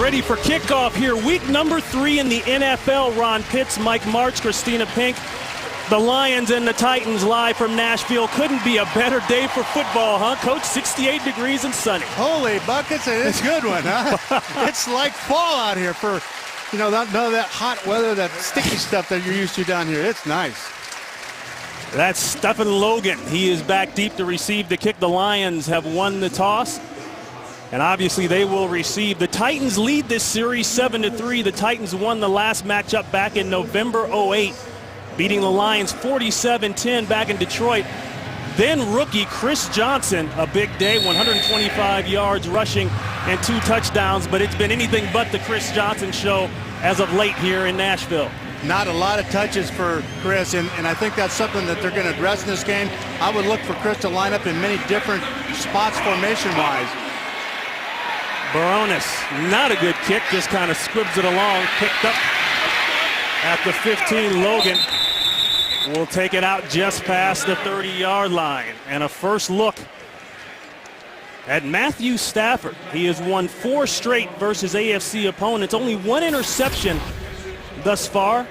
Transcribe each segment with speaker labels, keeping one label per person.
Speaker 1: ready for kickoff here. Week number 3 in the NFL. Ron Pitts, Mike March, Christina Pink. The Lions and the Titans live from Nashville. Couldn't be a better day for football, huh, Coach? 68 degrees and sunny.
Speaker 2: Holy buckets, it's a good one, huh? It's like fall out here for, none of that hot weather, that sticky stuff that you're used to down here. It's nice.
Speaker 1: That's Stephen Logan. He is back deep to receive the kick. The Lions have won the toss, and obviously they will receive. The Titans lead this series 7-3. The Titans won the last matchup back in November 08. Beating the Lions 47-10 back in Detroit. Then rookie Chris Johnson, a big day, 125 yards rushing and 2 touchdowns, but it's been anything but the Chris Johnson show as of late here in Nashville.
Speaker 2: Not a lot of touches for Chris, and I think that's something that they're going to address in this game. I would look for Chris to line up in many different spots formation-wise.
Speaker 1: Baronis, not a good kick, just kind of squibs it along, picked up at the 15. Logan will take it out just past the 30-yard line. And a first look at Matthew Stafford. He has won 4 straight versus AFC opponents. Only 1 interception thus far,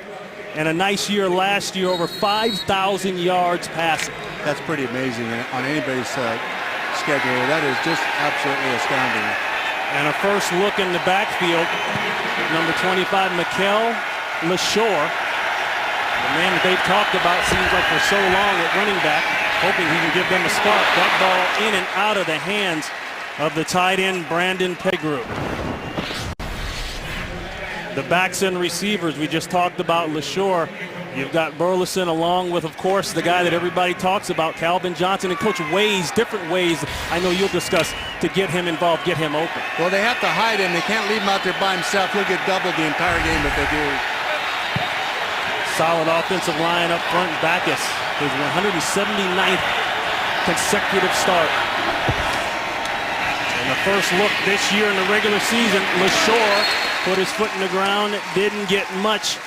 Speaker 1: and a nice year last year, over 5,000 yards passing.
Speaker 2: That's pretty amazing on anybody's schedule. That is just absolutely astounding.
Speaker 1: And a first look in the backfield, number 25, Mikel LeSure. The man that they've talked about seems like for so long at running back, hoping he can give them a spark. That ball in and out of the hands of the tight end, Brandon Pettigrew. The backs and receivers, we just talked about LeSure. You've got Burleson along with, of course, the guy that everybody talks about, Calvin Johnson, and Coach ways, different ways, I know you'll discuss, to get him involved, get him open.
Speaker 2: Well, they have to hide him. They can't leave him out there by himself. He'll get doubled the entire game if they do.
Speaker 1: Solid offensive line up front. Backus, his 179th consecutive start. And the first look this year in the regular season, LeSure put his foot in the ground, didn't get much.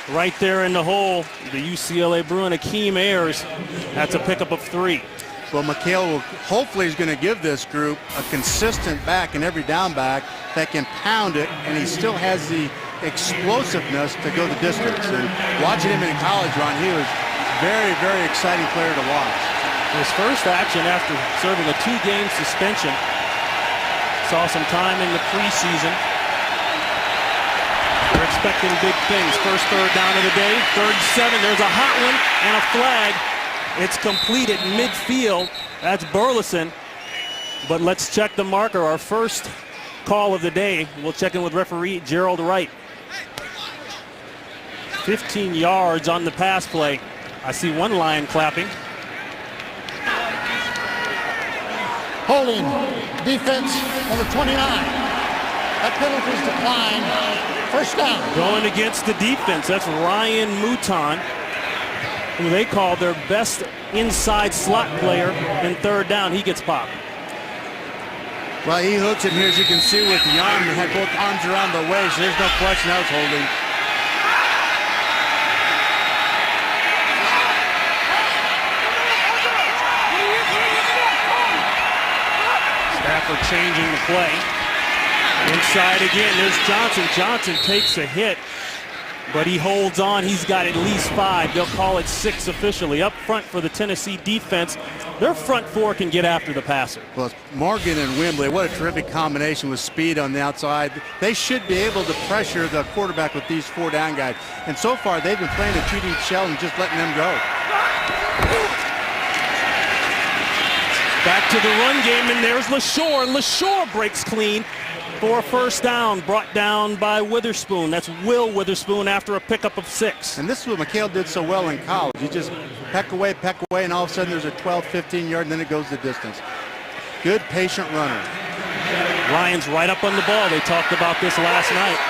Speaker 1: Right there in the hole, the UCLA Bruin, Akeem Ayers. That's a pickup of 3.
Speaker 2: Well, Mikel hopefully is going to give this group a consistent back and every down back that can pound it, and he still has the explosiveness to go the distance. And watching him in college, Ron, he was very, very exciting player to watch.
Speaker 1: His first action after serving a 2-game suspension. Saw some time in the preseason. They're expecting big things. First third down of the day, 3rd and 7. There's a hot one and a flag. It's completed midfield. That's Burleson. But let's check the marker. Our first call of the day. We'll check in with referee Gerald Wright. 15 yards on the pass play. I see one Lion clapping.
Speaker 3: Holding defense number 29. That penalty's declined. First down.
Speaker 1: Going against the defense. That's Ryan Mouton, who they call their best inside slot player in 3rd down. He gets popped.
Speaker 2: Well, he hooks it here, as you can see, with the arm. He had both arms around the waist. There's no question that was holding.
Speaker 1: Stafford changing the play. Inside again, there's Johnson. Johnson takes a hit, but he holds on. He's got at least 5. They'll call it 6 officially. Up front for the Tennessee defense, their front 4 can get after the passer.
Speaker 2: Well, Morgan and Wembley, what a terrific combination with speed on the outside. They should be able to pressure the quarterback with these 4 down guys. And so far, they've been playing a 2 deep shell and just letting them go.
Speaker 1: Back to the run game, and there's LeSure. LeSure breaks clean for a first down, brought down by Witherspoon. That's Will Witherspoon after a pickup of 6.
Speaker 2: And this is what Mikel did so well in college. You just peck away, and all of a sudden there's a 12, 15-yard, and then it goes the distance. Good, patient runner.
Speaker 1: Lions right up on the ball. They talked about this last night.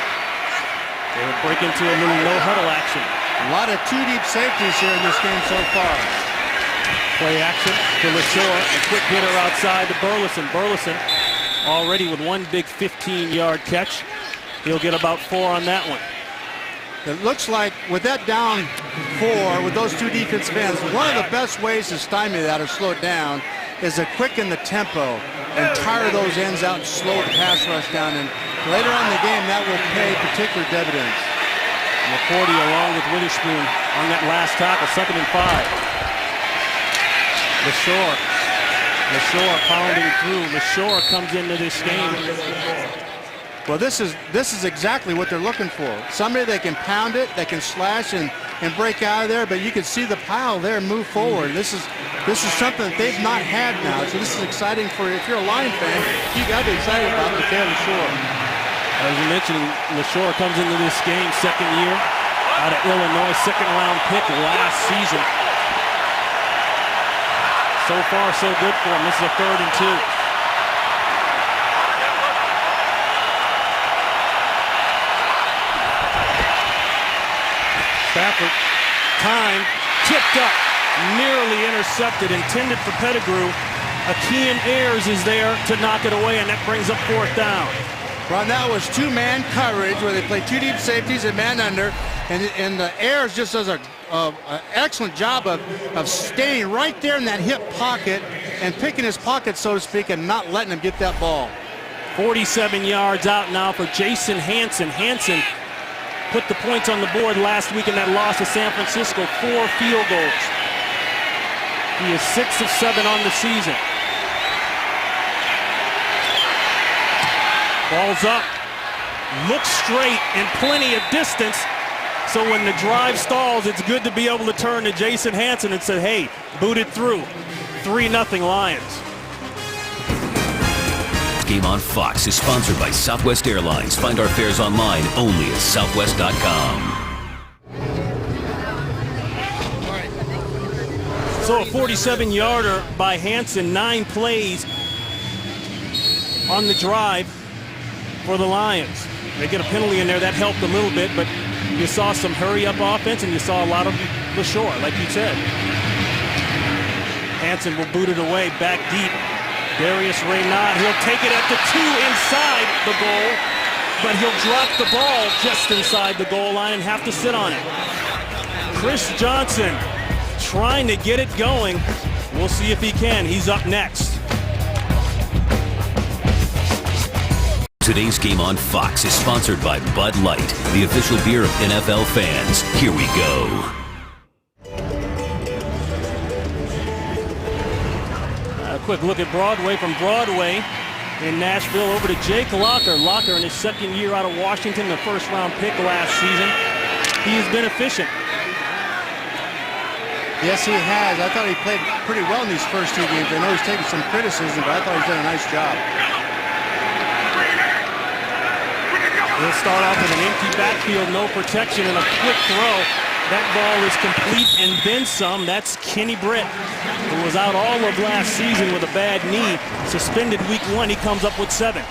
Speaker 1: They will break into a little no-huddle action.
Speaker 2: A lot of 2 deep safeties here in this game so far.
Speaker 1: Play action to LeSure. A quick hitter outside to Burleson. Burleson already with 1 big 15-yard catch. He'll get about 4 on that one.
Speaker 2: It looks like with that down 4, with those 2 defensive ends, one of the best ways to stymie that or slow it down is to quicken the tempo and tire those ends out and slow the pass rush down. And later on in the game, that will pay particular dividends.
Speaker 1: McCourty along with Witherspoon on that last tackle, 2nd and 5. LaShore pounding through. LaShore comes into this game.
Speaker 2: Well, this is exactly what they're looking for. Somebody that can pound it, that can slash and break out of there, but you can see the pile there move forward. This is something that they've not had now, so this is exciting for you. If you're a Lion fan, you got to be excited about Mikhail LaShore.
Speaker 1: As you mentioned, LaShore comes into this game 2nd year out of Illinois, 2nd round pick last season. So far, so good for him. This is a 3rd and 2. Stafford, time, tipped up, nearly intercepted, intended for Pettigrew. Akeem Ayers is there to knock it away, and that brings up 4th down.
Speaker 2: Well, that was 2-man coverage where they play 2 deep safeties and man under, and the Ayers just does an excellent job of staying right there in that hip pocket and picking his pocket, so to speak, and not letting him get that ball.
Speaker 1: 47 yards out now for Jason Hanson. Hanson put the points on the board last week in that loss to San Francisco, 4 field goals. He is 6 of 7 on the season. Ball's up, looks straight and plenty of distance. So when the drive stalls, it's good to be able to turn to Jason Hanson and say, hey, boot it through. 3-0 Lions.
Speaker 4: Game on Fox is sponsored by Southwest Airlines. Find our fares online only at southwest.com.
Speaker 1: So a 47-yarder by Hanson, 9 plays on the drive for the Lions. They get a penalty in there, that helped a little bit, but you saw some hurry-up offense and you saw a lot of LaShore, like you said. Hanson will boot it away, back deep. Darius Raynaud, he'll take it at the 2 inside the goal, but he'll drop the ball just inside the goal line and have to sit on it. Chris Johnson trying to get it going. We'll see if he can. He's up next.
Speaker 4: Today's Game on Fox is sponsored by Bud Light, the official beer of NFL fans. Here we go.
Speaker 1: A quick look at Broadway. From Broadway in Nashville over to Jake Locker. Locker in his 2nd year out of Washington, the 1st round pick last season. He has been efficient.
Speaker 2: Yes, he has. I thought he played pretty well in these first 2 games. I know he's taken some criticism, but I thought he's done a nice job.
Speaker 1: He'll start off with an empty backfield, no protection, and a quick throw. That ball is complete and then some. That's Kenny Britt, who was out all of last season with a bad knee. Suspended week 1, he comes up with 7.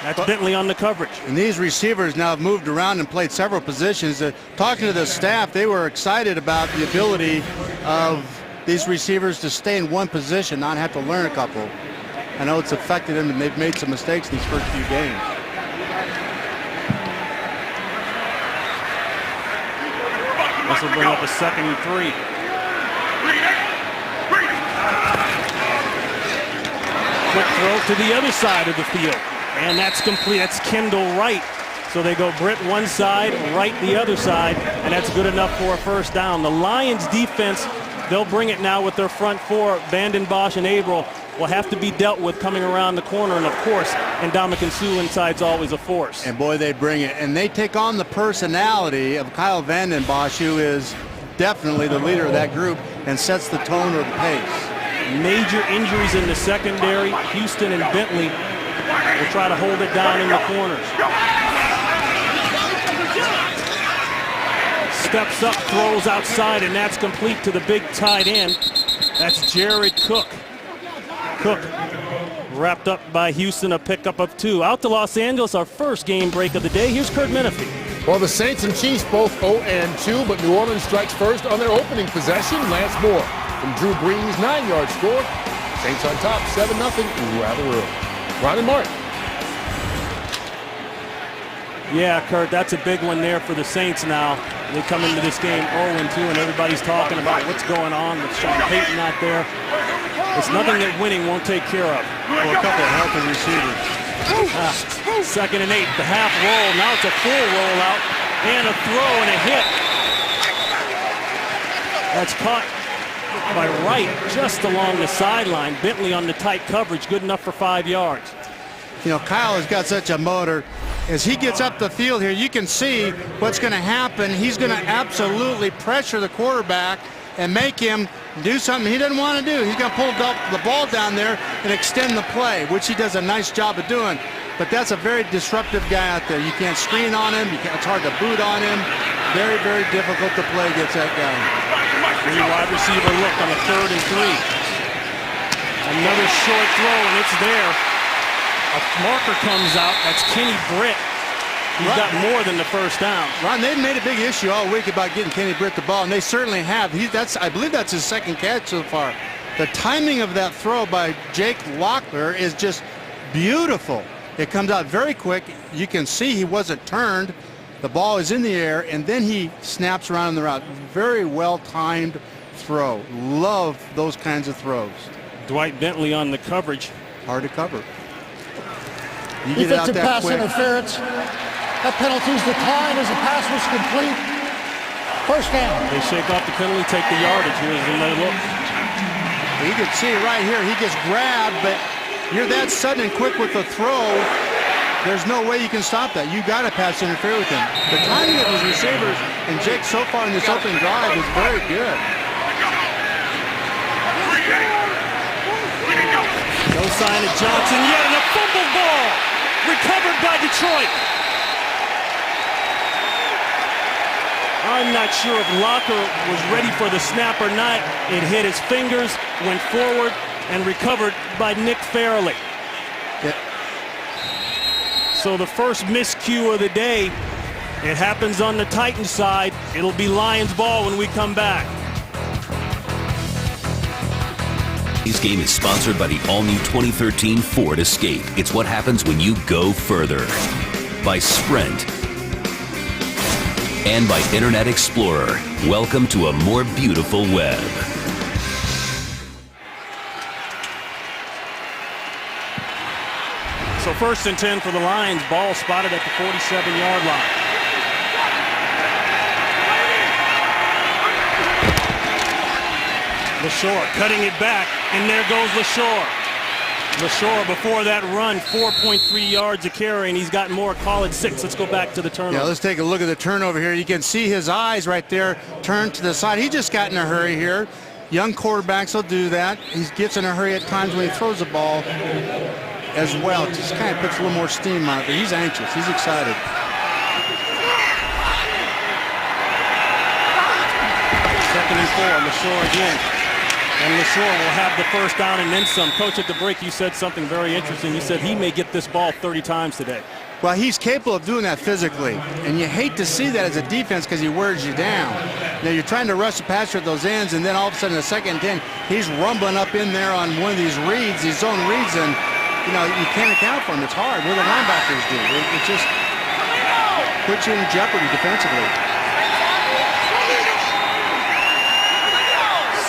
Speaker 1: That's Bentley on the coverage.
Speaker 2: And these receivers now have moved around and played several positions. Talking to the staff, they were excited about the ability of these receivers to stay in one position, not have to learn a couple. I know it's affected them, and they've made some mistakes these first few games.
Speaker 1: This will bring up a 2nd and 3. Quick throw to the other side of the field. And that's complete. That's Kendall Wright. So they go Britt one side, Wright the other side, and that's good enough for a 1st down. The Lions defense, they'll bring it now with their front 4. Vanden Bosch and Averill will have to be dealt with coming around the corner. And, of course, Ndamukong Suh inside's always a force.
Speaker 2: And, boy, they bring it. And they take on the personality of Kyle Vanden Bosch, who is definitely the leader of that group and sets the tone or the pace.
Speaker 1: Major injuries in the secondary. Houston and Bentley will try to hold it down in the corners. Steps up, throws outside, and that's complete to the big tight end. That's Jared Cook. Cook wrapped up by Houston, a pickup of 2. Out to Los Angeles, our first game break of the day. Here's Kurt Menefee.
Speaker 5: Well, the Saints and Chiefs both 0-2, but New Orleans strikes first on their opening possession. Lance Moore from Drew Brees' 9-yard score. Saints on top, 7-0, rather early. Ron and Martin.
Speaker 1: Yeah, Kurt, that's a big one there for the Saints now. They come into this game 0-2, and everybody's talking about what's going on with Sean Payton out there. It's nothing that winning won't take care of.
Speaker 2: Well, a couple of healthy receivers.
Speaker 1: Second and 8, the half roll. Now it's a full rollout and a throw and a hit. That's caught by Wright just along the sideline. Bentley on the tight coverage, good enough for 5 yards.
Speaker 2: You know, Kyle has got such a motor. As he gets up the field here, you can see what's going to happen. He's going to absolutely pressure the quarterback and make him do something he doesn't want to do. He's going to pull the ball down there and extend the play, which he does a nice job of doing. But that's a very disruptive guy out there. You can't screen on him. It's hard to boot on him. Very, very difficult to play against that guy.
Speaker 1: Wide receiver look on the 3rd and 3. Another short throw, and it's there. A marker comes out. That's Kenny Britt. He's got more than the first down.
Speaker 2: Ron, they've made a big issue all week about getting Kenny Britt the ball, and they certainly have. I believe that's his second catch so far. The timing of that throw by Jake Locklear is just beautiful. It comes out very quick. You can see he wasn't turned. The ball is in the air, and then he snaps around in the route. Very well-timed throw. Love those kinds of throws.
Speaker 1: Dwight Bentley on the coverage.
Speaker 2: Hard to cover. You get it out
Speaker 3: Defensive
Speaker 2: that
Speaker 3: pass
Speaker 2: quick.
Speaker 3: interference. That penalty's declined as the pass was complete. First down.
Speaker 1: They shake off the penalty, take the yardage. Here's another look.
Speaker 2: You can see right here, he gets grabbed, but you're that sudden and quick with the throw. There's no way you can stop that. You got to pass interfere with him. The timing of his receivers and Jake so far in this opening drive is very good.
Speaker 1: No sign of Johnson yet, and a fumble ball recovered by Detroit. I'm not sure if Locker was ready for the snap or not. It hit his fingers, went forward, and recovered by Nick Fairley.
Speaker 2: Yeah.
Speaker 1: So the first miscue of the day, it happens on the Titans side. It'll be Lions ball when we come back.
Speaker 4: This game is sponsored by the all-new 2013 Ford Escape. It's what happens when you go further. By Sprint. And by Internet Explorer. Welcome to a more beautiful web.
Speaker 1: So 1st and 10 for the Lions. Ball spotted at the 47-yard line. LaShore cutting it back, and there goes LaShore. LaShore, before that run, 4.3 yards a carry, and he's got more. Call it 6. Let's go back to the turnover.
Speaker 2: Yeah, let's take a look at the turnover here. You can see his eyes right there turned to the side. He just got in a hurry here. Young quarterbacks will do that. He gets in a hurry at times when he throws the ball as well. It just kind of puts a little more steam on it, but he's anxious. He's excited.
Speaker 1: Second and 4, LaShore again. And LaShore will have the first down and then some. Coach, at the break, you said something very interesting. You said he may get this ball 30 times today.
Speaker 2: Well, he's capable of doing that physically, and you hate to see that as a defense because he wears you down. Now, you're trying to rush the passer at those ends, and then all of a sudden, the 2nd and 10, he's rumbling up in there on one of these reads, these zone reads, and, you know, you can't account for him. It's hard. What do the linebackers do? It just puts you in jeopardy defensively.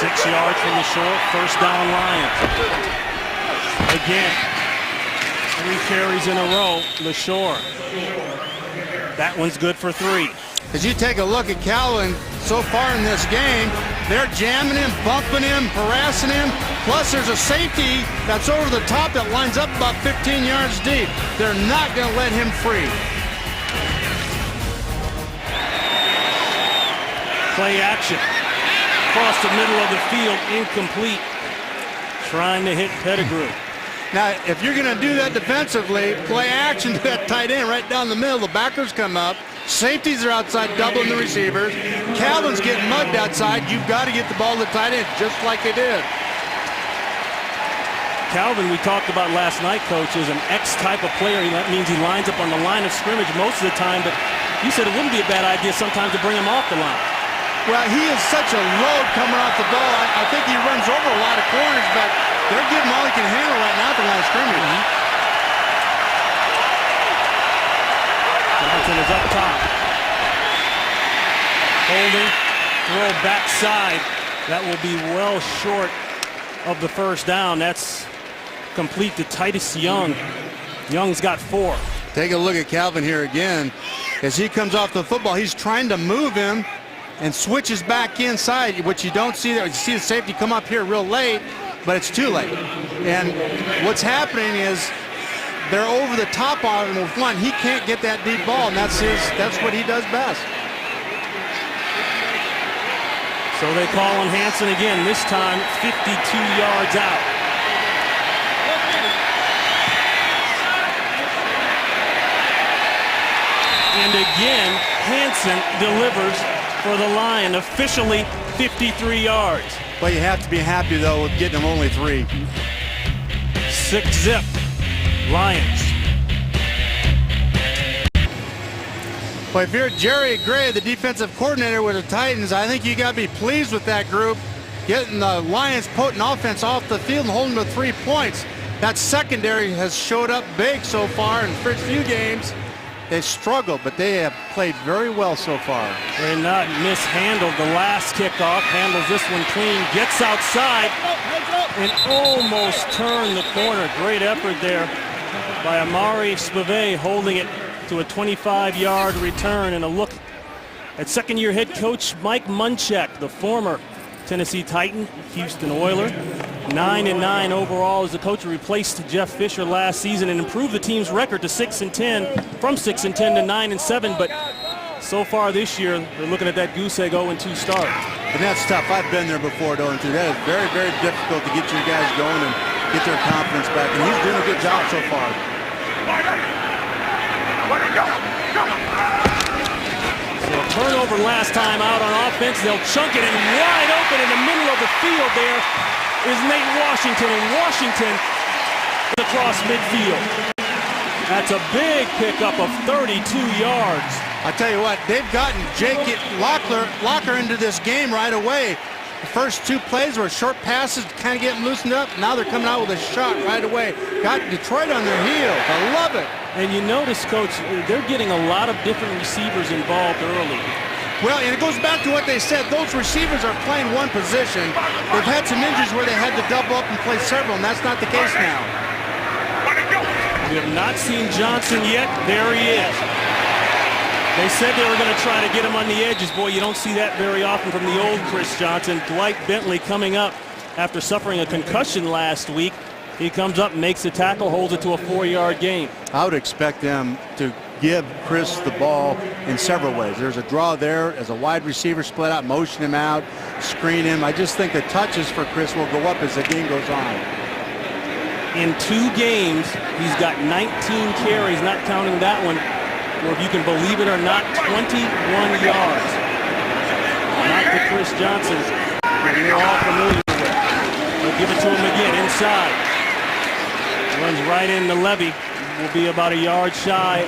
Speaker 1: 6 yards from the short, first down Lions. Again, 3 carries in a row, LaShore. That one's good for 3.
Speaker 2: As you take a look at Calvin so far in this game, they're jamming him, bumping him, harassing him. Plus, there's a safety that's over the top that lines up about 15 yards deep. They're not going to let him free.
Speaker 1: Play action. Across the middle of the field, incomplete. Trying to hit Pettigrew.
Speaker 2: Now, if you're going to do that defensively, play action to that tight end right down the middle. The backers come up. Safeties are outside doubling the receivers. Calvin's getting mugged outside. You've got to get the ball to the tight end just like they did.
Speaker 1: Calvin, we talked about last night, Coach, is an X type of player. That means he lines up on the line of scrimmage most of the time, but you said it wouldn't be a bad idea sometimes to bring him off the line.
Speaker 2: Well, he is such a load coming off the ball. I think he runs over a lot of corners, but they're giving all he can handle right now at the line of scrimmage.
Speaker 1: Johnson is up top. Holding, throw backside. That will be well short of the first down. That's complete to Titus Young. Young's got 4.
Speaker 2: Take a look at Calvin here again. As he comes off the football, he's trying to move him and switches back inside, which you don't see there. You see the safety come up here real late, but it's too late. And what's happening is they're over the top on him with one. He can't get that deep ball, and that's what he does best.
Speaker 1: So they call on Hansen again, this time 52 yards out. And again, Hansen delivers for the Lion, officially 53 yards.
Speaker 2: But you have to be happy, though, with getting him only 3.
Speaker 1: 6-zip, Lions.
Speaker 2: But if you're Jerry Gray, the defensive coordinator with the Titans, I think you got to be pleased with that group, getting the Lions' potent offense off the field and holding them to 3 points. That secondary has showed up big so far in the first few games. They struggled, but they have played very well so far.
Speaker 1: They're not mishandled the last kickoff. Handles this one clean. Gets outside and almost turned the corner. Great effort there by Amari Spivey, holding it to a 25-yard return. And a look at second-year head coach Mike Munchak, the former Tennessee Titan, Houston Oiler. 9-9 overall as the coach, replaced Jeff Fisher last season and improved the team's record to 6-10, from 6-10 to 9-7. But so far this year, they're looking at that goose egg 0-2 start.
Speaker 2: And that's tough. I've been there before, 0-2. That is very, very difficult to get your guys going and get their confidence back. And he's doing a good job so far.
Speaker 1: So a turnover last time out on offense. They'll chunk it, and wide open in the middle of the field there is Nate Washington, and Washington across midfield. That's a big pickup of 32 yards.
Speaker 2: I tell you what, they've gotten Jake Locker into this game right away. The first 2 plays were short passes, kind of getting loosened up. Now they're coming out with a shot right away. Got Detroit on their heels. I love it.
Speaker 1: And you notice, Coach, they're getting a lot of different receivers involved early.
Speaker 2: Well, and it goes back to what they said. Those receivers are playing one position. They've had some injuries where they had to double up and play several, and that's not the case now.
Speaker 1: We have not seen Johnson yet. There he is. They said they were going to try to get him on the edges. Boy, you don't see that very often from the old Chris Johnson. Dwight Bentley coming up after suffering a concussion last week. He comes up, makes the tackle, holds it to a 4-yard gain.
Speaker 2: I would expect them to give Chris the ball in several ways. There's a draw there as a wide receiver, split out, motion him out, screen him. I just think the touches for Chris will go up as the game goes on.
Speaker 1: In 2 games, he's got 19 carries, not counting that one, or if you can believe it or not, 21 yards. Not the Chris Johnson that we're all familiar with. They'll give it to him again inside. Runs right into Levy. Will be about a yard shy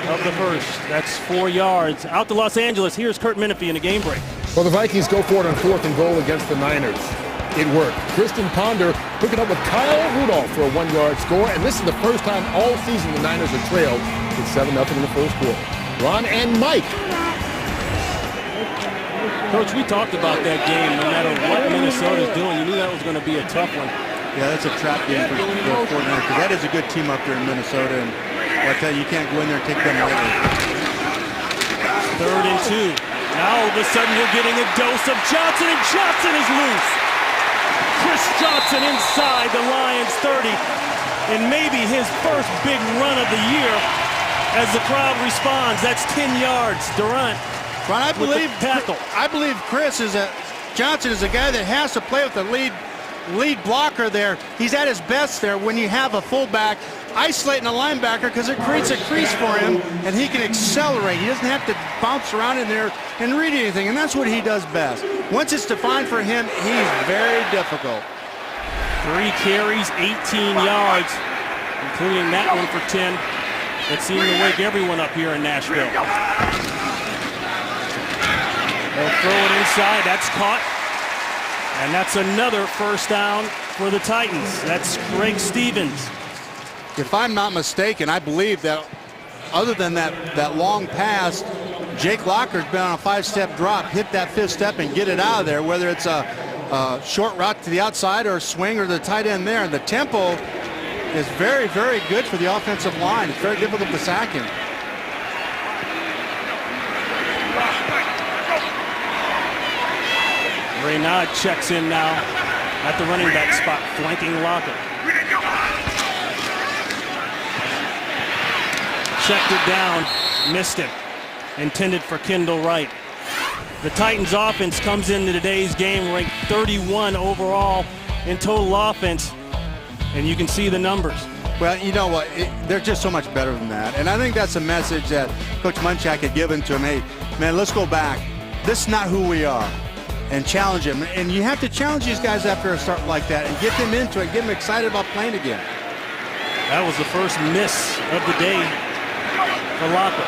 Speaker 1: of the first. That's 4 yards. Out to Los Angeles. Here's Kurt Menefee in a game break.
Speaker 5: Well, the Vikings go for it on 4th and goal against the Niners. It worked. Kristen Ponder hooking up with Kyle Rudolph for a 1-yard score, and this is the first time all season the Niners have trailed with 7-0 in the first quarter. Ron and Mike.
Speaker 1: Coach, we talked about that game. No matter what Minnesota's doing, you knew that was going to be a tough one.
Speaker 2: Yeah, that's a trap game for the 49ers, because that is a good team up there in Minnesota, and I tell you, you can't go in there and take them lightly.
Speaker 1: 3rd and 2. Now all of a sudden you're getting a dose of Johnson, and Johnson is loose. Chris Johnson inside the Lions 30, and maybe his first big run of the year as the crowd responds. That's 10 yards. Durant.
Speaker 2: Ron, I believe Johnson is a guy that has to play with the lead blocker there. He's at his best there when you have a fullback isolating a linebacker, because it creates a crease for him and he can accelerate. He doesn't have to bounce around in there and read anything, and that's what he does best. Once it's defined for him, he's very difficult.
Speaker 1: 3 carries, 18 yards, including that one for 10. That seemed to wake everyone up here in Nashville. They'll throw it inside. That's caught. And that's another first down for the Titans. That's Greg Stevens.
Speaker 2: If I'm not mistaken, I believe that other than that long pass, Jake Locker's been on a 5-step drop, hit that 5th step and get it out of there, whether it's a short route to the outside or a swing or the tight end there. And the tempo is very, very good for the offensive line. It's very difficult to sack him.
Speaker 1: Reynaud checks in now at the running back spot, flanking Lockett. Checked it down, missed it. Intended for Kendall Wright. The Titans offense comes into today's game ranked 31 overall in total offense, and you can see the numbers.
Speaker 2: Well, you know what? They're just so much better than that. And I think that's a message that Coach Munchak had given to him. Hey, man, let's go back. This is not who we are. And challenge him. And you have to challenge these guys after a start like that and get them into it, get them excited about playing again.
Speaker 1: That was the first miss of the day for Lockett.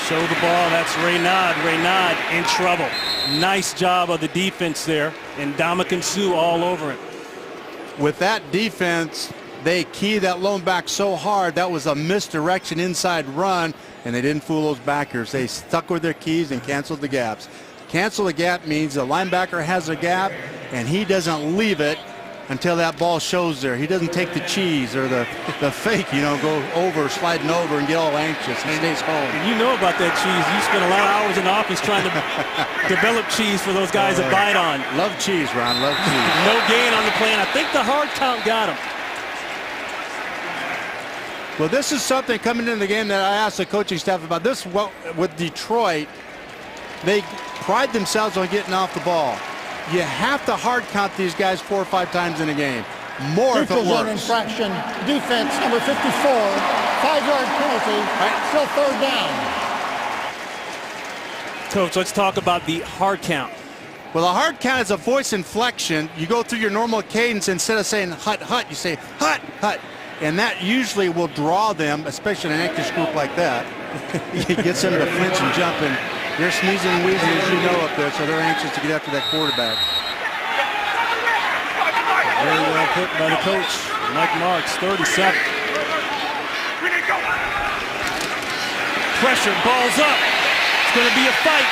Speaker 1: Show the ball. That's Reynaud. Reynaud in trouble. Nice job of the defense there. And Ndamukong Suh all over it.
Speaker 2: With that defense, they key that lone back so hard. That was a misdirection inside run, and they didn't fool those backers. They stuck with their keys and canceled the gaps. Cancel the gap means the linebacker has a gap, and he doesn't leave it until that ball shows there. He doesn't take the cheese or the fake, you know, go over, sliding over and get all anxious. He stays home.
Speaker 1: And you know about that cheese. You spend a lot of hours in the office trying to develop cheese for those guys to bite on.
Speaker 2: Love cheese, Ron. Love cheese.
Speaker 1: No gain on the play, and I think the hard count got him.
Speaker 2: Well, this is something coming into the game that I asked the coaching staff about. This, well, with Detroit, they pride themselves on getting off the ball. You have to hard count these guys 4 or 5 times in a game. More if it
Speaker 3: Neutral zone
Speaker 2: works.
Speaker 3: infraction. Defense number 54. 5-yard penalty. Still third down.
Speaker 1: Coach, let's talk about the hard count.
Speaker 2: Well, a hard count is a voice inflection. You go through your normal cadence. Instead of saying hut, hut, you say hut, hut. And that usually will draw them, especially in an anxious group like that. It gets them to flinch and jump, and they're sneezing and wheezing, as you know, up there, so they're anxious to get after that quarterback.
Speaker 1: Very well put by the coach, Mike Marks, 37. Pressure, ball's up. It's going to be a fight,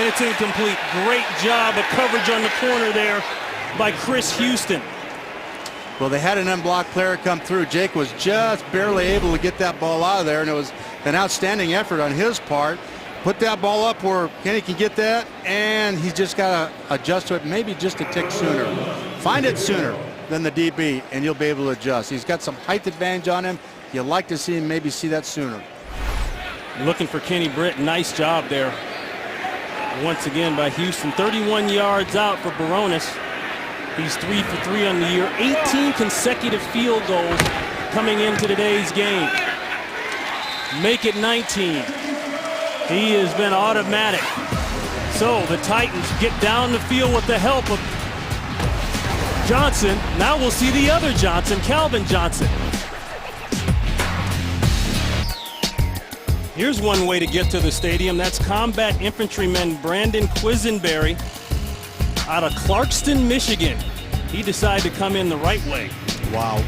Speaker 1: and it's incomplete. Great job of coverage on the corner there by Chris Houston.
Speaker 2: Well, they had an unblocked player come through. Jake was just barely able to get that ball out of there, and it was an outstanding effort on his part. Put that ball up where Kenny can get that, and he's just got to adjust to it maybe just a tick sooner. Find it sooner than the DB, and you'll be able to adjust. He's got some height advantage on him. You'd like to see him maybe see that sooner.
Speaker 1: Looking for Kenny Britt. Nice job there. Once again by Houston. 31 yards out for Baronis. He's 3 for 3 on the year. 18 consecutive field goals coming into today's game. Make it 19. He has been automatic. So the Titans get down the field with the help of Johnson. Now we'll see the other Johnson, Calvin Johnson. Here's one way to get to the stadium. That's combat infantryman Brandon Quisenberry out of Clarkston, Michigan. He decided to come in the right way.
Speaker 2: Wow.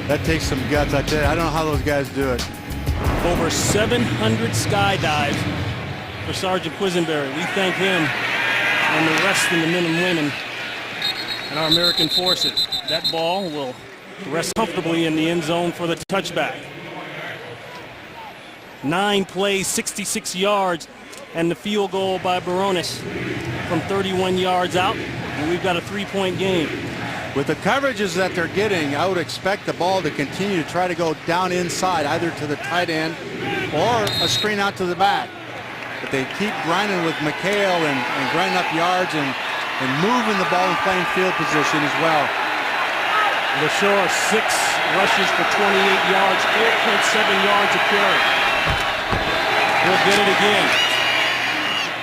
Speaker 2: That takes some guts. I tell you, I don't know how those guys do it.
Speaker 1: Over 700 skydives for Sergeant Quisenberry. We thank him and the rest of the men and women in our American forces. That ball will rest comfortably in the end zone for the touchback. 9 plays, 66 yards, and the field goal by Baronis from 31 yards out, and we've got a 3-point game.
Speaker 2: With the coverages that they're getting, I would expect the ball to continue to try to go down inside, either to the tight end or a screen out to the back. But they keep grinding with McHale and grinding up yards and moving the ball in playing field position as well.
Speaker 1: LaShore, 6 rushes for 28 yards, 4.7 yards a carry. He'll get it again.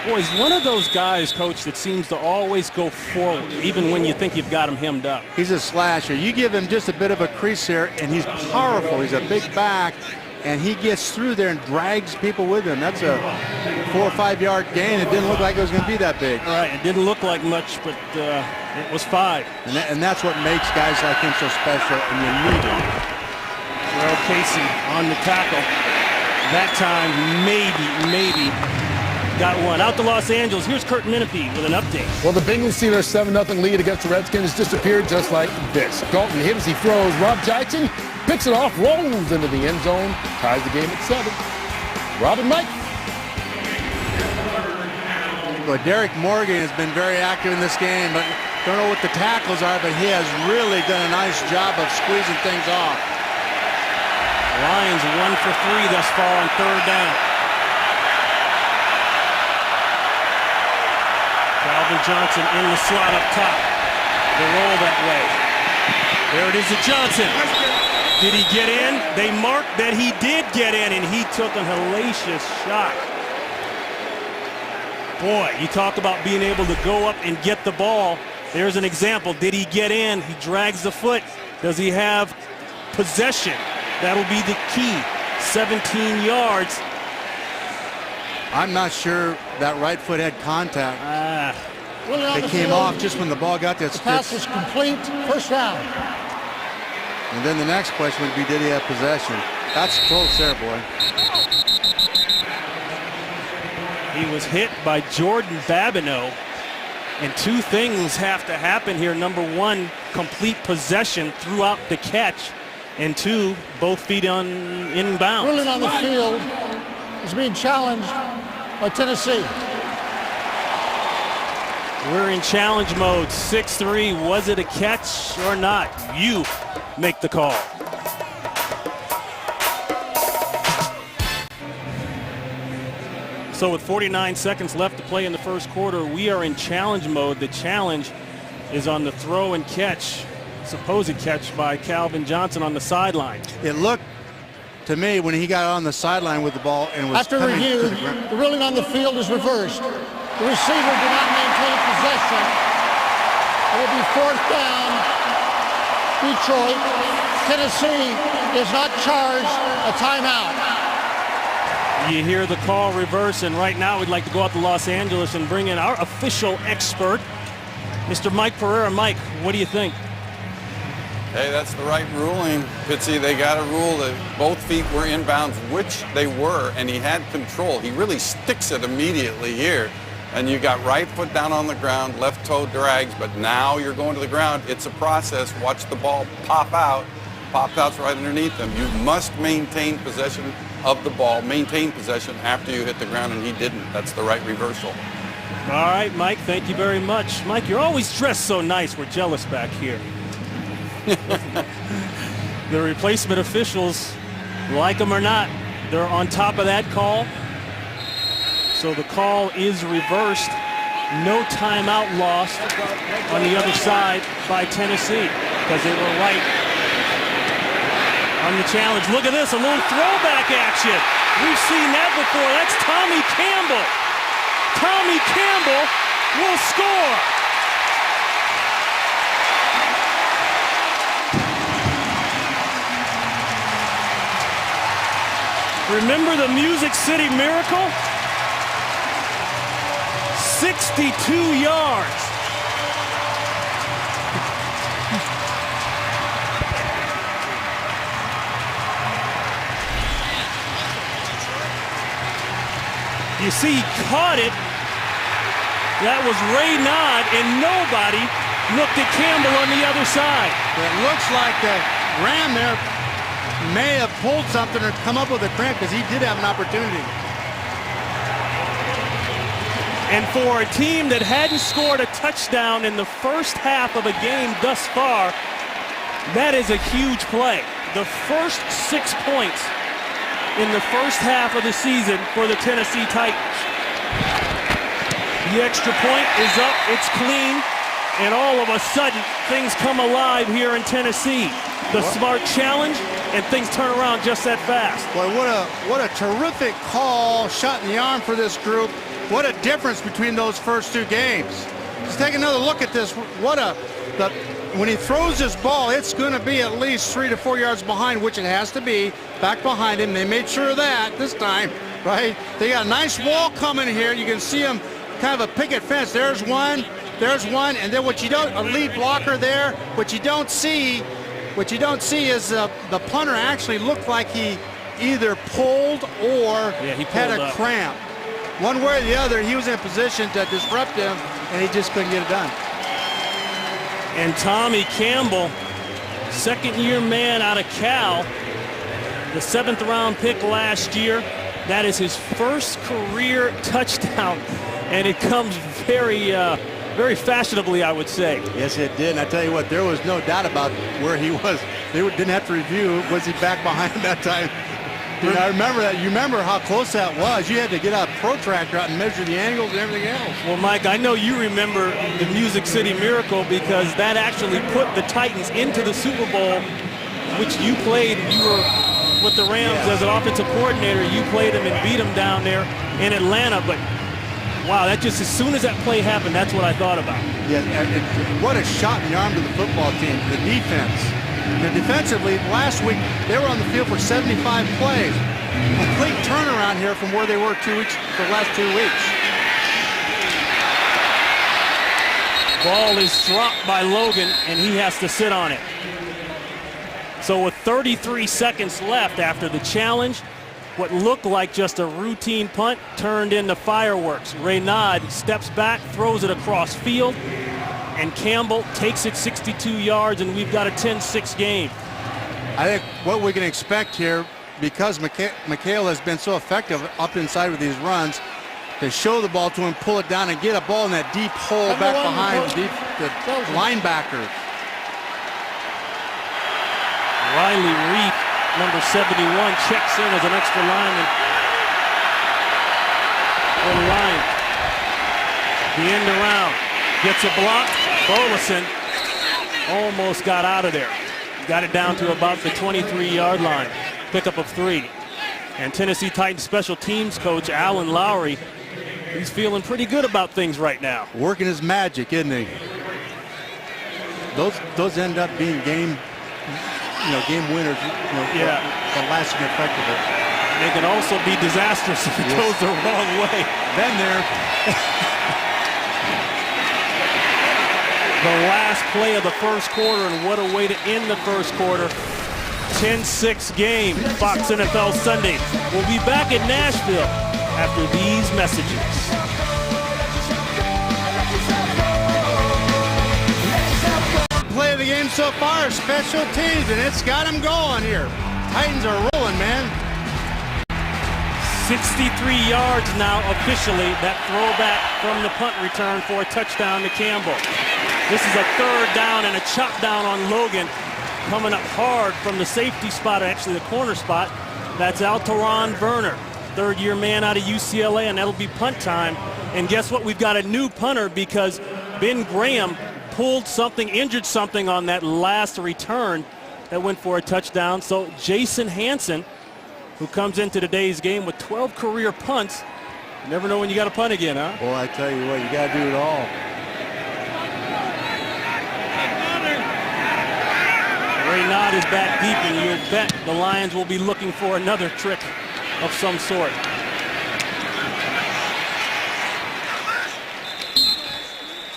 Speaker 1: Boy, he's one of those guys, Coach, that seems to always go forward, even when you think you've got him hemmed up.
Speaker 2: He's a slasher. You give him just a bit of a crease here, and he's powerful. He's a big back, and he gets through there and drags people with him. That's a 4 or 5 yard gain. It didn't look like it was going to be that big.
Speaker 1: All right, it didn't look like much, but it was 5.
Speaker 2: And that's what makes guys like him so special, and you need him.
Speaker 1: Terrell Casey on the tackle. That time, maybe got one. Out to Los Angeles. Here's Kurt Menefee with an update.
Speaker 5: Well, the Bengals see their 7-0 lead against the Redskins disappeared just like this. Dalton hit as he throws. Rob Jackson picks it off, rolls into the end zone, ties the game at 7. Rob and Mike.
Speaker 2: Well, Derek Morgan has been very active in this game, but don't know what the tackles are, but he has really done a nice job of squeezing things off.
Speaker 1: Lions 1 for 3 thus far on 3rd down. Calvin Johnson in the slot up top. The roll that way. There it is to Johnson. Did he get in? They marked that he did get in, and he took a hellacious shot. Boy, you talk about being able to go up and get the ball. There's an example. Did he get in? He drags the foot. Does he have possession? That'll be the key. 17 yards.
Speaker 2: I'm not sure that right foot had contact.
Speaker 3: Really on
Speaker 2: It
Speaker 3: the
Speaker 2: came
Speaker 3: field.
Speaker 2: off just when the ball got there.
Speaker 3: The pass was complete. First down.
Speaker 2: And then the next question would be, did he have possession? That's close there, boy.
Speaker 1: He was hit by Jordan Babineau. And 2 things have to happen here. Number 1, complete possession throughout the catch. And 2, both feet on inbounds.
Speaker 3: Ruling on the field is being challenged by Tennessee.
Speaker 1: We're in challenge mode. 6-3. Was it a catch or not? You make the call. So with 49 seconds left to play in the first quarter, we are in challenge mode. The challenge is on the throw and catch. Supposed catch by Calvin Johnson on the sideline.
Speaker 2: It looked to me when he got on the sideline with the ball and was
Speaker 3: After
Speaker 2: coming
Speaker 3: review,
Speaker 2: to the ground.
Speaker 3: the ruling on the field is reversed. The receiver did not maintain possession. It will be 4th down. Detroit. Tennessee is not charged a timeout.
Speaker 1: You hear the call reverse, and right now we'd like to go out to Los Angeles and bring in our official expert, Mr. Mike Pereira. Mike, what do you think?
Speaker 6: Hey, that's the right ruling, Fitzy. They got a rule that both feet were inbounds, which they were, and he had control. He really sticks it immediately here. And you got right foot down on the ground, left toe drags, but now you're going to the ground. It's a process. Watch the ball pop out. Pop out's right underneath them. You must maintain possession of the ball, maintain possession after you hit the ground, and he didn't. That's the right reversal.
Speaker 1: All right, Mike, thank you very much. Mike, you're always dressed so nice. We're jealous back here. The replacement officials, like them or not, they're on top of that call. So the call is reversed. No timeout lost on the other side by Tennessee because they were right on the challenge. Look at this, a little throwback action. We've seen that before. That's Tommy Campbell. Tommy Campbell will score. Remember the Music City Miracle? 62 yards. You see, he caught it. That was Ray Nod, and nobody looked at Campbell on the other side.
Speaker 2: It looks like Graham there may have pulled something or come up with a cramp because he did have an opportunity.
Speaker 1: And for a team that hadn't scored a touchdown in the first half of a game thus far, that is a huge play. The first 6 points in the first half of the season for the Tennessee Titans. The extra point is up, it's clean, and all of a sudden, things come alive here in Tennessee. The smart challenge, and things turn around just that fast.
Speaker 2: Boy, what a terrific call, shot in the arm for this group. What a difference between those first 2 games. Let's take another look at this. When he throws this ball, it's going to be at least 3 to 4 yards behind, which it has to be, back behind him. They made sure of that this time, right? They got a nice wall coming here. You can see them kind of a picket fence. There's one, and then what you don't, a lead blocker there. What you don't see is the punter actually looked like he either pulled or
Speaker 1: he
Speaker 2: had
Speaker 1: pulled
Speaker 2: a
Speaker 1: up.
Speaker 2: cramp. one way or the other, he was in a position to disrupt him, and he just couldn't get it done.
Speaker 1: And Tommy Campbell, second-year man out of Cal, the 7th-round pick last year. That is his first career touchdown, and it comes very fashionably, I would say.
Speaker 2: Yes, it did. And I tell you what, there was no doubt about where he was. They didn't have to review. Was he back behind that time? And I remember that. You remember how close that was. You had to get a protractor out and measure the angles and everything else.
Speaker 1: Well, Mike, I know you remember the Music City Miracle because that actually put the Titans into the Super Bowl, which you played. You were with the Rams as an offensive coordinator. You played them and beat them down there in Atlanta. But, wow, that just as soon as that play happened, that's what I thought about.
Speaker 2: Yeah, what a shot in the arm to the football team, the defense. Defensively, last week, they were on the field for 75 plays. Complete turnaround here from where they were the last 2 weeks.
Speaker 1: Ball is dropped by Logan, and he has to sit on it. So with 33 seconds left after the challenge, what looked like just a routine punt turned into fireworks. Reynaud steps back, throws it across field, and Campbell takes it 62 yards, and we've got a 10-6 game.
Speaker 2: I think what we can expect here, because McHale has been so effective up inside with these runs, to show the ball to him, pull it down, and get a ball in that deep hole back behind the linebacker.
Speaker 1: Riley Reef, number 71, checks in as an extra lineman for the Lions. The end around. Gets a block. Burleson almost got out of there. Got it down to about the 23-yard line. Pickup of 3. And Tennessee Titans special teams coach Alan Lowry, he's feeling pretty good about things right now.
Speaker 2: Working his magic, isn't he? Those end up being game winners. The lasting effect of it.
Speaker 1: They can also be disastrous if it goes the wrong way.
Speaker 2: Been there.
Speaker 1: The last play of the first quarter, and what a way to end the first quarter. 10-6 game, Fox NFL Sunday. We'll be back in Nashville after these messages.
Speaker 2: Play of the game so far, special teams, and it's got them going here. Titans are rolling, man.
Speaker 1: 63 yards now officially, that throwback from the punt return for a touchdown to Campbell. This is a 3rd down and a chop down on Logan. Coming up hard from the safety spot, actually the corner spot. That's Alteron Werner, 3rd-year man out of UCLA, and that'll be punt time. And guess what? We've got a new punter because Ben Graham pulled something, injured something on that last return that went for a touchdown. So Jason Hansen, who comes into today's game with 12 career punts. You never know when you got to punt again, huh?
Speaker 2: Boy, I tell you what, you got to do it all.
Speaker 1: Reynaud is back deep, and you'll bet the Lions will be looking for another trick of some sort.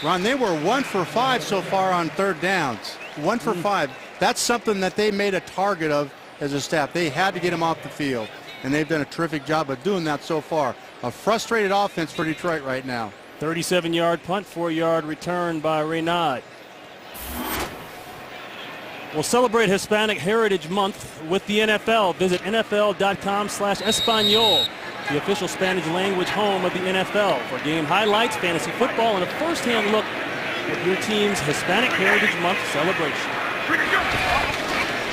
Speaker 2: Ron, they were 1 for 5 so far on 3rd downs. 1 for 5. That's something that they made a target of as a staff. They had to get him off the field, and they've done a terrific job of doing that so far. A frustrated offense for Detroit right now.
Speaker 1: 37-yard punt, 4-yard return by Reynaud. We'll celebrate Hispanic Heritage Month with the NFL. Visit NFL.com/Espanol, the official Spanish language home of the NFL, for game highlights, fantasy football, and a first-hand look at your team's Hispanic Heritage Month celebration.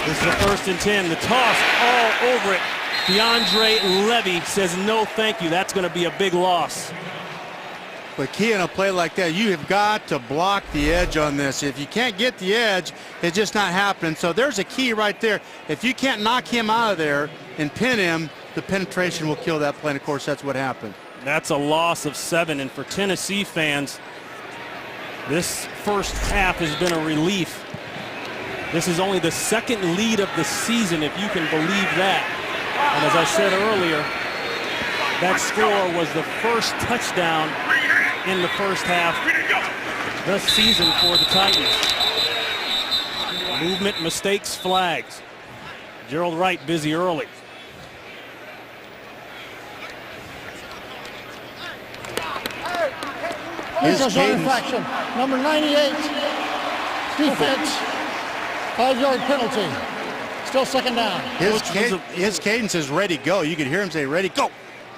Speaker 1: This is a 1st and 10. The toss all over it. DeAndre Levy says no thank you. That's going to be a big loss.
Speaker 2: But key in a play like that, you have got to block the edge on this. If you can't get the edge, it's just not happening. So there's a key right there. If you can't knock him out of there and pin him, the penetration will kill that play. And, of course, that's what happened.
Speaker 1: That's a loss of 7. And for Tennessee fans, this first half has been a relief. This is only the 2nd lead of the season, if you can believe that. And as I said earlier, that score was the first touchdown in the first half this season for the Titans. Movement, mistakes, flags. Gerald Wright busy early.
Speaker 3: Neutral zone
Speaker 2: cadence-
Speaker 3: infraction. Number 98, defense, 5-yard penalty. Still second down.
Speaker 2: His cadence is ready, go. You can hear him say, ready, go.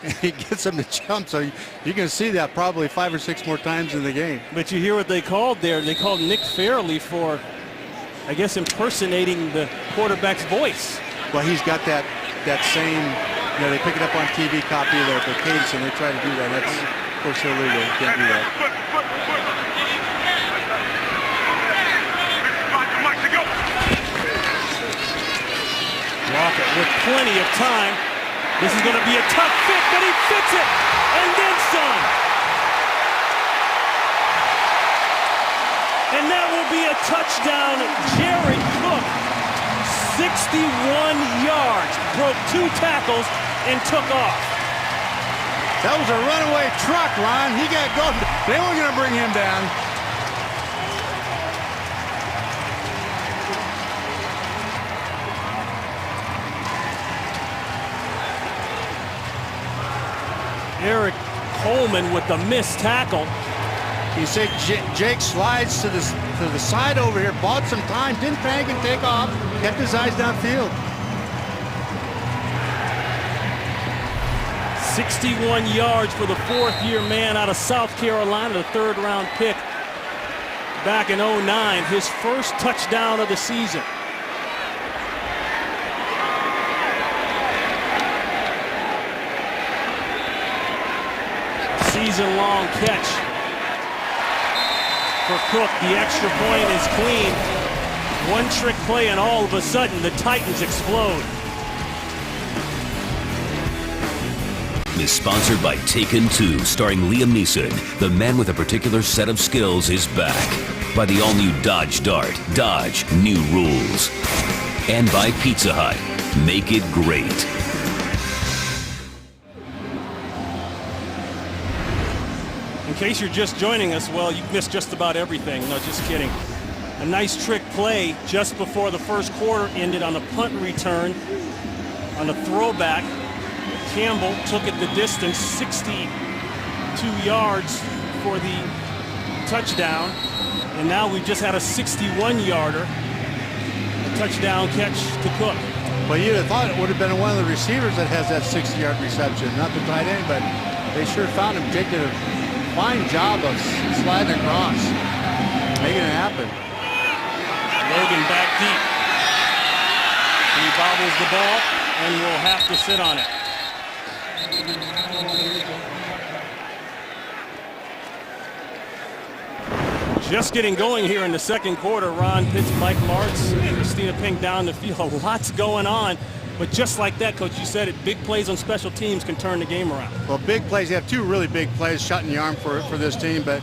Speaker 2: And he gets him to jump, so you can see that probably 5 or 6 more times in the game.
Speaker 1: But you hear what they called there. They called Nick Fairley for, I guess, impersonating the quarterback's voice.
Speaker 2: Well, he's got that same, they pick it up on TV copy of the cadence, and they try to do that. That's, of course, illegal. You can't do that.
Speaker 1: Walker with plenty of time. This is going to be a tough fit, but he fits it, and then some. And that will be a touchdown. Jared Cook, 61 yards, broke 2 tackles, and took off.
Speaker 2: That was a runaway truck, Ron. He got going. They were going to bring him down.
Speaker 1: Eric Coleman with the missed tackle.
Speaker 2: You see Jake slides to the side over here, bought some time, didn't panic and take off, kept his eyes downfield.
Speaker 1: 61 yards for the 4th-year man out of South Carolina, the 3rd-round pick back in 09, his first touchdown of the season. Season-long catch for Cook. The extra point is clean. One trick play, and all of a sudden the Titans explode.
Speaker 4: Is sponsored by Taken 2, starring Liam Neeson. The man with a particular set of skills is back. By the all-new Dodge Dart. Dodge, new rules. And by Pizza Hut. Make it great.
Speaker 1: In case you're just joining us, well, you missed just about everything. No, just kidding. A nice trick play just before the first quarter ended on a punt return on a throwback. Campbell took it the distance, 62 yards for the touchdown. And now we've just had a 61-yarder, a touchdown catch to Cook.
Speaker 2: Well, you'd have thought it would have been one of the receivers that has that 60-yard reception, not the tight end, but they sure found him. Jake did a fine job of sliding across, making it happen.
Speaker 1: Logan back deep. He bobbles the ball and will have to sit on it. Just getting going here in the second quarter. Ron Pitts, Mike Martz, Christina Pink down the field. Lots going on. But just like that, Coach, you said it, big plays on special teams can turn the game around.
Speaker 2: Well, big plays. They have 2 really big plays shot in the arm for this team. But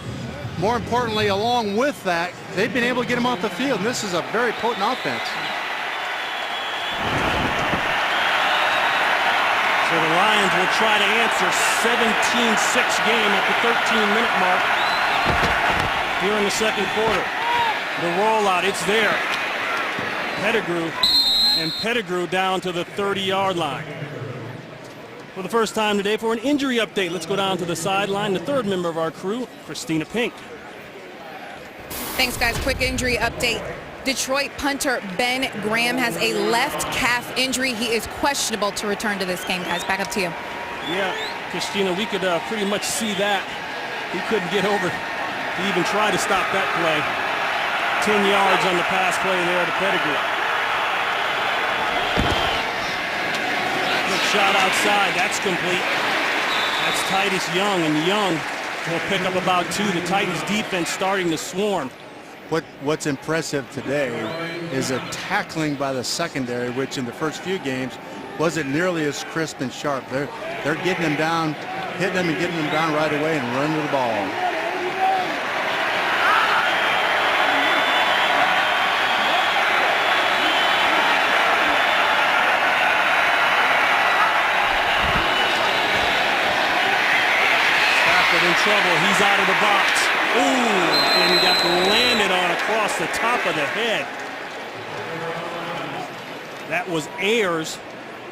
Speaker 2: more importantly, along with that, they've been able to get them off the field. And this is a very potent offense.
Speaker 1: So the Lions will try to answer 17-6 game at the 13-minute mark here in the second quarter. The rollout, it's there. Pettigrew, and Pettigrew down to the 30-yard line. For the first time today, for an injury update, let's go down to the sideline. The 3rd member of our crew, Christina Pink.
Speaker 7: Thanks, guys. Quick injury update. Detroit punter Ben Graham has a left calf injury. He is questionable to return to this game, guys. Back up to you.
Speaker 1: Yeah, Christina, we could pretty much see that. He couldn't get over to even try to stop that play. 10 yards on the pass play there to Pettigrew. Good shot outside. That's complete. That's Titus Young, and Young will pick up about 2. The Titans defense starting to swarm.
Speaker 2: What's impressive today is a tackling by the secondary, which in the first few games wasn't nearly as crisp and sharp. They're getting them down, hitting them and getting them down right away and running to the ball.
Speaker 1: In trouble. He's out of the box. Ooh, and got landed on across the top of the head. That was Ayers.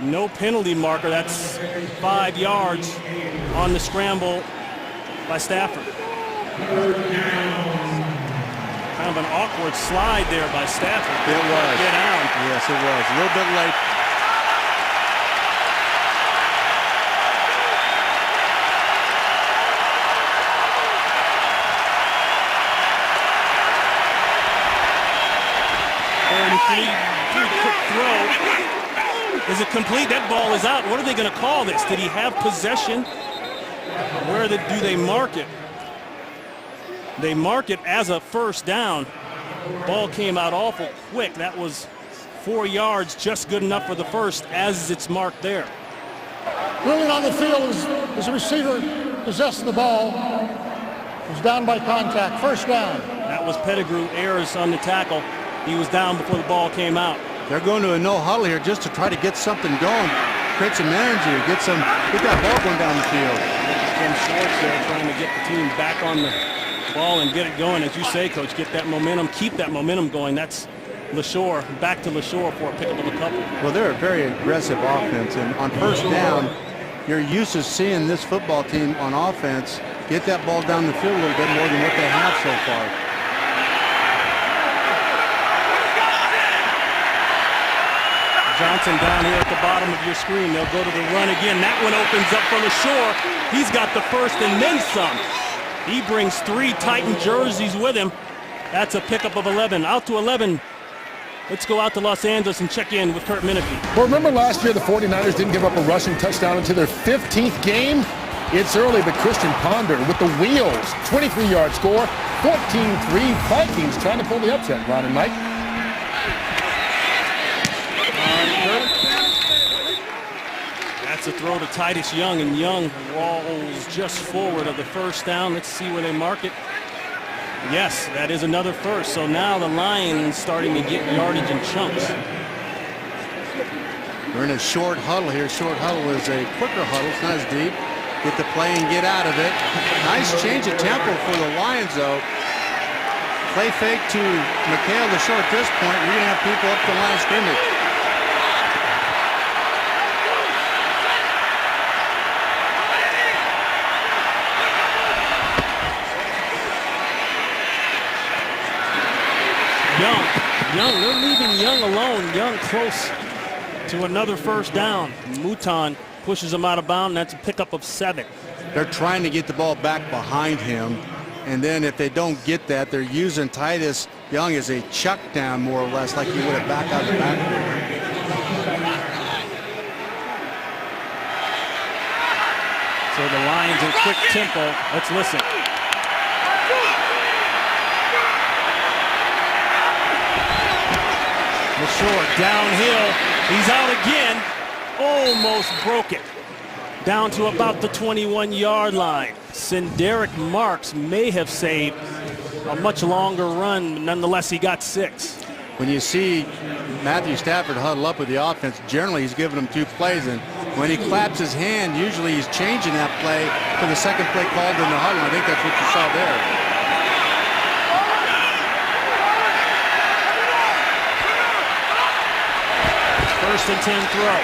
Speaker 1: No penalty marker. That's 5 yards on the scramble by Stafford. Kind of an awkward slide there by Stafford.
Speaker 2: It was.
Speaker 1: Get down.
Speaker 2: Yes, it was. A little bit late.
Speaker 1: Quick throw. Is it complete? That ball is out. What are they going to call this? Did he have possession? Where do they mark it? They mark it as a first down. Ball came out awful quick. That was 4 yards, just good enough for the first as it's marked there.
Speaker 3: Ruling on the field is the receiver possessed the ball. Was down by contact. First down.
Speaker 1: That was Pettigrew. Ayers on the tackle. He was down before the ball came out.
Speaker 2: They're going to a no huddle here just to try to get something going, create some energy, get that ball going down the field.
Speaker 1: Jim Schwartz there trying to get the team back on the ball and get it going. As you say, Coach, get that momentum, keep that momentum going. That's LaShore, back to LaShore for a pickup of a couple.
Speaker 2: Well, they're a very aggressive offense, and on first down, you're used to seeing this football team on offense get that ball down the field a little bit more than what they have so far.
Speaker 1: Johnson down here at the bottom of your screen. They'll go to the run again. That one opens up for LaShore. He's got the first and then some. He brings 3 Titan jerseys with him. That's a pickup of 11. Out to 11. Let's go out to Los Angeles and check in with Kurt Menefee.
Speaker 5: Well, remember last year the 49ers didn't give up a rushing touchdown until their 15th game? It's early, but Christian Ponder with the wheels. 23-yard score, 14-3. Vikings trying to pull the upset, Ron and Mike.
Speaker 1: That's a throw to Titus Young, and Young rolls just forward of the first down. Let's see where they mark it. Yes, that is another first. So now the Lions starting to get yardage in chunks.
Speaker 2: We're in a short huddle here. Short huddle is a quicker huddle. It's not as deep. Get the play and get out of it. Nice change of tempo for the Lions, though. Play fake to Mikhail LaShore at this point. We're going to have people up the line of scrimmage.
Speaker 1: Young, they're leaving Young alone. Young close to another first down. Mouton pushes him out of bounds. That's a pickup of 7.
Speaker 2: They're trying to get the ball back behind him. And then if they don't get that, they're using Titus Young as a chuck down, more or less, like you would have back out of the backfield.
Speaker 1: So the Lions in quick tempo. Let's listen. LaShore downhill. He's out again. Almost broke it. Down to about the 21-yard line. Senderic Marks may have saved a much longer run, but nonetheless, he got 6.
Speaker 2: When you see Matthew Stafford huddle up with the offense, generally he's giving them 2 plays, and when he claps his hand, usually he's changing that play to the second play called in the huddle. I think that's what you saw there.
Speaker 1: First and 10 throw.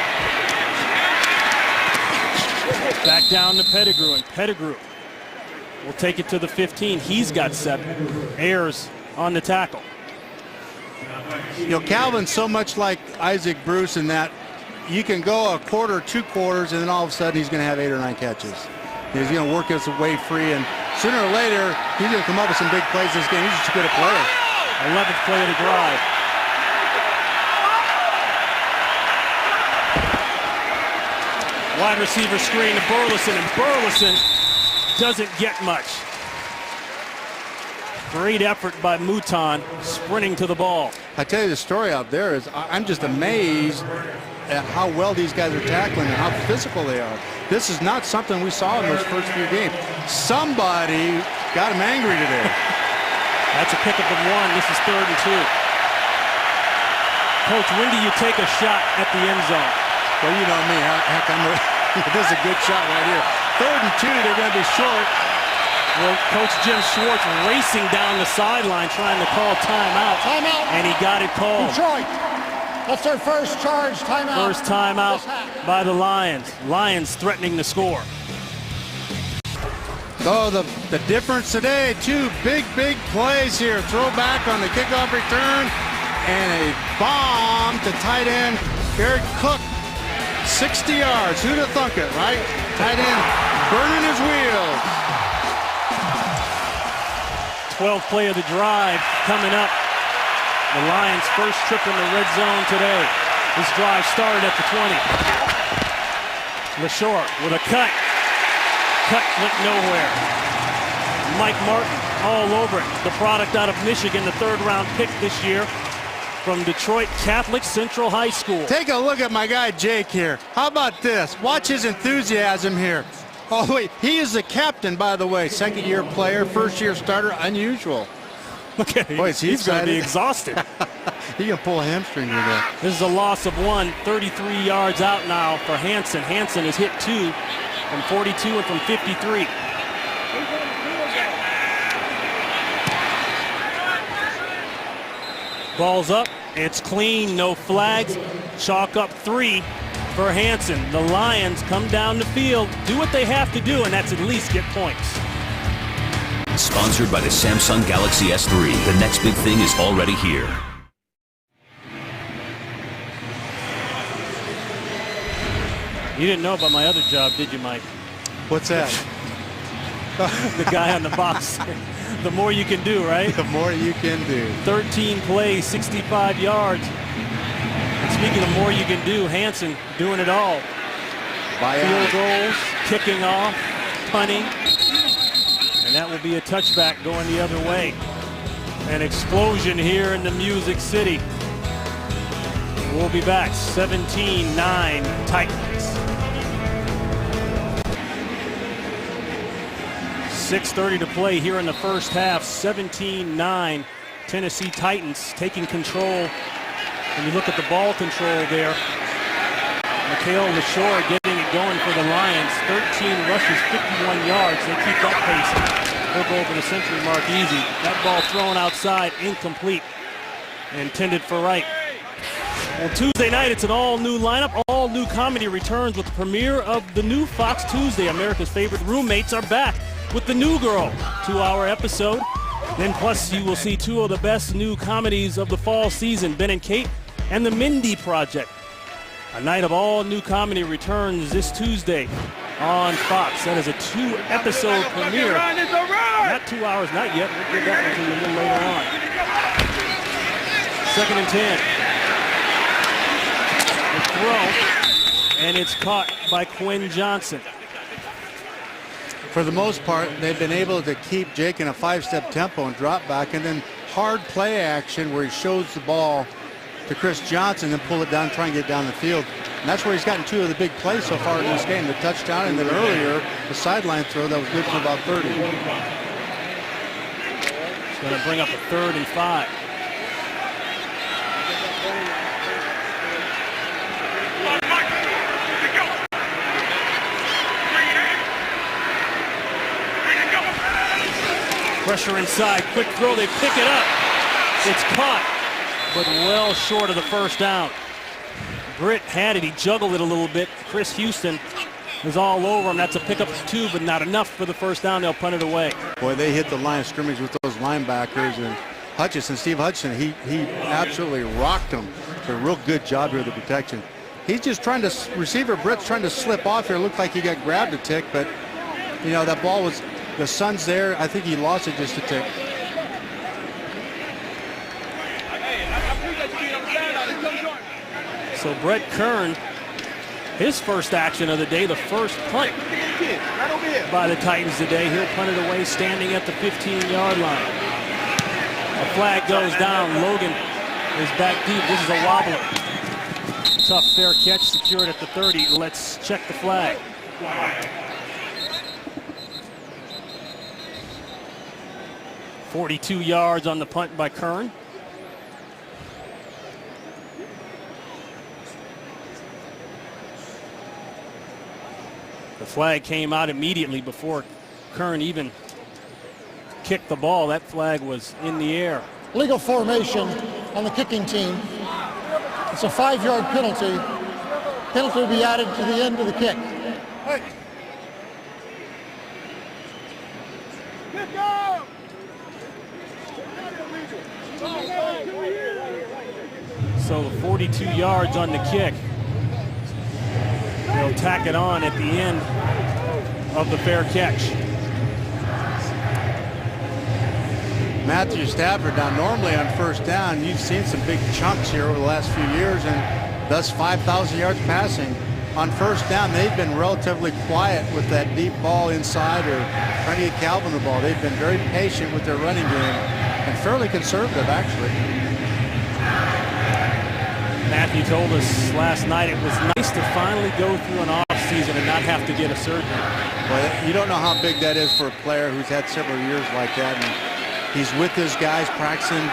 Speaker 1: Back down to Pettigrew, and Pettigrew will take it to the 15. He's got 7. Ayers on the tackle.
Speaker 2: You know, Calvin's so much like Isaac Bruce in that you can go a quarter, 2 quarters, and then all of a sudden he's going to have 8 or 9 catches. He's going to work his way free, and sooner or later he's going to come up with some big plays this game. He's just a good player.
Speaker 1: 11th play of the drive. Wide receiver screen to Burleson, and Burleson doesn't get much. Great effort by Mouton, sprinting to the ball.
Speaker 2: I tell you, the story out there is I'm just amazed at how well these guys are tackling and how physical they are. This is not something we saw in those first few games. Somebody got them angry today.
Speaker 1: That's a pickup of 1. This is 3rd and 2. Coach, when do you take a shot at the end zone?
Speaker 2: Well, you know me. Heck, this is a good shot right here. 3rd and 2, they're going to be short.
Speaker 1: Well, Coach Jim Schwartz racing down the sideline trying to call timeout.
Speaker 3: Timeout.
Speaker 1: And he got it called.
Speaker 3: Detroit. That's their first charge. Timeout.
Speaker 1: First timeout by the Lions. Lions threatening to score.
Speaker 2: Oh, the difference today, 2 big plays here. Throw back on the kickoff return and a bomb to tight end Garrett Cook. 60 yards. Who'd have thunk it, right? Tight end burning his wheels.
Speaker 1: 12th play of the drive coming up. The Lions' first trip in the red zone today. This drive started at the 20. LaShore with a cut. Cut went nowhere. Mike Martin all over it. The product out of Michigan, the 3rd-round pick this year from Detroit Catholic Central High School.
Speaker 2: Take a look at my guy Jake here. How about this? Watch his enthusiasm here. Oh, wait, he is the captain, by the way. 2nd-year player, 1st-year starter, unusual.
Speaker 1: Look at him.
Speaker 2: Boy,
Speaker 1: He's going to be exhausted.
Speaker 2: He can pull a hamstring with that.
Speaker 1: This is a loss of 1, 33 yards out now for Hansen. Hansen has hit 2 from 42 and from 53. Ball's up. It's clean. No flags. Chalk up 3 for Hansen. The Lions come down the field, do what they have to do, and that's at least get points.
Speaker 4: Sponsored by the Samsung Galaxy S3. The next big thing is already here.
Speaker 1: You didn't know about my other job, did you, Mike?
Speaker 2: What's that?
Speaker 1: The guy on the box. The more you can do, right?
Speaker 2: The more you can do.
Speaker 1: 13 plays, 65 yards. And speaking of more you can do, Hansen doing it all. Field goals, kicking off, punting. And that will be a touchback going the other way. An explosion here in the Music City. We'll be back. 17-9 Titans. 6:30 to play here in the first half. 17-9 Tennessee Titans taking control. When you look at the ball control there, Mikhail LaShore getting it going for the Lions. 13 rushes, 51 yards. They keep that pace. They'll go over the century mark easy. That ball thrown outside, incomplete. Intended for Wright. Well, Tuesday night, it's an all-new lineup. All-new comedy returns with the premiere of the new Fox Tuesday. America's favorite roommates are back with The New Girl, 2-hour episode. Then plus you will see 2 of the best new comedies of the fall season, Ben and Kate and The Mindy Project. A night of all new comedy returns this Tuesday on Fox. That is a 2-episode premiere. Not 2 hours, not yet. We'll get that one to you a little later on. 2nd and 10. The throw, and it's caught by Quinn Johnson.
Speaker 2: For the most part, they've been able to keep Jake in a 5-step tempo and drop back, and then hard play action where he shows the ball to Chris Johnson and pull it down, try and get down the field. And that's where he's gotten 2 of the big plays so far in this game, the touchdown and then earlier the sideline throw that was good for about 30.
Speaker 1: It's going to bring up a 3rd and 5. Pressure inside, quick throw, they pick it up. It's caught, but well short of the first down. Britt had it, he juggled it a little bit. Chris Houston was all over him. That's a pickup of 2, but not enough for the first down. They'll punt it away.
Speaker 2: Boy, they hit the line of scrimmage with those linebackers, and Hutchison, Steve Hutchison, he absolutely rocked them. It's a real good job here with the protection. He's just trying to, receiver Britt's trying to slip off here. It looked like he got grabbed a tick, but you know, that ball was, the sun's there. I think he lost it just a tick.
Speaker 1: So Brett Kern, his first action of the day, the first punt by the Titans today. He'll punt it away standing at the 15-yard line. A flag goes down. Logan is back deep. This is a wobbler. Tough fair catch secured at the 30. Let's check the flag. .42 yards on the punt by Kern. The flag came out immediately before Kern even kicked the ball. That flag was in the air.
Speaker 3: Legal formation on the kicking team. It's a 5-yard penalty. Penalty will be added to the end of the kick.
Speaker 1: So 42 yards on the kick. They'll tack it on at the end of the fair catch.
Speaker 2: Matthew Stafford, now normally on first down, you've seen some big chunks here over the last few years, and thus 5,000 yards passing. On first down, they've been relatively quiet with that deep ball inside or trying to get Calvin the ball. They've been very patient with their running game and fairly conservative, actually.
Speaker 1: Matthew told us last night it was nice to finally go through an off season and not have to get a surgery.
Speaker 2: Well, you don't know how big that is for a player who's had several years like that. And he's with his guys practicing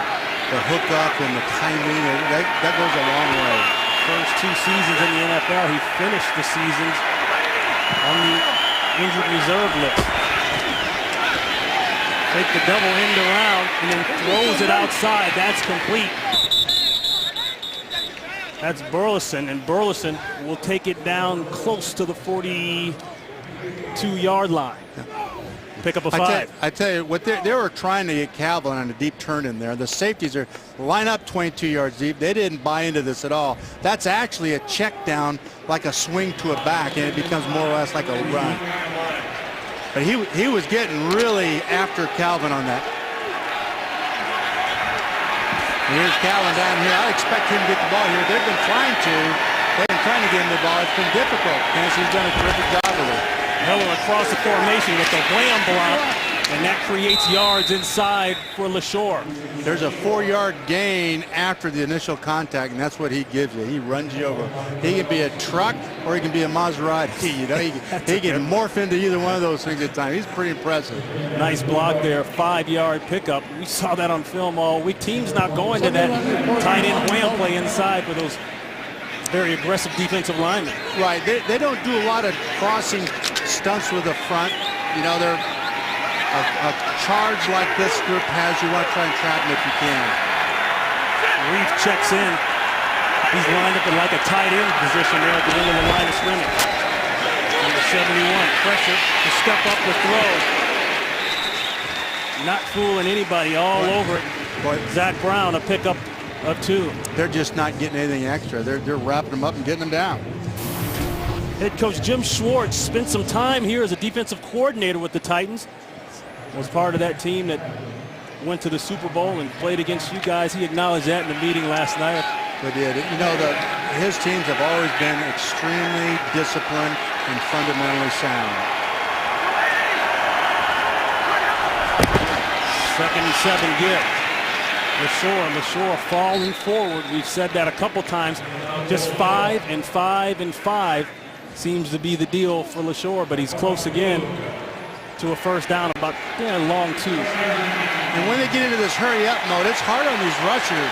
Speaker 2: the hookup and the timing. And that goes a long way.
Speaker 1: First 2 seasons in the NFL, he finished the seasons on the injured reserve list. Take the double end around and then throws it outside. That's complete. That's Burleson, and Burleson will take it down close to the 42-yard line. Pick up a 5.
Speaker 2: I tell you what, they were trying to get Calvin on a deep turn in there. The safeties are line up 22 yards deep. They didn't buy into this at all. That's actually a check down, like a swing to a back, and it becomes more or less like a run. But he was getting really after Calvin on that. And here's Calvin down here. I expect him to get the ball here. They've been trying to get him the ball. It's been difficult. Tennessee's done a terrific job with it.
Speaker 1: Heller across the formation with the wham block, and that creates yards inside for LaShore.
Speaker 2: There's a 4-yard gain after the initial contact, and that's what he gives you. He runs you over. He can be a truck or he can be a Maserati. You know, he can morph into either one of those things at times. He's pretty impressive.
Speaker 1: Nice block there, 5-yard pickup. We saw that on film all week. Teams not going to that tight end wham play inside for those very aggressive defensive linemen.
Speaker 2: Right. They don't do a lot of crossing stunts with the front. You know, they're a charge like this group has, you want to try and trap them if you can.
Speaker 1: Reef checks in. He's lined up in like a tight end position there at the end of the line of scrimmage. Number 71, pressure to step up the throw. Not fooling anybody, all over it. Zach Brown, a pickup of 2.
Speaker 2: They're just not getting anything extra. They're wrapping them up and getting them down.
Speaker 1: Head coach Jim Schwartz spent some time here as a defensive coordinator with the Titans. Was part of that team that went to the Super Bowl and played against you guys. He acknowledged that in the meeting last night.
Speaker 2: They did. You know, his teams have always been extremely disciplined and fundamentally sound.
Speaker 1: 2nd and 7 give. LaShore falling forward. We've said that a couple times. Just 5 and 5 and 5 seems to be the deal for LaShore, but he's close again to a first down, about long 2.
Speaker 2: And when they get into this hurry-up mode, it's hard on these rushers.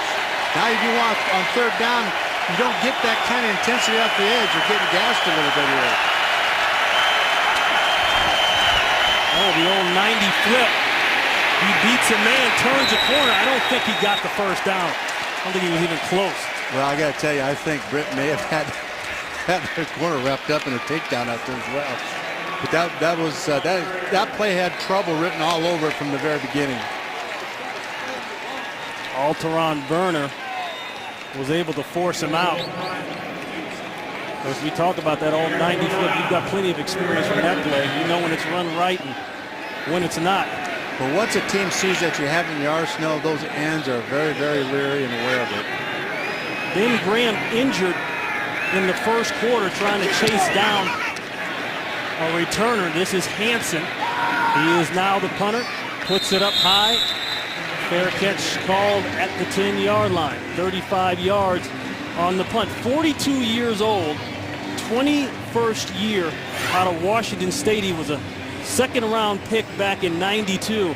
Speaker 2: Now if you want on 3rd down, you don't get that kind of intensity off the edge. You're getting gassed a little bit here.
Speaker 1: Oh, the old 90 flip. He beats a man, turns a corner. I don't think he got the first down. I don't think he was even close.
Speaker 2: Well, I got to tell you, I think Britt may have had the corner wrapped up in a takedown out there as well. But that play had trouble written all over it from the very beginning.
Speaker 1: Alteron Burner was able to force him out. As we talk about that old 90 flip, you've got plenty of experience from that play. You know when it's run right and when it's not.
Speaker 2: But once a team sees that you have in the arsenal, those ends are very, very leery and aware of it.
Speaker 1: Ben Graham injured in the first quarter trying to chase down a returner. This is Hansen. He is now the punter. Puts it up high. Fair catch called at the 10-yard line. 35 yards on the punt. 42 years old. 21st year out of Washington State. He was a 2nd-round pick back in '92.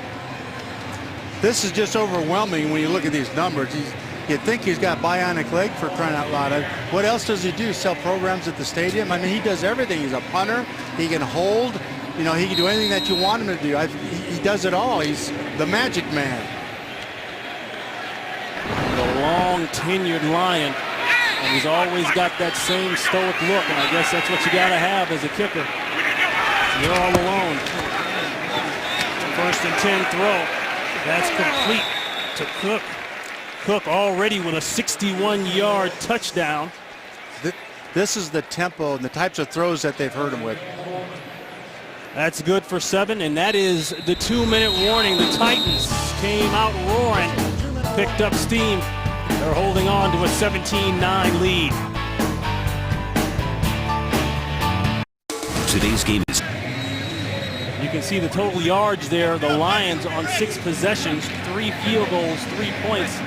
Speaker 2: This is just overwhelming when you look at these numbers. You'd think he's got bionic leg for crying out loud. What else does he do? Sell programs at the stadium? I mean, he does everything. He's a punter. He can hold. You know, he can do anything that you want him to do. He does it all. He's the magic man.
Speaker 1: The long tenured Lion. And he's always got that same stoic look. And I guess that's what you got to have as a kicker. You're all alone. 1st and 10 throw. That's complete to Cook. Cook already with a 61-yard touchdown.
Speaker 2: This is the tempo and the types of throws that they've hurt him with.
Speaker 1: That's good for 7, and that is the 2-minute warning. The Titans came out roaring, picked up steam. They're holding on to a 17-9 lead.
Speaker 4: Today's game is...
Speaker 1: You can see the total yards there. The Lions on 6 possessions, 3 field goals, 3 points.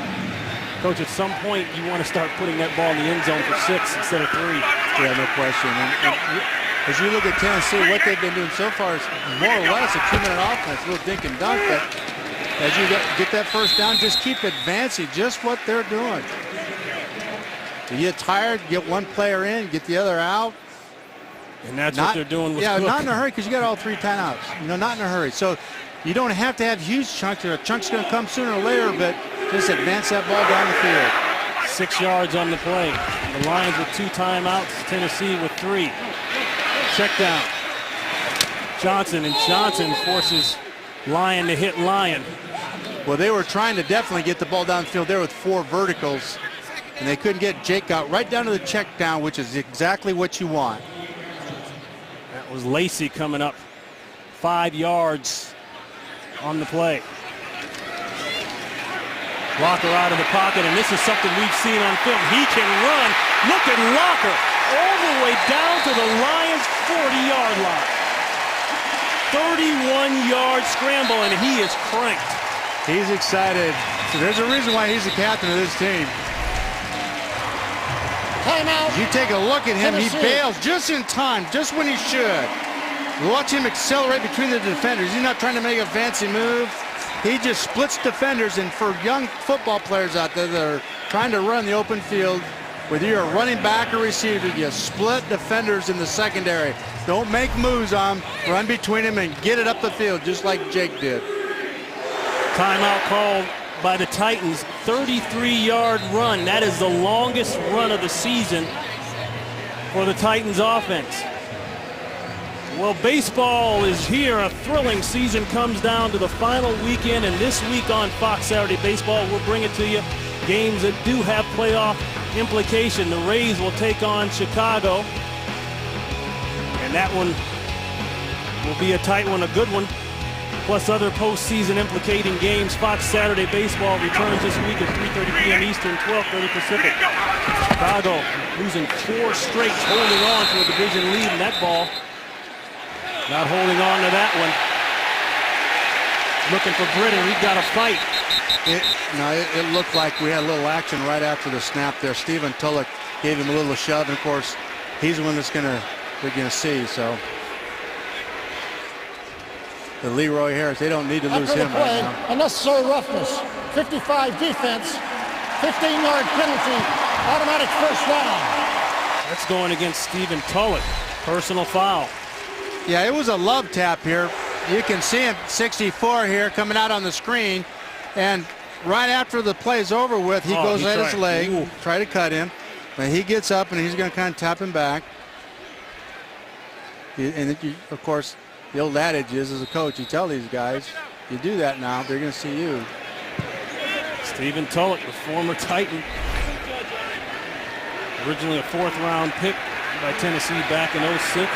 Speaker 1: Coach, at some point you want to start putting that ball in the end zone for 6 instead of 3.
Speaker 2: Yeah, no question. And as you look at Tennessee, what they've been doing so far is more or less a 2-minute offense, a little dink and dunk. But as you get that first down, just keep advancing, just what they're doing. You get tired, get one player in, get the other out.
Speaker 1: And that's what they're doing with Cook.
Speaker 2: Not in a hurry because you got all 3 timeouts. Not in a hurry. So you don't have to have huge chunks. A chunk's going to come sooner or later, but just advance that ball down the field.
Speaker 1: 6 yards on the play. The Lions with 2 timeouts. Tennessee with 3. Check down. Johnson, and Johnson forces Lyon to hit Lyon.
Speaker 2: Well, they were trying to definitely get the ball downfield there with 4 verticals, and they couldn't get Jake out right down to the check down, which is exactly what you want.
Speaker 1: That was Lacey coming up 5 yards on the play. Locker out of the pocket, and this is something we've seen on film. He can run. Look at Locker all the way down to the Lions' 40-yard line. 31-yard scramble, and he is cranked.
Speaker 2: He's excited. So there's a reason why he's the captain of this team.
Speaker 3: Timeout.
Speaker 2: You take a look at him,
Speaker 3: Tennessee.
Speaker 2: he bails just in time, just when he should. Watch him accelerate between the defenders. He's not trying to make a fancy move. He just splits defenders, and for young football players out there that are trying to run the open field, whether you're a running back or receiver, you split defenders in the secondary. Don't make moves on them. Run between them and get it up the field, just like Jake did.
Speaker 1: Timeout called by the Titans. 33-yard run. That is the longest run of the season for the Titans offense. Well, baseball is here. A thrilling season comes down to the final weekend, and this week on Fox Saturday Baseball, we'll bring it to you. Games that do have playoff implication. The Rays will take on Chicago, and that one will be a tight one, a good one, plus other postseason implicating games. Fox Saturday Baseball returns this week at 3:30 p.m. Eastern, 12:30 Pacific. Chicago losing 4 straight, holding on to a division lead in that ball. Not holding on to that one. Looking for Britton. We've got a fight.
Speaker 2: It looked like we had a little action right after the snap there. Stephen Tulloch gave him a little shove, and of course, he's the one that's we're gonna see. So the Leroy Harris, they don't need to lose him right now.
Speaker 3: Unnecessary roughness. 55 defense. 15-yard penalty. Automatic first down.
Speaker 1: That's going against Stephen Tulloch. Personal foul.
Speaker 2: Yeah, it was a love tap here. You can see him, 64 here, coming out on the screen. And right after the play's over with, he goes at his leg, try to cut him. But he gets up, and he's going to kind of tap him back. And of course, the old adage is, as a coach, you tell these guys, you do that now, they're going to see you.
Speaker 1: Stephen Tulloch, the former Titan. Originally a 4th-round pick by Tennessee back in 06.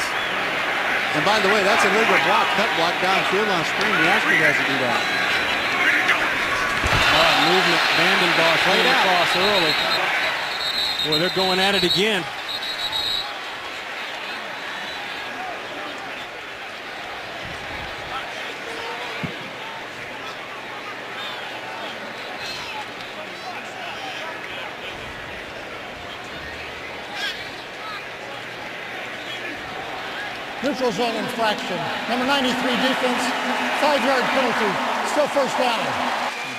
Speaker 2: And by the way, that's a legal block, cut block downfield on screen. He asked you guys to do that.
Speaker 1: Movement, Vandenbosch played across early. Boy, they're going at it again.
Speaker 3: Neutral zone infraction. Number 93 defense. 5-yard penalty. Still first down.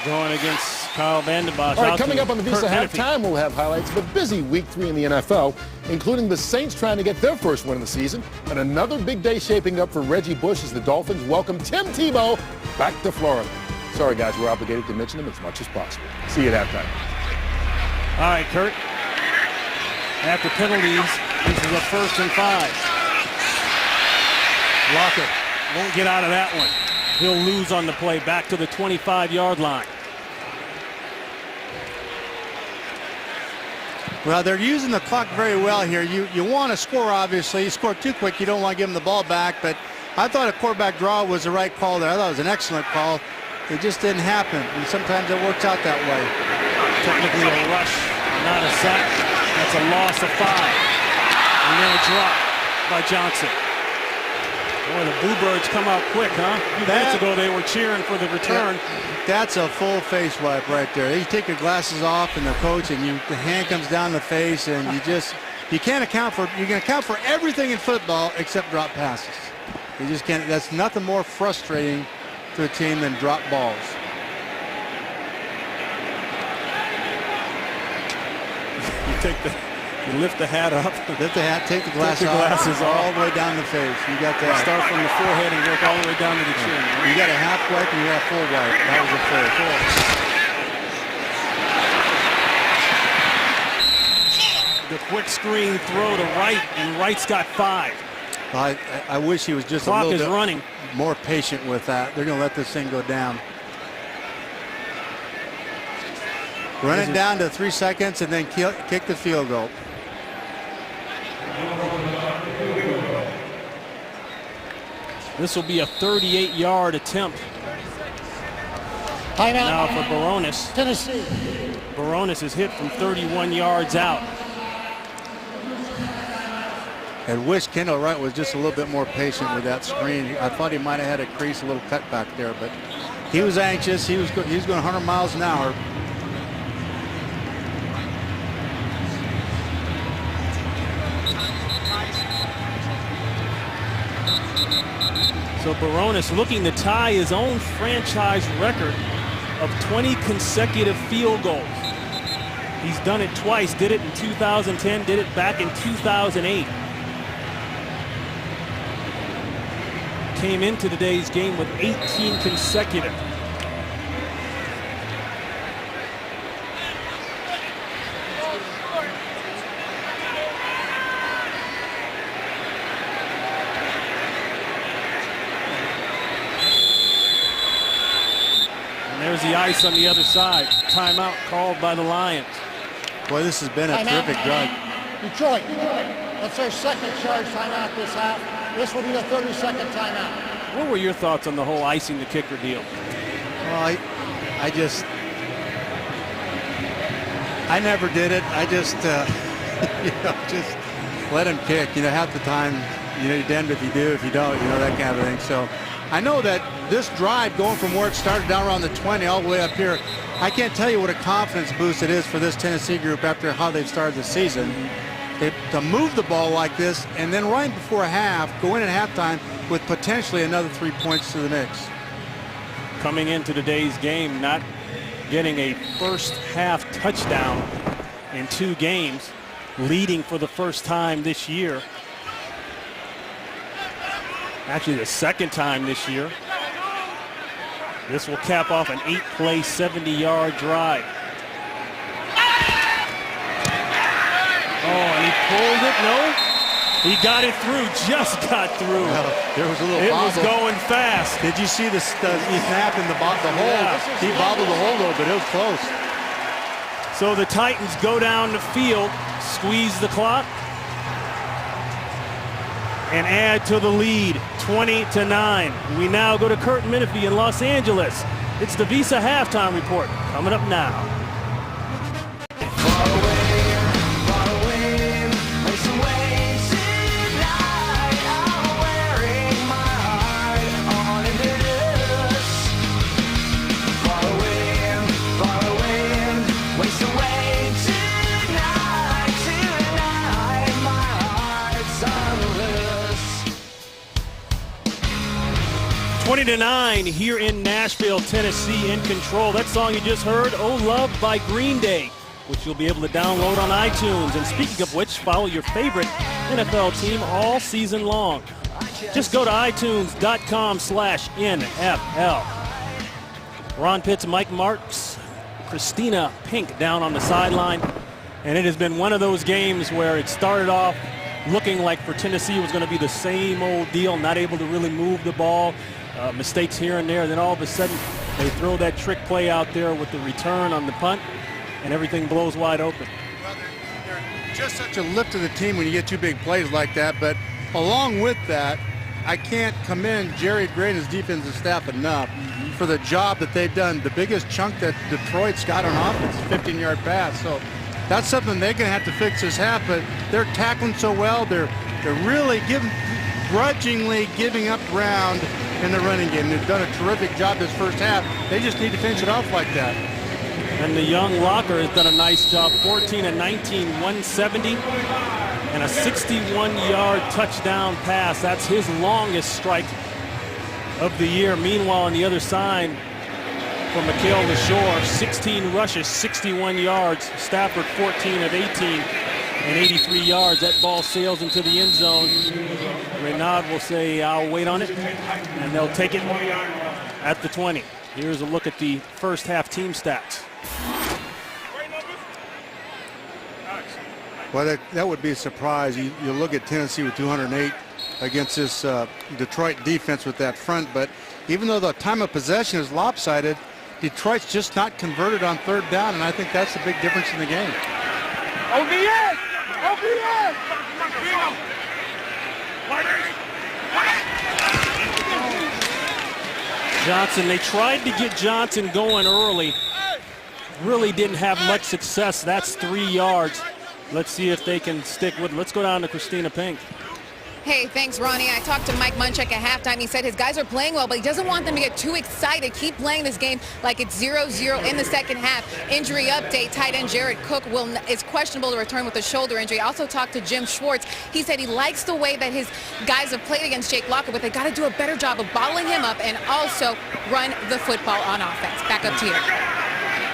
Speaker 1: Going against Kyle Vandenbosch.
Speaker 5: All right, coming up on the Visa Halftime, we'll have highlights of a busy Week 3 in the NFL, including the Saints trying to get their first win of the season, and another big day shaping up for Reggie Bush as the Dolphins welcome Tim Tebow back to Florida. Sorry, guys, we're obligated to mention him as much as possible. See you at halftime.
Speaker 1: All right, Kurt. After penalties, this is a 1st and 5. Locker won't get out of that one. He'll lose on the play back to the 25-yard line.
Speaker 2: Well, they're using the clock very well here. You want to score, obviously. You score too quick, you don't want to give them the ball back, but I thought a quarterback draw was the right call there. I thought it was an excellent call. It just didn't happen, and sometimes it works out that way.
Speaker 1: Technically a rush, not a sack. That's a loss of 5. And then a drop by Johnson. Boy, the Bluebirds come out quick, huh? A few minutes ago they were cheering for the return.
Speaker 2: That's a full face wipe right there. You take your glasses off and the coach, and the hand comes down the face, and you can't account for, you can account for everything in football except drop passes. You just can't. That's nothing more frustrating to a team than drop balls.
Speaker 1: You lift the hat up.
Speaker 2: Lift the hat, take the glasses
Speaker 1: off,
Speaker 2: all the way down the face. You got that.
Speaker 1: Start from the forehead and work all the way down to the chin.
Speaker 2: You got a half wipe and you got a full wipe. That was a full.
Speaker 1: The quick screen throw to Wright, and Wright's got 5.
Speaker 2: I wish he was just
Speaker 1: Clock
Speaker 2: a little
Speaker 1: is
Speaker 2: bit
Speaker 1: running.
Speaker 2: more patient with that. They're going to let this thing go down. Run it down to 3 seconds and then kick the field goal.
Speaker 1: This will be a 38-yard attempt.
Speaker 3: Timeout.
Speaker 1: Now for Baronis.
Speaker 3: Tennessee.
Speaker 1: Baronis is hit from 31 yards out.
Speaker 2: I wish Kendall Wright was just a little bit more patient with that screen. I thought he might have had a crease, a little cut back there, but he was anxious. He was going 100 miles an hour.
Speaker 1: So Baronis looking to tie his own franchise record of 20 consecutive field goals. He's done it twice, did it in 2010, did it back in 2008. Came into today's game with 18 consecutive. And there's the ice on the other side. Timeout called by the Lions.
Speaker 2: Boy, this has been a terrific drive.
Speaker 3: Detroit. That's their second charge timeout this half. This will be the 32nd timeout.
Speaker 1: What were your thoughts on the whole icing the kicker deal?
Speaker 2: Well, I never did it. I just, just let him kick. Half the time, you're damned if you do, if you don't, that kind of thing. So I know that this drive going from where it started down around the 20 all the way up here, I can't tell you what a confidence boost it is for this Tennessee group after how they've started the season. To move the ball like this and then right before half, go in at halftime with potentially another 3 points to the mix.
Speaker 1: Coming into today's game, not getting a first half touchdown in 2 games, leading for the first time this year. Actually, the second time this year. This will cap off an 8-play, 70-yard drive. Oh, and he pulled it. No, he got it through. Just got through.
Speaker 2: Well, there was a little
Speaker 1: It
Speaker 2: bobble.
Speaker 1: was going fast.
Speaker 2: Did you see the snap in the hold?
Speaker 1: Yeah.
Speaker 2: He bobbled the hold a little bit. It was close.
Speaker 1: So the Titans go down the field, squeeze the clock, and add to the lead, 20-9. We now go to Kurt Menefee in Los Angeles. It's the Visa halftime report coming up now. Twenty to 9 here in Nashville, Tennessee, in control. That song you just heard, Oh Love by Green Day, which you'll be able to download on iTunes. And speaking of which, follow your favorite NFL team all season long. Just go to itunes.com/NFL. Ron Pitts, Mike Marks, Christina Pink down on the sideline. And it has been one of those games where it started off looking like for Tennessee it was going to be the same old deal, not able to really move the ball. mistakes here and there. And then all of a sudden, they throw that trick play out there with the return on the punt, and everything blows wide open.
Speaker 2: Well, they're just such a lift to the team when you get two big plays like that. But along with that, I can't commend Jerry Gray and his defensive staff enough for the job that they've done. The biggest chunk that Detroit's got on offense, 15-yard pass. So that's something they're going to have to fix this half. But they're tackling so well. They're really grudgingly giving up ground in the running game. They've done a terrific job this first half. They just need to finish it off like that.
Speaker 1: And the young Locker has done a nice job. 14 and 19, 170, and a 61-yard touchdown pass. That's his longest strike of the year. Meanwhile, on the other side, for Mikael LaShore, 16 rushes, 61 yards. Stafford, 14 of 18 and 83 yards. That ball sails into the end zone. Renaud will say, I'll wait on it, and they'll take it at the 20. Here's a look at the first half team stats.
Speaker 2: Well, that would be a surprise. You look at Tennessee with 208 against this Detroit defense with that front, but even though the time of possession is lopsided, Detroit's just not converted on third down, and I think that's the big difference in the game.
Speaker 3: OBS! OBS!
Speaker 1: Johnson, they tried to get Johnson going early. Really didn't have much success. That's 3 yards. Let's see if they can stick with it. Let's go down to Christina Pink.
Speaker 7: Hey, thanks, Ronnie. I talked to Mike Munchak at halftime. He said his guys are playing well, but he doesn't want them to get too excited. Keep playing this game like it's 0-0 in the second half. Injury update, tight end Jared Cook is questionable to return with a shoulder injury. I also talked to Jim Schwartz. He said he likes the way that his guys have played against Jake Locker, but they got to do a better job of bottling him up and also run the football on offense. Back up to you.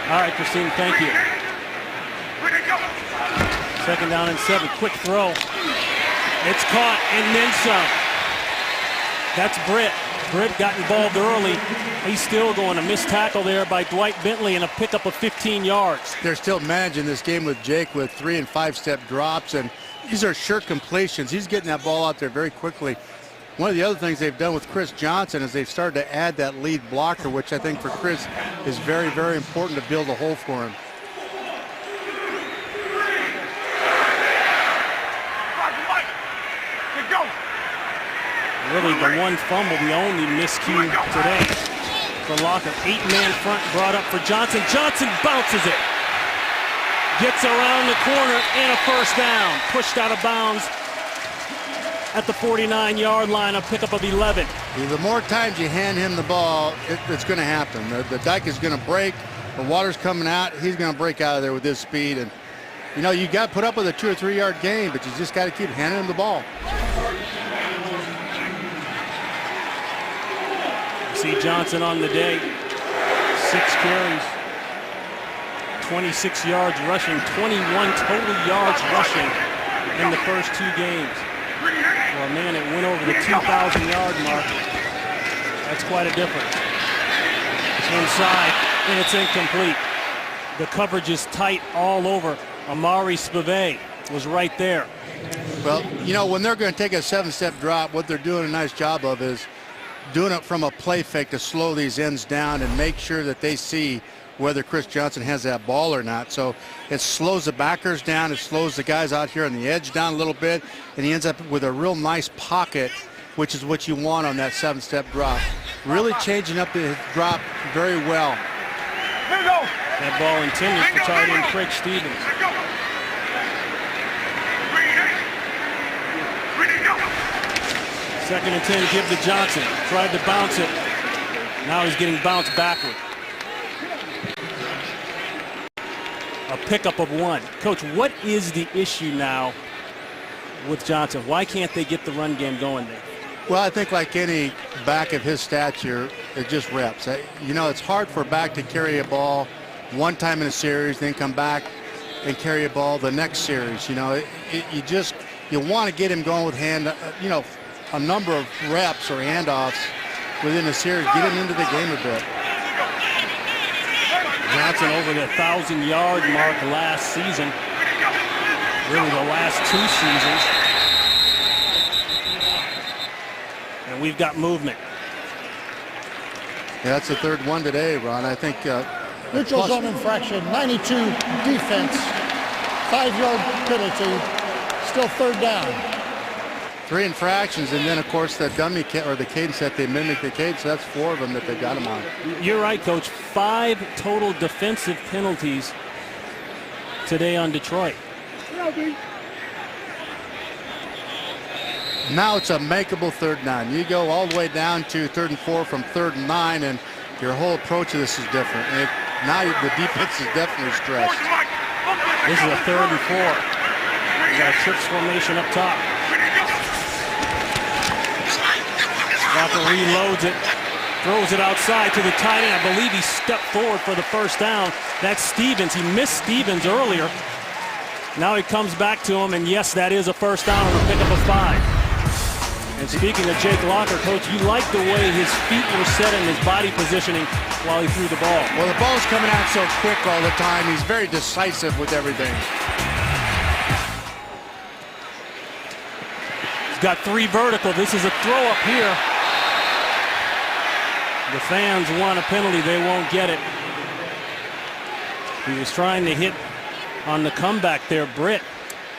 Speaker 1: All right, Christine, thank you. Second down and 7. Quick throw. It's caught and then some. That's Britt. Britt got involved early. He's still going. A missed tackle there by Dwight Bentley and a pickup of 15 yards.
Speaker 2: They're still managing this game with Jake with 3- and 5-step drops, and these are sure completions. He's getting that ball out there very quickly. One of the other things they've done with Chris Johnson is they've started to add that lead blocker, which I think for Chris is very, very important to build a hole for him.
Speaker 1: Really the one fumble, the only miscue today for Locker. 8-man front brought up for Johnson. Johnson bounces it. Gets around the corner and a first down. Pushed out of bounds at the 49-yard line, a pickup of 11.
Speaker 2: The more times you hand him the ball, it's going to happen. The dike is going to break. The water's coming out. He's going to break out of there with his speed. And, you know, you got to put up with a 2- or 3-yard gain, but you just got to keep handing him the ball.
Speaker 1: See Johnson on the day. 6 carries. 26 yards rushing. 21 total yards rushing in the first 2 games. For a man that went over the 2,000-yard mark, that's quite a difference. Inside, and it's incomplete. The coverage is tight all over. Amari Spivey was right there.
Speaker 2: Well, you know, when they're going to take a 7-step drop, what they're doing a nice job of is doing it from a play fake to slow these ends down and make sure that they see whether Chris Johnson has that ball or not. So it slows the backers down, it slows the guys out here on the edge down a little bit, and he ends up with a real nice pocket, which is what you want on that 7-step drop. Really changing up the drop very well.
Speaker 1: That ball intended for tight end Craig Stevens. Second and 10, give to Johnson. Tried to bounce it. Now he's getting bounced backward. A pickup of 1. Coach, what is the issue now with Johnson? Why can't they get the run game going there?
Speaker 2: Well, I think like any back of his stature, it just reps. You know, it's hard for a back to carry a ball one time in a series, then come back and carry a ball the next series. You know, you want to get him going with a number of reps or handoffs within a series, get him into the game a bit.
Speaker 1: Johnson over the 1,000-yard mark last season. Really the last 2 seasons. And we've got movement.
Speaker 2: Yeah, that's the third one today, Ron. I think
Speaker 3: Neutral zone infraction, 92 defense, 5-yard penalty, still third down.
Speaker 2: 3 infractions, and then of course the dummy or the cadence that they mimic the cadence. So that's 4 of them that they got him on.
Speaker 1: You're right, Coach. 5 total defensive penalties today on Detroit.
Speaker 2: Now it's a makeable third down. You go all the way down to 3rd and 4 from 3rd and 9, and your whole approach to this is different. And now the defense is definitely stressed.
Speaker 1: This is a 3rd and 4. You got a trips formation up top. Walker reloads it, throws it outside to the tight end. I believe he stepped forward for the first down. That's Stevens. He missed Stevens earlier. Now he comes back to him, and yes, that is a first down on a pickup of 5. And speaking of Jake Locker, Coach, you like the way his feet were set in his body positioning while he threw the ball.
Speaker 2: Well, the ball's coming out so quick all the time. He's very decisive with everything.
Speaker 1: He's got 3 vertical. This is a throw up here. The fans want a penalty. They won't get it. He was trying to hit on the comeback there, Britt.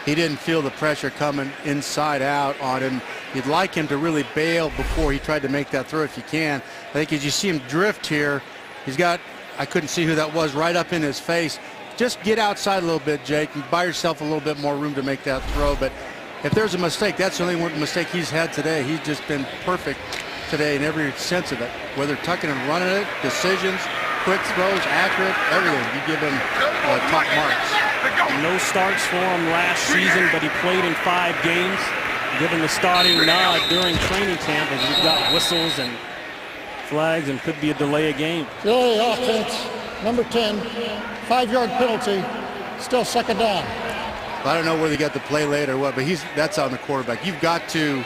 Speaker 2: He didn't feel the pressure coming inside out on him. You'd like him to really bail before he tried to make that throw if you can. I think as you see him drift here, he's got, I couldn't see who that was, right up in his face. Just get outside a little bit, Jake, and buy yourself a little bit more room to make that throw. But if there's a mistake, that's the only one mistake he's had today. He's just been perfect today in every sense of it. Whether tucking and running it, decisions, quick throws, accurate, everything. You give him top marks.
Speaker 1: No starts for him last season, but he played in 5 games, given the starting nod during training camp as we've got whistles and flags and could be a delay of game.
Speaker 3: Delay offense, number 10, 5-yard penalty, still second down.
Speaker 2: I don't know whether he got the play late or what, but that's on the quarterback. You've got to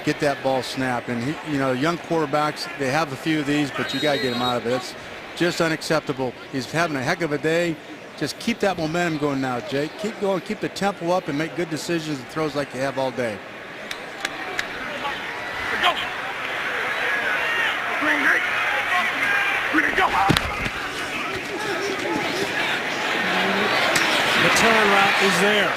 Speaker 2: get that ball snapped. And, young quarterbacks, they have a few of these, but you got to get him out of it. It's just unacceptable. He's having a heck of a day. Just keep that momentum going now, Jake. Keep going, keep the tempo up, and make good decisions and throws like you have all day.
Speaker 1: The turn route is there.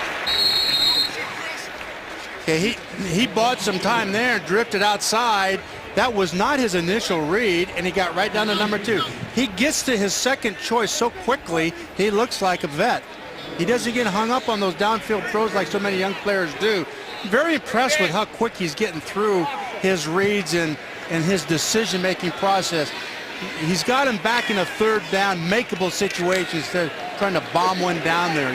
Speaker 2: Okay, he bought some time there and drifted outside. That was not his initial read, and he got right down to number 2. He gets to his second choice so quickly, he looks like a vet. He doesn't get hung up on those downfield throws like so many young players do. Very impressed with how quick he's getting through his reads and his decision-making process. He's got him back in a third down, makeable situation instead of trying to bomb one down there,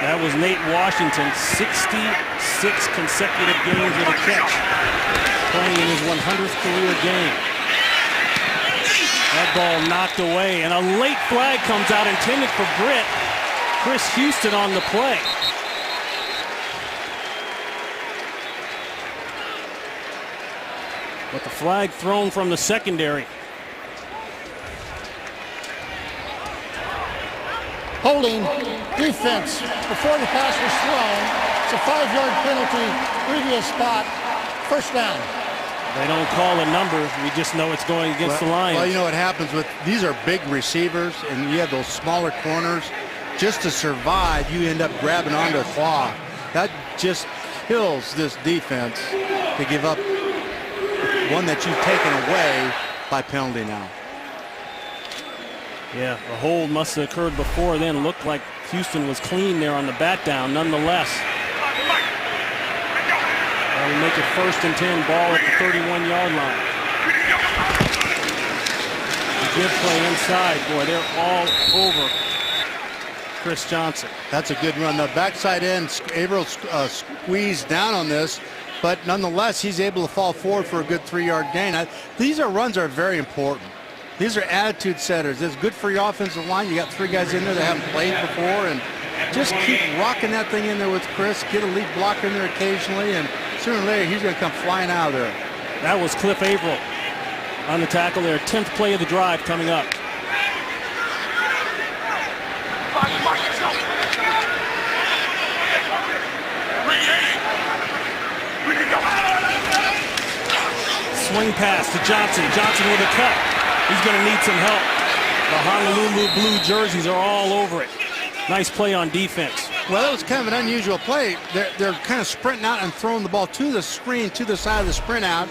Speaker 1: That was Nate Washington, 66 consecutive games with a catch, playing in his 100th career game. That ball knocked away, and a late flag comes out intended for Britt. Chris Houston on the play. But the flag thrown from the secondary.
Speaker 3: Holding defense before the pass was thrown. It's a 5-yard penalty, previous spot, first down.
Speaker 1: They don't call a number. We just know it's going against the Lions.
Speaker 2: Well, what happens with these are big receivers, and you have those smaller corners. Just to survive, you end up grabbing onto a claw. That just kills this defense to give up one that you've taken away by penalty now.
Speaker 1: Yeah, the hold must have occurred before then. Looked like Houston was clean there on the bat down, nonetheless. We make it 1st and 10, ball at the 31-yard line. Good play inside. Boy, they're all over Chris Johnson.
Speaker 2: That's a good run. The backside end, Averill squeezed down on this, but nonetheless, he's able to fall forward for a good 3-yard gain. These runs are very important. These are attitude setters. It's good for your offensive line. You got 3 guys in there that haven't played before, and just keep rocking that thing in there with Chris. Get a lead blocker in there occasionally, and sooner or later, he's going to come flying out of there.
Speaker 1: That was Cliff Averill on the tackle there. 10th play of the drive coming up. Swing pass to Johnson. Johnson with a cut. He's going to need some help. The Honolulu blue jerseys are all over it. Nice play on defense.
Speaker 2: Well, that was kind of an unusual play. They're kind of sprinting out and throwing the ball to the screen, to the side of the sprint out.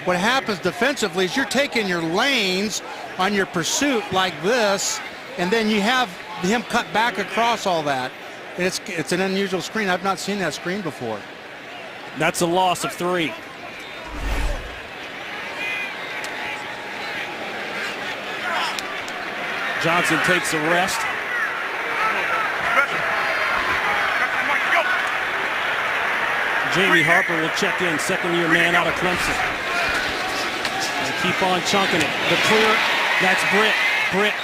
Speaker 2: What happens defensively is you're taking your lanes on your pursuit like this, and then you have him cut back across all that. It's an unusual screen. I've not seen that screen before.
Speaker 1: That's a loss of 3. Johnson takes a rest. Jamie Harper will check in, second-year man out of Clemson. And keep on chunking it. The clear, that's Britt. Britt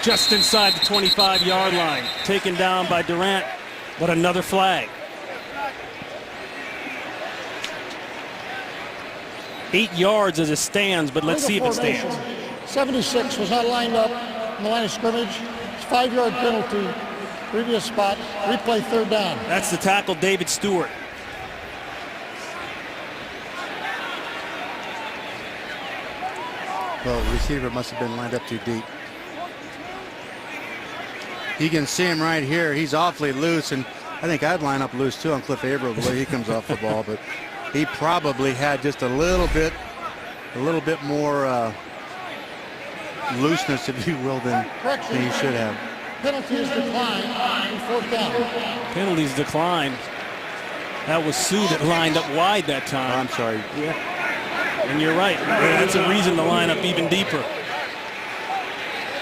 Speaker 1: just inside the 25-yard line. Taken down by Durant, but another flag. 8 yards as it stands, but let's see if it stands.
Speaker 3: 76 was not lined up in the line of scrimmage. It's 5-yard penalty. Previous spot, replay third down.
Speaker 1: That's the tackle, David Stewart.
Speaker 2: Well, the receiver must have been lined up too deep. You can see him right here. He's awfully loose, and I think I'd line up loose too on Cliff Averill the way he comes off the ball, but he probably had just a little bit more looseness, if you will, than he should have.
Speaker 3: Penalty is declined on fourth down.
Speaker 1: Penalties decline. That was Sue that lined up wide that
Speaker 2: Oh,
Speaker 1: time.
Speaker 2: I'm sorry.
Speaker 1: Yeah. And you're right. That's a reason to line up even deeper.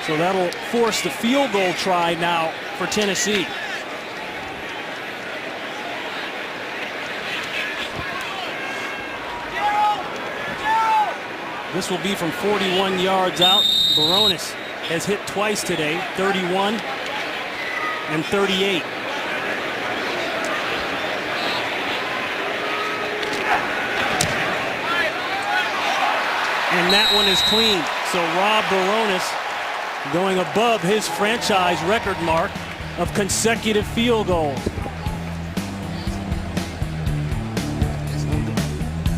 Speaker 1: So that'll force the field goal try now for Tennessee. This will be from 41 yards out. Baronis has hit twice today, 31 and 38. And that one is clean. So Rob Baronis going above his franchise record mark of consecutive field goals.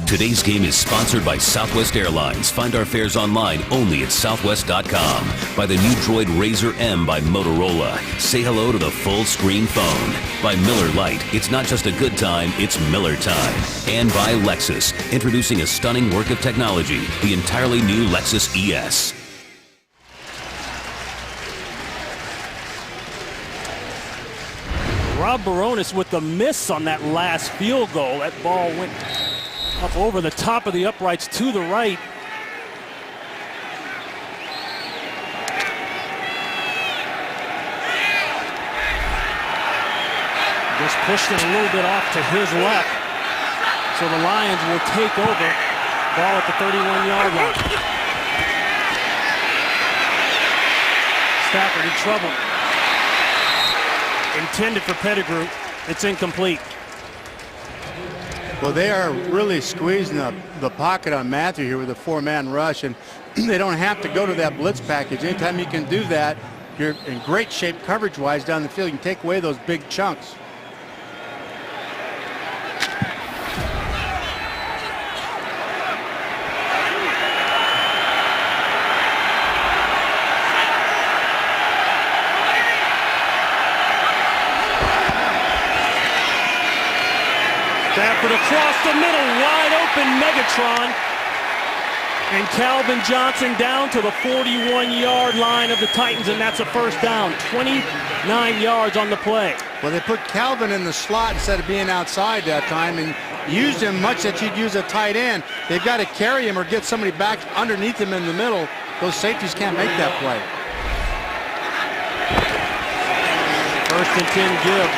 Speaker 4: Today's game is sponsored by Southwest Airlines. Find our fares online only at southwest.com. By the new Droid Razr M by Motorola. Say hello to the full screen phone. By Miller Lite. It's not just a good time, it's Miller time. And by Lexus. Introducing a stunning work of technology. The entirely new Lexus ES.
Speaker 1: Rob Baronis with the miss on that last field goal. That ball went up over the top of the uprights to the right. Just pushed it a little bit off to his left. So the Lions will take over. Ball at the 31-yard line. Stafford in trouble. Intended for Pettigrew. It's incomplete.
Speaker 2: Well, they are really squeezing the pocket on Matthew here with a 4-man rush, and they don't have to go to that blitz package. Anytime you can do that, you're in great shape coverage-wise down the field. You can take away those big chunks.
Speaker 1: Stafford across the middle, wide open Megatron. And Calvin Johnson down to the 41-yard line of the Titans, and that's a first down. 29 yards on the play.
Speaker 2: Well, they put Calvin in the slot instead of being outside that time and used him much that you'd use a tight end. They've got to carry him or get somebody back underneath him in the middle. Those safeties can't make that play.
Speaker 1: First and 10 give.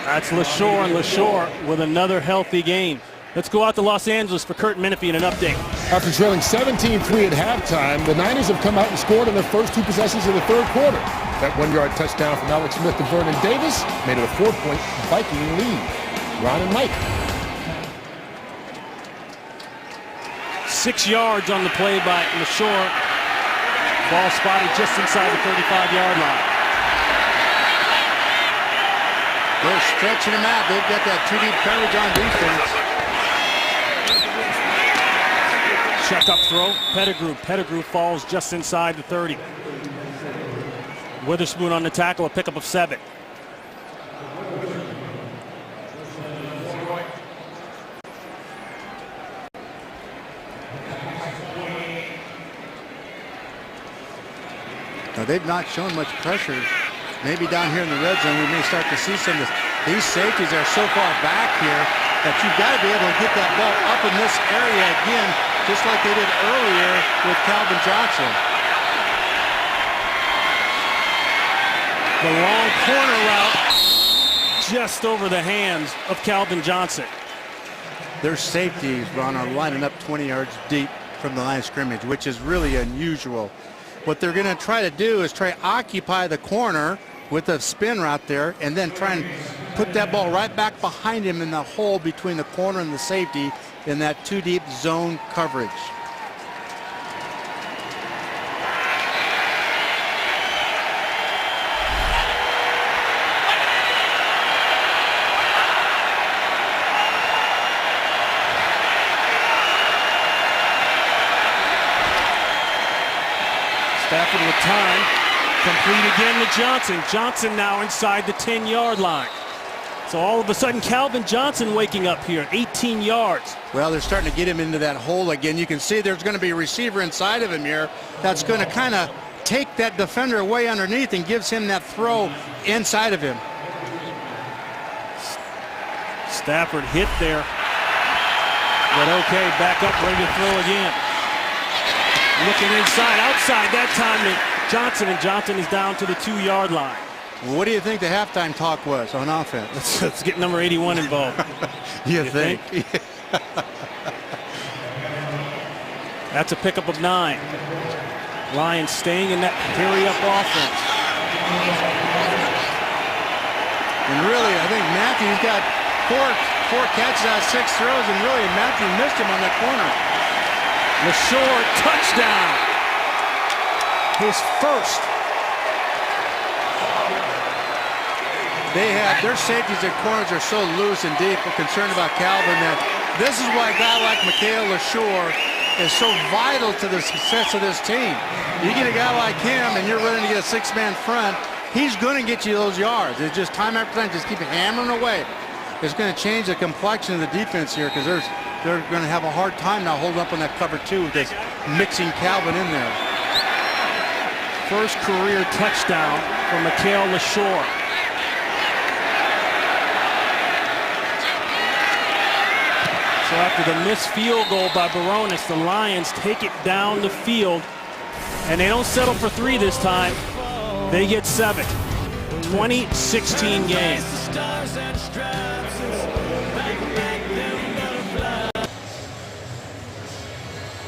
Speaker 1: That's LaShore, and LaShore with another healthy game. Let's go out to Los Angeles for Kurt Menefee and an update.
Speaker 5: After trailing 17-3 at halftime, the Niners have come out and scored in their first 2 possessions of the third quarter. That 1-yard touchdown from Alex Smith to Vernon Davis made it a 4-point Viking lead. Ron and Mike.
Speaker 1: 6 yards on the play by LaShore. Ball spotted just inside the 35-yard line.
Speaker 2: They're stretching him out. They've got that 2 deep coverage on defense.
Speaker 1: check up throw. Pettigrew falls just inside the 30. Witherspoon on the tackle, a pickup of 7.
Speaker 2: Now, they've not shown much pressure. Maybe down here in the red zone, we may start to see some of this. These safeties are so far back here that you've got to be able to get that ball up in this area again, just like they did earlier with Calvin Johnson.
Speaker 1: The long corner route just over the hands of Calvin Johnson.
Speaker 2: Their safeties, Ron, are lining up 20 yards deep from the line of scrimmage, which is really unusual. What they're going to try to do is try to occupy the corner with a spin route there and then try and put that ball right back behind him in the hole between the corner and the safety in that 2 deep zone coverage.
Speaker 1: Stafford with time. Complete again to Johnson. Johnson now inside the 10-yard line. So all of a sudden, Calvin Johnson waking up here, 18 yards.
Speaker 2: Well, they're starting to get him into that hole again. You can see there's going to be a receiver inside of him here that's going to kind of take that defender away underneath and gives him that throw inside of him.
Speaker 1: Stafford hit there. But okay, back up, ready to throw again. Looking inside, outside that time to Johnson, and Johnson is down to the 2-yard line.
Speaker 2: What do you think the halftime talk was on offense?
Speaker 1: Let's get number 81 involved.
Speaker 2: you think?
Speaker 1: That's a pickup of 9. Lions staying in that carry-up offense.
Speaker 2: And really, I think Matthew's got four catches out of 6 throws, and really Matthew missed him on that corner.
Speaker 1: LeSure, touchdown. His first.
Speaker 2: They have their safeties and corners are so loose and deep. We're concerned about Calvin that this is why a guy like Mikhail LeSure is so vital to the success of this team. You get a guy like him and you're running to get a 6-man front, he's going to get you those yards. It's just time after time, just keep hammering away. It's going to change the complexion of the defense here because they're going to have a hard time now holding up on that cover 2 with this mixing Calvin in there.
Speaker 1: First career touchdown for Mikhail LeSure. So after the missed field goal by Baronis, the Lions take it down the field, and they don't settle for 3 this time. They get 7. 20-16 game.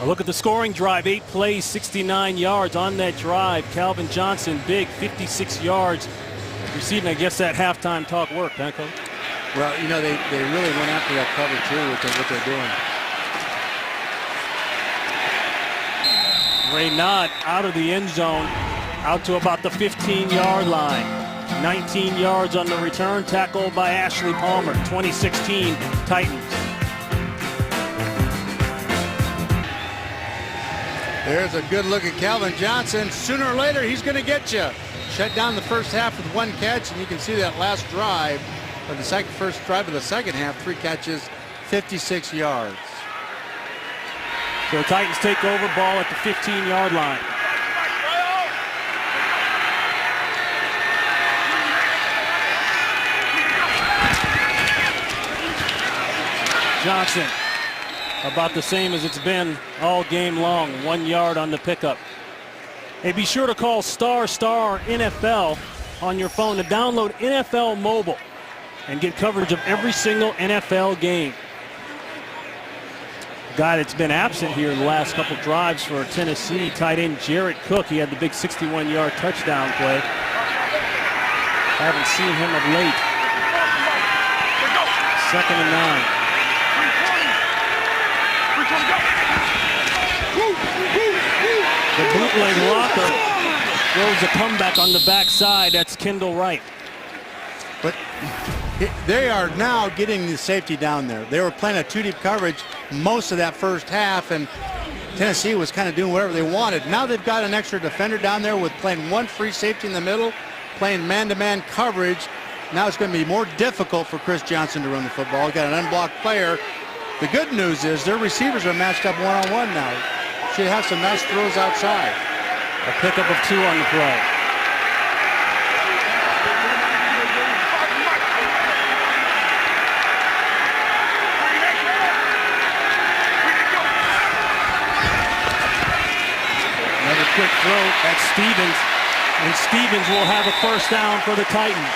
Speaker 1: A look at the scoring drive, 8 plays, 69 yards on that drive. Calvin Johnson, big, 56 yards receiving. I guess that halftime talk worked, huh, Coach?
Speaker 2: Well, you know, they really went after that cover too with what they're doing.
Speaker 1: Raynaud out of the end zone, out to about the 15-yard line. 19 yards on the return, tackled by Ashley Palmer. 2016 Titans.
Speaker 2: There's a good look at Calvin Johnson. Sooner or later, he's going to get you. Shut down the first half with 1 catch, and you can see that last drive of the first drive of the second half, 3 catches, 56 yards.
Speaker 1: So the Titans take over, ball at the 15-yard line. Johnson, about the same as it's been all game long, 1 yard on the pickup. Hey, be sure to call ** NFL on your phone to download NFL Mobile and get coverage of every single NFL game. Guy that's been absent here the last couple drives for Tennessee, tight end Jared Cook. He had the big 61-yard touchdown play. Haven't seen him of late. 2nd and 9. The bootleg locker throws a comeback on the backside. That's Kendall Wright.
Speaker 2: But they are now getting the safety down there. They were playing a 2-deep coverage most of that first half, and Tennessee was kind of doing whatever they wanted. Now they've got an extra defender down there with playing one free safety in the middle, playing man-to-man coverage. Now it's going to be more difficult for Chris Johnson to run the football. He's got an unblocked player. The good news is their receivers are matched up one-on-one now. Should have some nice throws outside.
Speaker 1: A pickup of 2 on the play. Another quick throw at Stevens, and Stevens will have a first down for the Titans.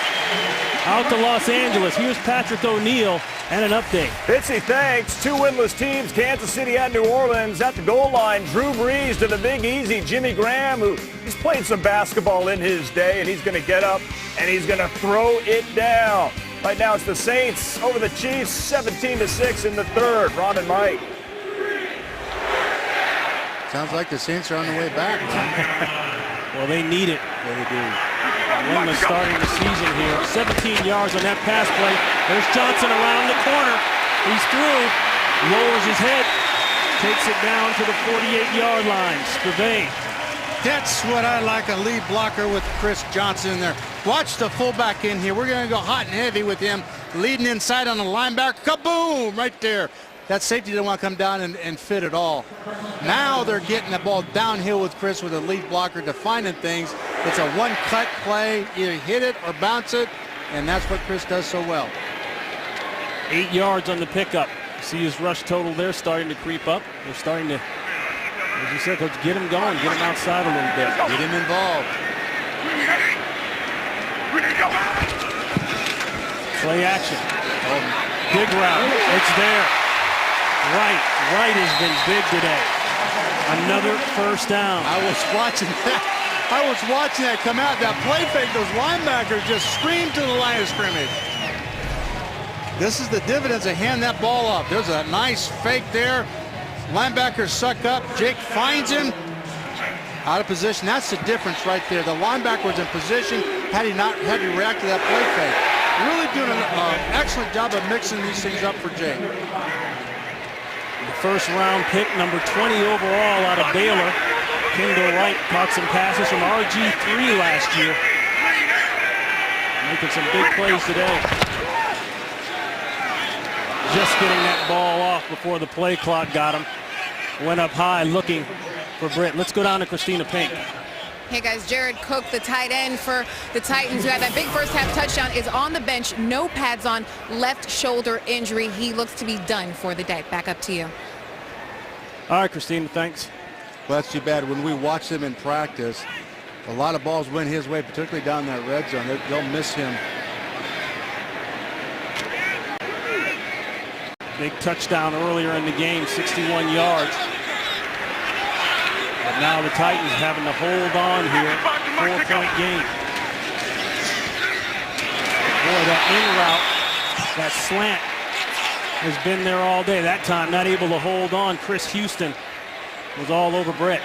Speaker 1: Out to Los Angeles. Here's Patrick O'Neal and an update.
Speaker 8: Fitzy, thanks. 2 winless teams, Kansas City and New Orleans. At the goal line, Drew Brees to the Big Easy, Jimmy Graham, who he's played some basketball in his day, and he's going to get up and he's going to throw it down. Right now it's the Saints over the Chiefs, 17-6 in the third. Ron and Mike.
Speaker 2: Sounds like the Saints are on the way back.
Speaker 1: Well, they need it.
Speaker 2: Yeah, they do.
Speaker 1: Windless starting the season here. 17 yards on that pass play. There's Johnson around the corner. He's through. Lowers his head. Takes it down to the 48-yard line. Spivey.
Speaker 2: That's what I like, a lead blocker with Chris Johnson in there. Watch the fullback in here. We're going to go hot and heavy with him. Leading inside on the linebacker. Kaboom! Right there. That safety didn't want to come down and fit at all. Now they're getting the ball downhill with Chris with a lead blocker defining things. It's a one-cut play. Either hit it or bounce it, and that's what Chris does so well.
Speaker 1: 8 yards on the pickup. See his rush total there starting to creep up. They're starting to, as you said, Coach, get him going, get him outside a little bit.
Speaker 2: Get him involved.
Speaker 1: Play action. Big route. It's there. Right has been big today. Another first down.
Speaker 2: I was watching that come out. That play fake, those linebackers just screamed to the line of scrimmage. This is the dividends of hand that ball up. There's a nice fake there. Linebackers suck up. Jake finds him. Out of position. That's the difference right there. The linebacker was in position had he not had to react to that play fake. Really doing an excellent job of mixing these things up for Jake.
Speaker 1: First round pick, number 20 overall out of Baylor. Kendall Wright caught some passes from RG3 last year. Making some big plays today. Just getting that ball off before the play clock got him. Went up high looking for Britt. Let's go down to Christina Pink.
Speaker 7: Hey guys, Jared Cook, the tight end for the Titans, who had that big first half touchdown, is on the bench, no pads on, left shoulder injury. He looks to be done for the day. Back up to you.
Speaker 1: All right, Christina, thanks.
Speaker 2: Well, that's too bad. When we watch him in practice, a lot of balls went his way, particularly down that red zone. They'll miss him.
Speaker 1: Big touchdown earlier in the game, 61 yards. But now the Titans having to hold on here. 4-point game. Boy, that in route, that slant has been there all day. That time not able to hold on. Chris Houston was all over Brett.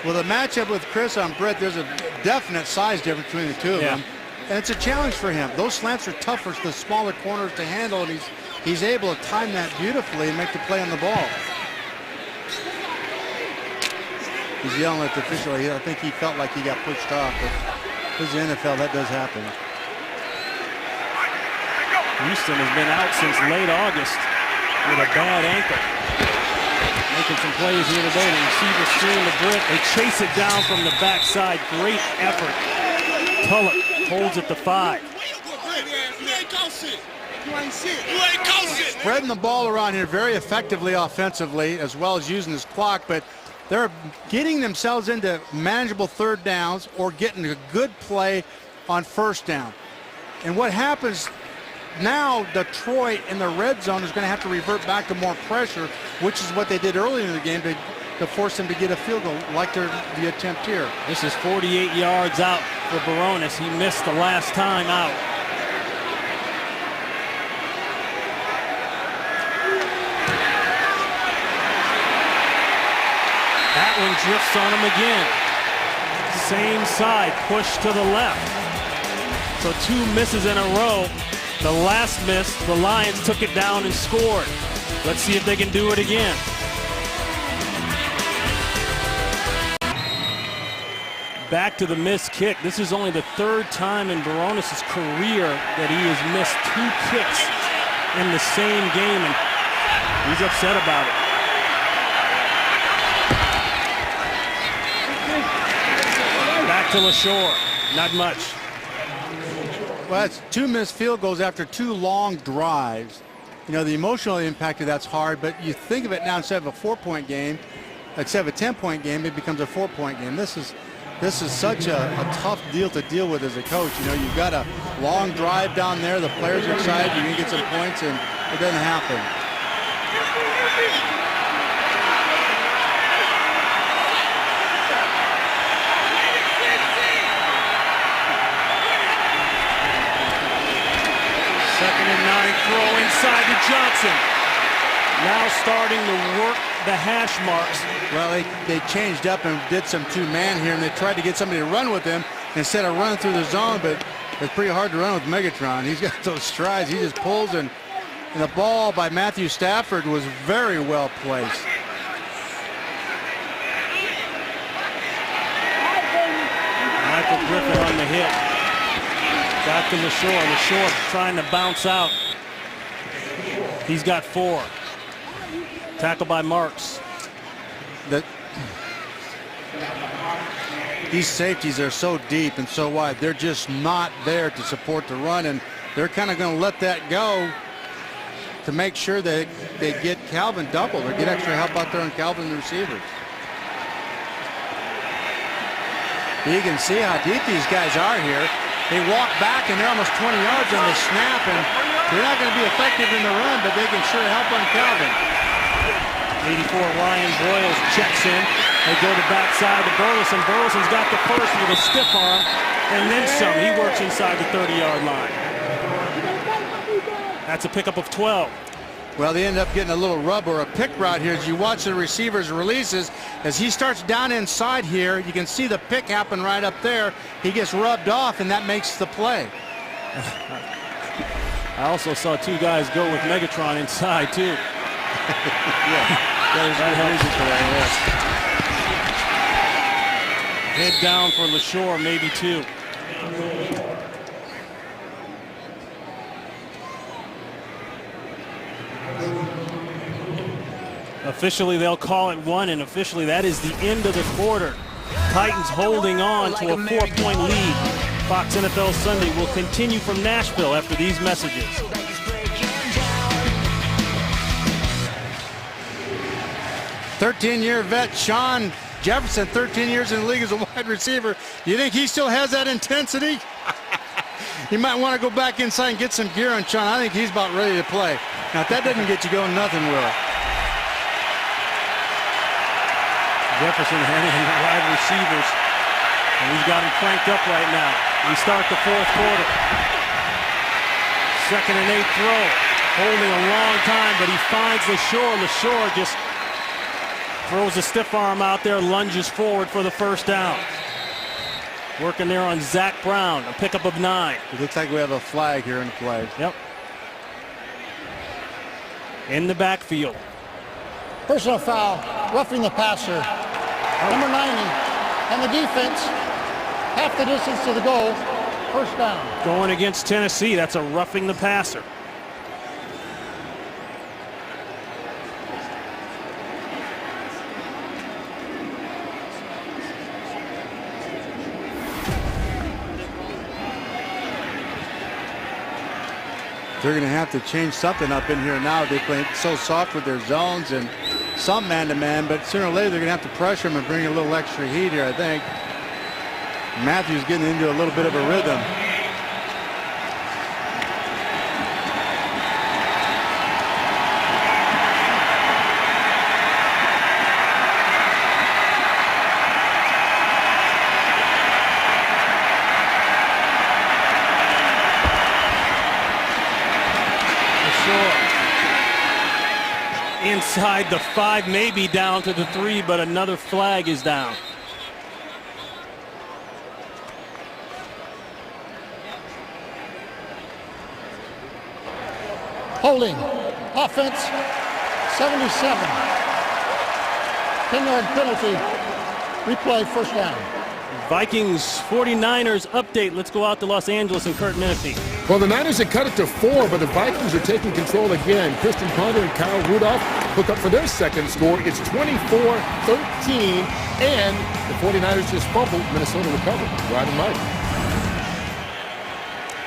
Speaker 2: Well, the matchup with Chris on Brett, there's a definite size difference between the two of them. And it's a challenge for him. Those slants are tough for the smaller corners to handle, and he's able to time that beautifully and make the play on the ball. He's yelling at the official. I think he felt like he got pushed off, but this is the NFL. That does happen.
Speaker 1: Houston has been out since late August with a bad ankle. Making some plays here today. The receiver screen to Britt. They chase it down from the backside. Great effort. Tullett holds it to 5.
Speaker 2: Spreading the ball around here very effectively offensively, as well as using his clock, but they're getting themselves into manageable third downs or getting a good play on first down. And what happens now, Detroit in the red zone is going to have to revert back to more pressure, which is what they did earlier in the game to force them to get a field goal like the attempt here.
Speaker 1: This is 48 yards out for Baronis. He missed the last time out. That one drifts on him again. Same side, push to the left. So 2 misses in a row. The last miss, the Lions took it down and scored. Let's see if they can do it again. Back to the missed kick. This is only the third time in Barones' career that he has missed 2 kicks in the same game, and he's upset about it. Back to LaShore. Not much.
Speaker 2: Well, that's 2 missed field goals after 2 long drives. You know, the emotional impact of that's hard, but you think of it now, instead of a 4-point game, instead of a 10-point game, it becomes a 4-point game. This is such a tough deal to deal with as a coach. You know, you've got a long drive down there. The players are excited. You're going to get some points, and it doesn't happen.
Speaker 1: Second and 9, throw inside to Johnson. Now starting to work the hash marks.
Speaker 2: Well, they changed up and did some 2-man here, and they tried to get somebody to run with him instead of running through the zone, but it's pretty hard to run with Megatron. He's got those strides. He just pulls, and the ball by Matthew Stafford was very well placed.
Speaker 1: Michael Griffin on the hit. Back to LaShore. LaShore trying to bounce out. He's got 4. Tackle by Marks.
Speaker 2: These safeties are so deep and so wide. They're just not there to support the run, and they're kind of going to let that go to make sure that they get Calvin doubled or get extra help out there on Calvin the receivers. You can see how deep these guys are here. They walk back, and they're almost 20 yards on the snap, and they're not going to be effective in the run, but they can sure help on Calvin.
Speaker 1: 84 Ryan Broyles checks in. They go to backside to Burleson. Burleson's got the first with a stiff arm, and then some. He works inside the 30-yard line. That's a pickup of 12.
Speaker 2: Well, they end up getting a little rub or a pick route here as you watch the receiver's releases. As he starts down inside here, you can see the pick happen right up there. He gets rubbed off, and that makes the play.
Speaker 1: I also saw 2 guys go with Megatron inside, too.
Speaker 2: There's good reason for that,
Speaker 1: yes. Head down for LaShore, maybe 2. Officially, they'll call it 1, and officially, that is the end of the quarter. Titans holding on to a 4-point lead. Fox NFL Sunday will continue from Nashville after these messages.
Speaker 2: 13-year vet Sean Jefferson, 13 years in the league as a wide receiver. You think he still has that intensity? You might want to go back inside and get some gear on Sean. I think he's about ready to play. Now, if that doesn't get you going, nothing will.
Speaker 1: Jefferson handling the wide receivers, and he's got him cranked up right now. We start the 4th quarter. 2nd and 8 throw, holding a long time, but he finds LaShore. LaShore just throws a stiff arm out there, lunges forward for the first down. Working there on Zach Brown, a pickup of 9.
Speaker 2: It looks like we have a flag here in the play.
Speaker 1: Yep. In the backfield.
Speaker 3: Personal foul, roughing the passer. Number 90, and the defense, half the distance to the goal, first down.
Speaker 1: Going against Tennessee, that's a roughing the passer.
Speaker 2: They're going to have to change something up in here now. They play so soft with their zones and some man-to-man, but sooner or later they're going to have to pressure him and bring a little extra heat here, I think. Matthews getting into a little bit of a rhythm.
Speaker 1: Inside the 5, maybe down to the 3, but another flag is down.
Speaker 3: Holding, offense, 77. 10-yard penalty, replay, first down.
Speaker 1: Vikings 49ers update. Let's go out to Los Angeles and Kurt Menefee.
Speaker 5: Well, the Niners had cut it to 4, but the Vikings are taking control again. Christian Ponder and Kyle Rudolph hook up for their second score. It's 24-13, and the 49ers just fumbled. Minnesota recovered. Ryan and Mike.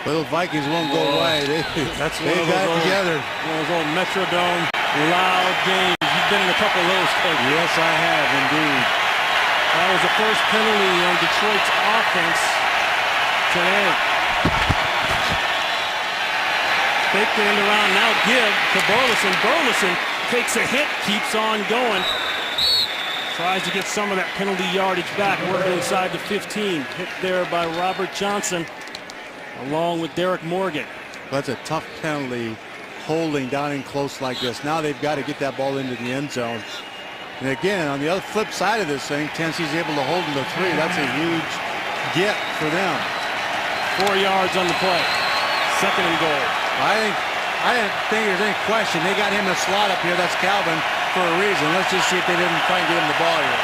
Speaker 2: Well, the Vikings won't go away. They got it together.
Speaker 1: One of those old Metrodome loud games. You've been in a couple of those, Coach.
Speaker 2: Yes, I have, indeed.
Speaker 1: That was the first penalty on Detroit's offense today. Fake the end around, now give to Burleson. Burleson takes a hit, keeps on going. Tries to get some of that penalty yardage back, working inside the 15. Hit there by Robert Johnson, along with Derek Morgan.
Speaker 2: That's a tough penalty, holding down in close like this. Now they've got to get that ball into the end zone. And again, on the other flip side of this thing, Tennessee's able to hold them to 3. That's a huge get for them.
Speaker 1: 4 yards on the play. Second and goal.
Speaker 2: I didn't think there's any question. They got him in a slot up here. That's Calvin for a reason. Let's just see if they didn't try and get him the ball here.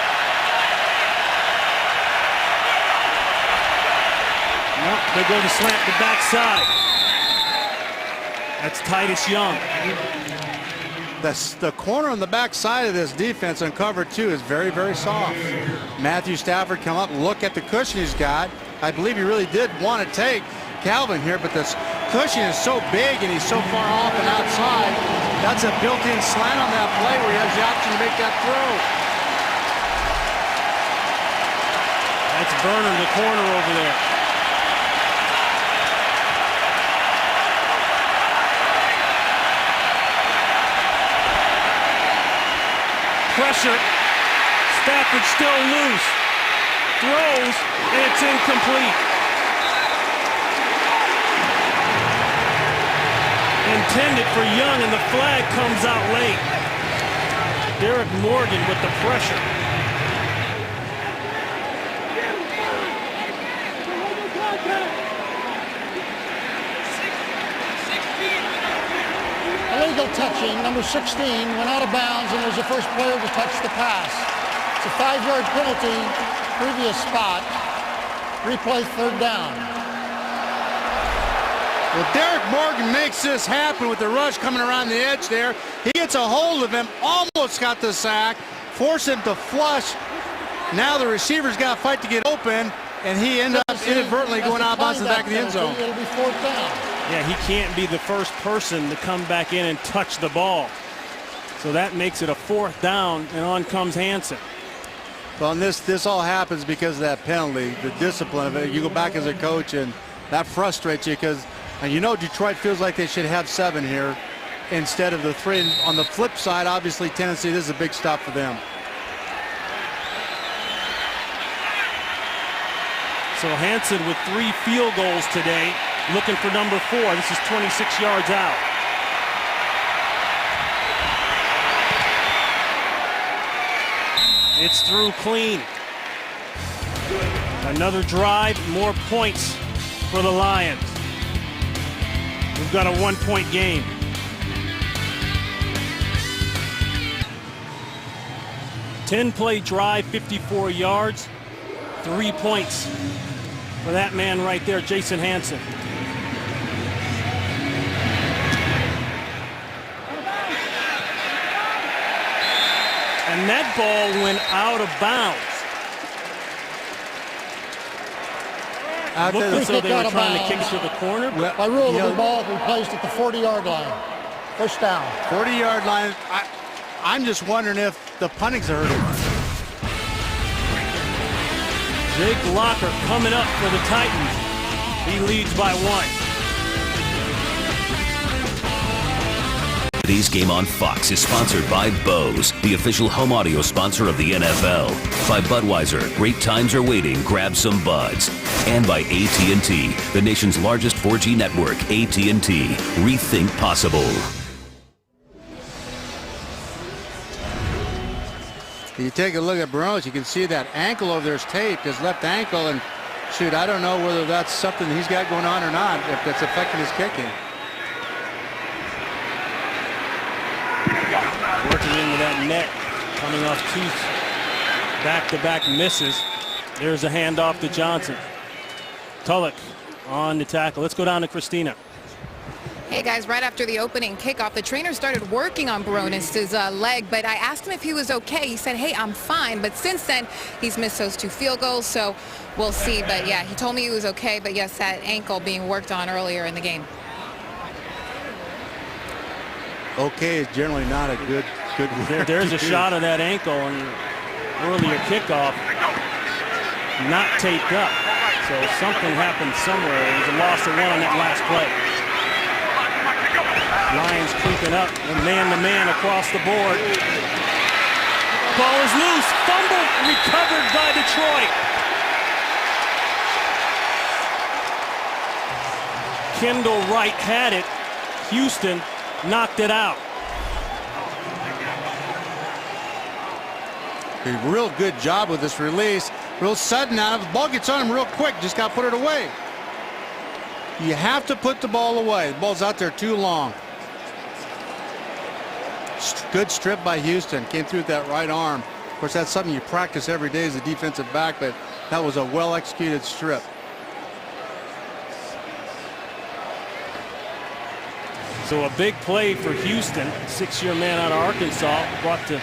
Speaker 1: Nope, they go to slant the backside. That's Titus Young.
Speaker 2: The corner on the backside of this defense on cover 2 is very, very soft. Matthew Stafford come up, look at the cushion he's got. I believe he really did want to take Calvin here, but this cushion is so big and he's so far off and outside. That's a built-in slant on that play where he has the option to make that throw.
Speaker 1: That's Burner in the corner over there. Pressure. Stafford still loose. Throws, and it's incomplete. Intended for Young, and the flag comes out late. Derek Morgan with the pressure.
Speaker 3: Illegal touching, number 16 went out of bounds and was the first player to touch the pass. It's a 5-yard penalty, previous spot. Replay third down.
Speaker 2: Well, Derek Morgan makes this happen with the rush coming around the edge there. He gets a hold of him, almost got the sack, forced him to flush. Now the receiver's got to fight to get open, and he ended up inadvertently going out of bounds in the back of the end zone.
Speaker 3: It'll be fourth down.
Speaker 1: Yeah, he can't be the first person to come back in and touch the ball. So that makes it a fourth down, and on comes Hansen.
Speaker 2: Well, and this all happens because of that penalty, the discipline of it. You go back as a coach, and that frustrates you because, and you know, Detroit feels like they should have 7 here instead of the 3. And on the flip side, obviously, Tennessee, this is a big stop for them.
Speaker 1: So Hansen with 3 field goals today, looking for number 4. This is 26 yards out. It's through clean. Another drive, more points for the Lions. We've got a 1-point game. Ten-play drive, 54 yards, 3 points for that man right there, Jason Hansen. And that ball went out of bounds. Looked as though they were trying to kick it to the corner.
Speaker 3: By rule, the ball will be placed at the 40-yard line. First down.
Speaker 2: 40-yard line. I'm just wondering if the punting's hurt him.
Speaker 1: Jake Locker coming up for the Titans. He leads by 1.
Speaker 4: Today's game on Fox is sponsored by Bose, the official home audio sponsor of the NFL. By Budweiser, great times are waiting, grab some buds. And by AT&T, the nation's largest 4G network, AT&T. Rethink possible.
Speaker 2: You take a look at Burroughs, you can see that ankle over there is taped, his left ankle, and shoot, I don't know whether that's something he's got going on or not, if that's affecting his kicking.
Speaker 1: Working into that net, coming off 2 back-to-back misses. There's a handoff to Johnson. Tulloch on the tackle. Let's go down to Christina.
Speaker 7: Hey guys, right after the opening kickoff, the trainer started working on Barones' leg, but I asked him if he was okay. He said, hey, I'm fine. But since then, he's missed those 2 field goals, so we'll see. But yeah, he told me he was okay, but yes, that ankle being worked on earlier in the game.
Speaker 2: Okay is generally not a good word.
Speaker 1: There's a shot of that ankle and earlier kickoff, not taped up. So something happened somewhere. It was a loss of 1 on that last play. Lions creeping up, and man-to-man across the board. Ball is loose, fumble recovered by Detroit. Kendall Wright had it. Houston knocked it out.
Speaker 2: A real good job with this release. Real sudden out of the ball gets on him real quick. Just got to put it away. You have to put the ball away. The ball's out there too long. Good strip by Houston. Came through with that right arm. Of course, that's something you practice every day as a defensive back, but that was a well-executed strip.
Speaker 1: So a big play for Houston. 6-year man out of Arkansas, brought to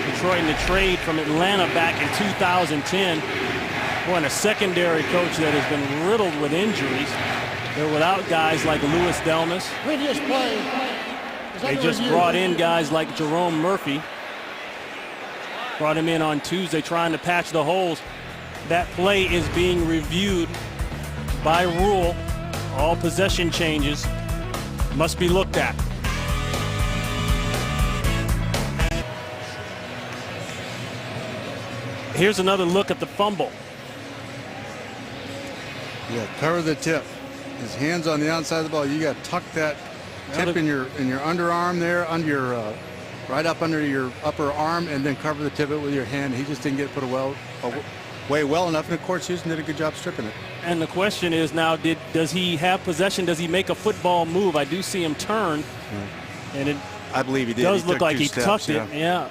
Speaker 1: Detroit in the trade from Atlanta back in 2010. Boy, and a secondary coach that has been riddled with injuries. They're without guys like Louis Delmas.
Speaker 3: Previous play.
Speaker 1: They just brought in guys like Jerome Murphy. Brought him in on Tuesday trying to patch the holes. That play is being reviewed by rule. All possession changes must be looked at. Here's another look at the fumble.
Speaker 2: Yeah, cover the tip. His hands on the outside of the ball. You got to tuck that tip in your underarm there, under your right up under your upper arm, and then cover the tip with your hand. He just didn't get put away well enough, and of course Houston did a good job stripping it.
Speaker 1: And the question is now, does he have possession? Does he make a football move? I do see him turn, and
Speaker 2: I believe he did.
Speaker 1: Does
Speaker 2: he
Speaker 1: look like he
Speaker 2: steps,
Speaker 1: tucked it. Yeah.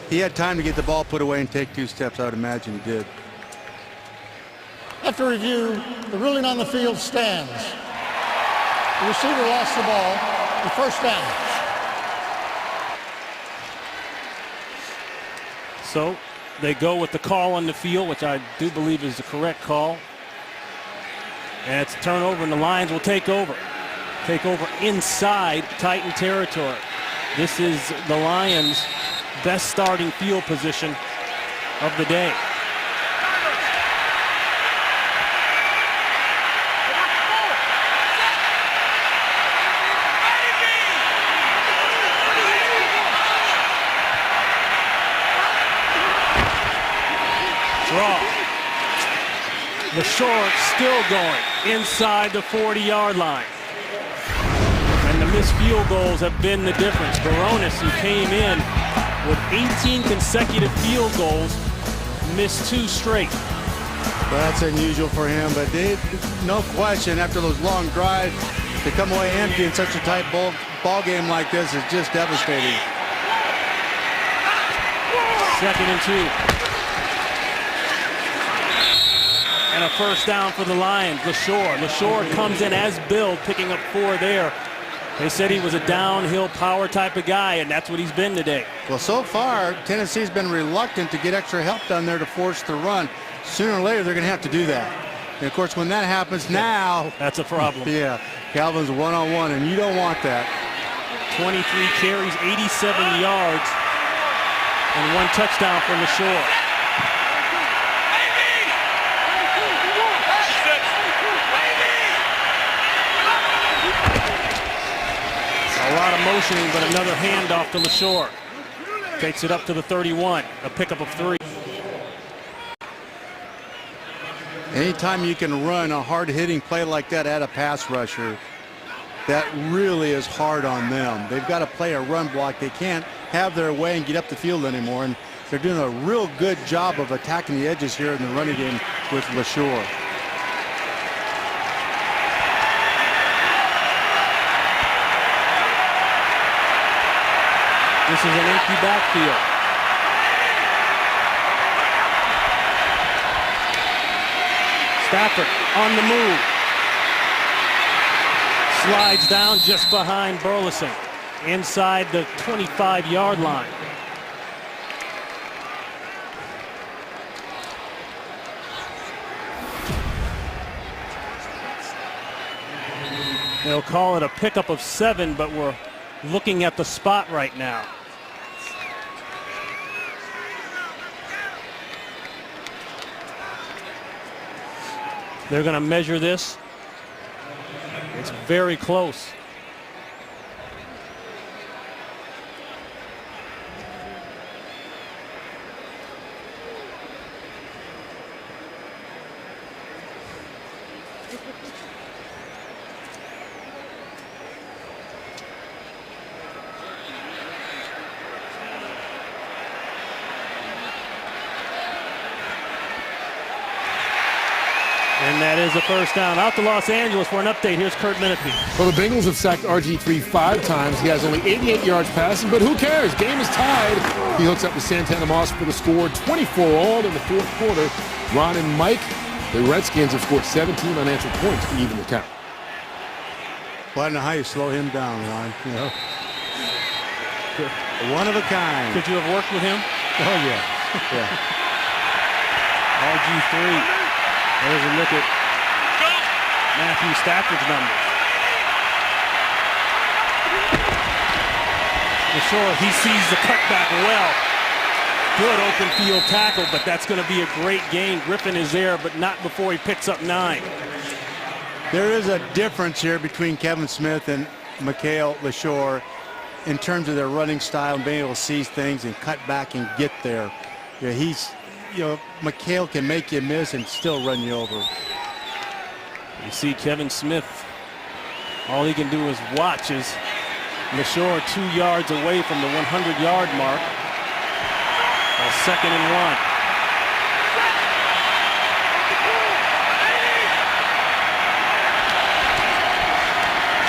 Speaker 2: He had time to get the ball put away and take 2 steps. I would imagine he did.
Speaker 3: After review, the ruling on the field stands. The receiver lost the ball. The first down.
Speaker 1: So they go with the call on the field, which I do believe is the correct call. And it's a turnover, and the Lions will take over. Take over inside Titan territory. This is the Lions' best starting field position of the day. Draw. LeSure still going inside the 40-yard line. And the missed field goals have been the difference. Barones, who came in with 18 consecutive field goals, missed 2 straight.
Speaker 2: Well, that's unusual for him, but no question, after those long drives, to come away empty in such a tight ball game like this is just devastating.
Speaker 1: 2nd and 2. And a first down for the Lions. LeSure comes in as Bill, picking up 4 there. They said he was a downhill power type of guy, and that's what he's been today.
Speaker 2: Well, so far, Tennessee's been reluctant to get extra help down there to force the run. Sooner or later, they're going to have to do that. And, of course, when that happens now...
Speaker 1: That's a problem.
Speaker 2: Yeah, Calvin's one-on-one, and you don't want that.
Speaker 1: 23 carries, 87 yards, and 1 touchdown for LeSure. A lot of motioning, but another handoff to LeSure. Takes it up to the 31, a pickup of 3.
Speaker 2: Anytime you can run a hard-hitting play like that at a pass rusher, that really is hard on them. They've got to play a run block. They can't have their way and get up the field anymore, and they're doing a real good job of attacking the edges here in the running game with LeSure.
Speaker 1: This is an empty backfield. Stafford on the move. Slides down just behind Burleson, inside the 25-yard line. They'll call it a pickup of 7, but we're looking at the spot right now. They're going to measure this. It's very close. And that is a first down. Out to Los Angeles for an update. Here's Kurt Menefee.
Speaker 5: Well, the Bengals have sacked RG3 5 times. He has only 88 yards passing, but who cares? Game is tied. He hooks up to Santana Moss for the score. 24 all in the fourth quarter. Ron and Mike, the Redskins have scored 17 unanswered points to even the count.
Speaker 2: Well, I don't know how you slow him down, Ron. You know, one of a kind.
Speaker 1: Could you have worked with him?
Speaker 2: Oh, yeah. Yeah.
Speaker 1: RG3. There's a look at Matthew Stafford's numbers. LaSure, he sees the cutback well. Good open field tackle, but that's going to be a great gain. Griffin is there, but not before he picks up 9.
Speaker 2: There is a difference here between Kevin Smith and Mikael LaSure in terms of their running style and being able to seize things and cut back and get there. Yeah, Mikael can make you miss and still run you over.
Speaker 1: You see Kevin Smith, all he can do is watch as LaSure 2 yards away from the 100-yard mark. A 2nd and 1.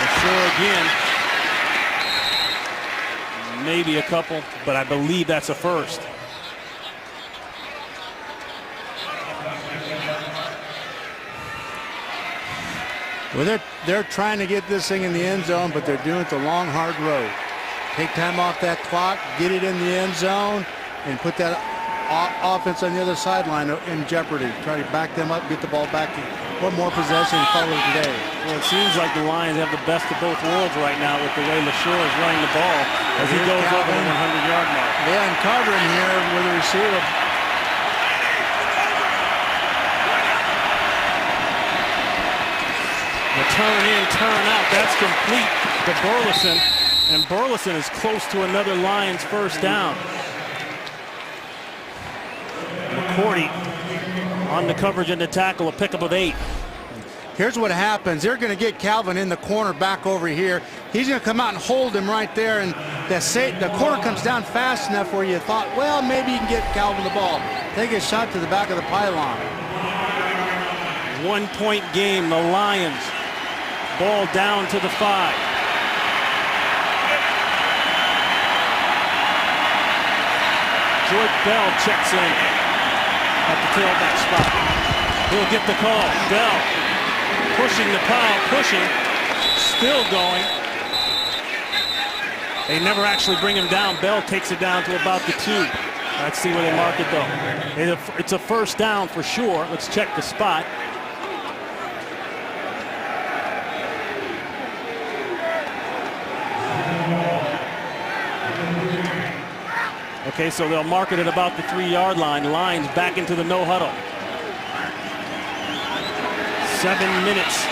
Speaker 1: LaSure again. Maybe a couple, but I believe that's a first.
Speaker 2: Well, they're trying to get this thing in the end zone, but they're doing it the long, hard road. Take time off that clock, get it in the end zone, and put that offense on the other sideline in jeopardy. Try to back them up, get the ball back. One more possession, call it a day.
Speaker 1: Well, it seems like the Lions have the best of both worlds right now with the way LaSure is running the ball as he goes over the 100-yard mark.
Speaker 2: Yeah, and covering here with the receiver.
Speaker 1: The turn in, turn out, that's complete to Burleson. And Burleson is close to another Lions first down. McCourty on the coverage and the tackle, a pickup of 8.
Speaker 2: Here's what happens. They're going to get Calvin in the corner back over here. He's going to come out and hold him right there. And the corner comes down fast enough where you thought, well, maybe you can get Calvin the ball. Take a shot to the back of the pylon.
Speaker 1: 1-point game, the Lions. Ball down to the 5. George Bell checks in at the tailback spot. He'll get the call. Bell pushing the pile, pushing, still going. They never actually bring him down. Bell takes it down to about the 2. Let's see where they mark it though. It's a first down for sure. Let's check the spot. Okay, so they'll mark it at about the 3-yard line. Lions back into the no huddle. 7 minutes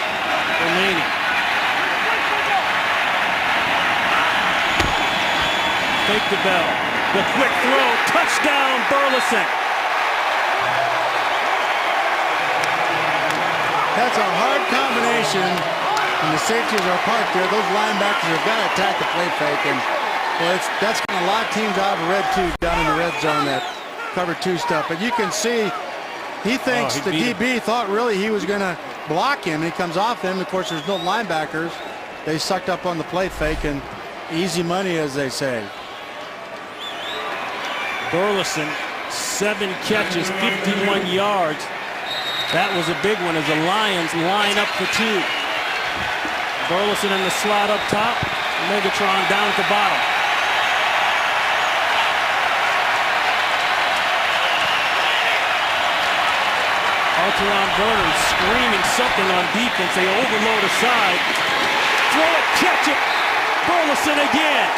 Speaker 1: remaining. Fake the Bell. The quick throw. Touchdown, Burleson.
Speaker 2: That's a hard combination. And the safeties are parked there. Those linebackers have got to attack the play fake. And well, that's going to lock teams out of red 2 down in the red zone, that cover 2 stuff. But you can see he thinks the DB thought really he was going to block him. He comes off him. Of course, there's no linebackers. They sucked up on the play fake, and easy money, as they say.
Speaker 1: Burleson, 7 catches, 51 yards. That was a big one as the Lions line up for two. Burleson in the slot up top. Megatron down at the bottom. Alteron Vernon screaming something on defense. They overload aside. Throw it, catch it. Burleson again.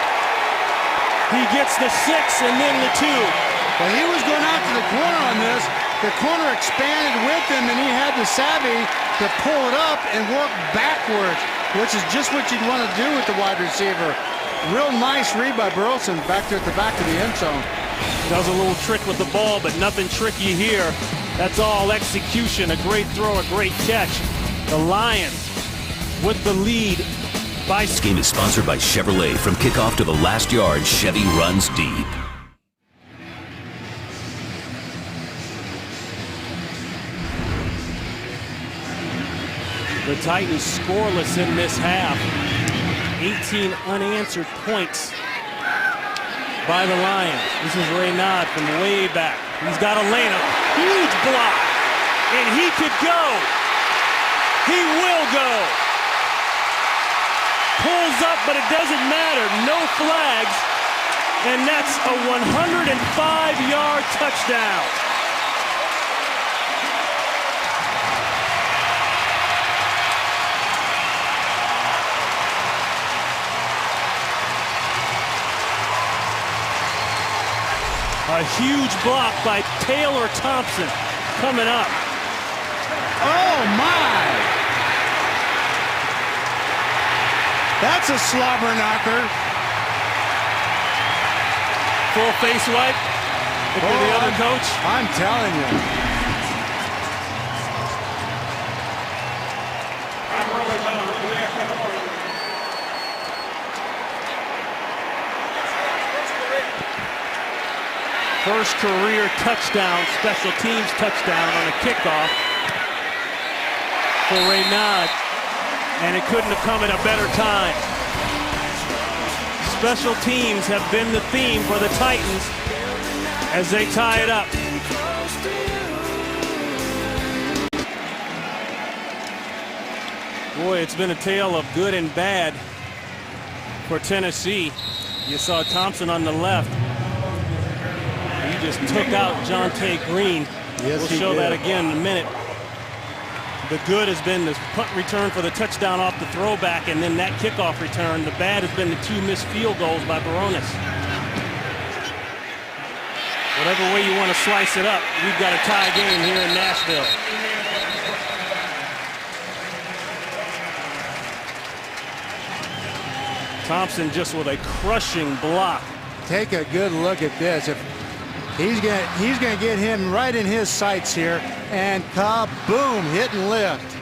Speaker 1: He gets the 6 and then the 2.
Speaker 2: Well, he was going out to the corner on this. The corner expanded with him, and he had the savvy to pull it up and work backwards, which is just what you'd want to do with the wide receiver. Real nice read by Burleson back there at the back of the end zone.
Speaker 1: Does a little trick with the ball, but nothing tricky here. That's all execution. A great throw, a great catch. The Lions with the lead.
Speaker 4: This game is sponsored by Chevrolet. From kickoff to the last yard, Chevy runs deep.
Speaker 1: The Titans scoreless in this half. 18 unanswered points by the Lions. This is Reynaud from way back. He's got Elena. Huge block. And he could go. He will go. Pulls up, but it doesn't matter. No flags. And that's a 105-yard touchdown. A huge block by Taylor Thompson coming up.
Speaker 2: Oh, my! That's a slobber knocker.
Speaker 1: Full face wipe. If you're the other coach.
Speaker 2: I'm telling you.
Speaker 1: First career touchdown, special teams touchdown on a kickoff for Reynaud, and it couldn't have come at a better time. Special teams have been the theme for the Titans as they tie it up. Boy, it's been a tale of good and bad for Tennessee. You saw Thompson on the left. He just took out Jonte Green.
Speaker 2: Yes,
Speaker 1: we'll
Speaker 2: he
Speaker 1: show
Speaker 2: did.
Speaker 1: that again in a minute. The good has been the punt return for the touchdown off the throwback, and then that kickoff return. The bad has been the 2 missed field goals by Baronis. Whatever way you want to slice it up, we've got a tie game here in Nashville. Thompson just with a crushing block.
Speaker 2: Take a good look at this. If he's gonna get him right in his sights here, and kaboom, hit and lift.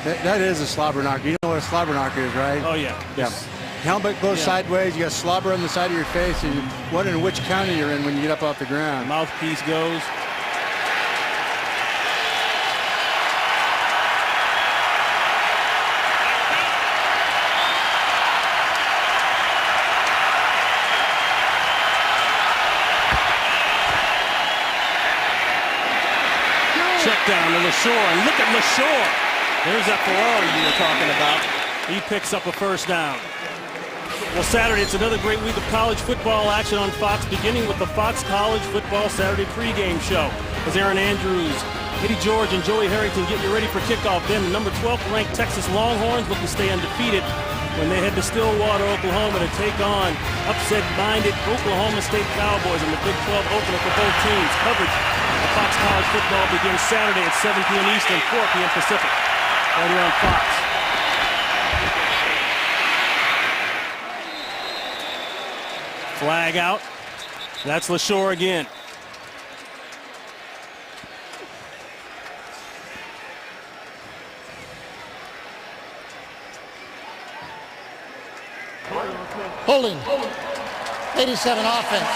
Speaker 2: That is a slobber knocker. You know what a slobber knocker is, right?
Speaker 1: Oh yeah.
Speaker 2: Yeah. Helmet goes sideways. You got slobber on the side of your face, and you're wondering which county you're in when you get up off the ground.
Speaker 1: Mouthpiece goes. Check down to LaShore, and look at LaShore. There's that Ferrari you were talking about. He picks up a first down. Well, Saturday, it's another great week of college football action on Fox, beginning with the Fox College Football Saturday pregame show. As Aaron Andrews, Eddie George, and Joey Harrington get you ready for kickoff. Then the number 12th ranked Texas Longhorns look to stay undefeated when they head to Stillwater, Oklahoma to take on upset-minded Oklahoma State Cowboys in the Big 12 opener for both teams. Coverage of Fox College football begins Saturday at 7 p.m. Eastern, 4 p.m. Pacific, right here on Fox. Flag out. That's LaShore again.
Speaker 3: Holding. 87 offense.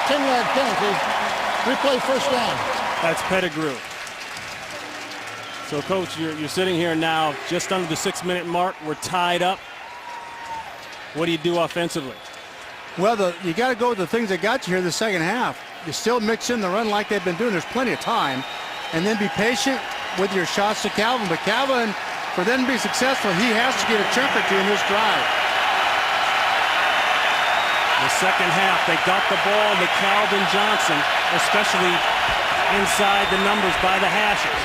Speaker 3: 10-yard penalty. Replay first down.
Speaker 1: That's Pettigrew. So, Coach, you're sitting here now just under the 6-minute mark. We're tied up. What do you do offensively?
Speaker 2: Well, you got to go with the things that got you here the second half. You still mix in the run like they've been doing. There's plenty of time. And then be patient with your shots to Calvin. But Calvin, for them to be successful, he has to get a chunk or two in this drive.
Speaker 1: The second half, they got the ball to Calvin Johnson, especially inside the numbers by the hashes.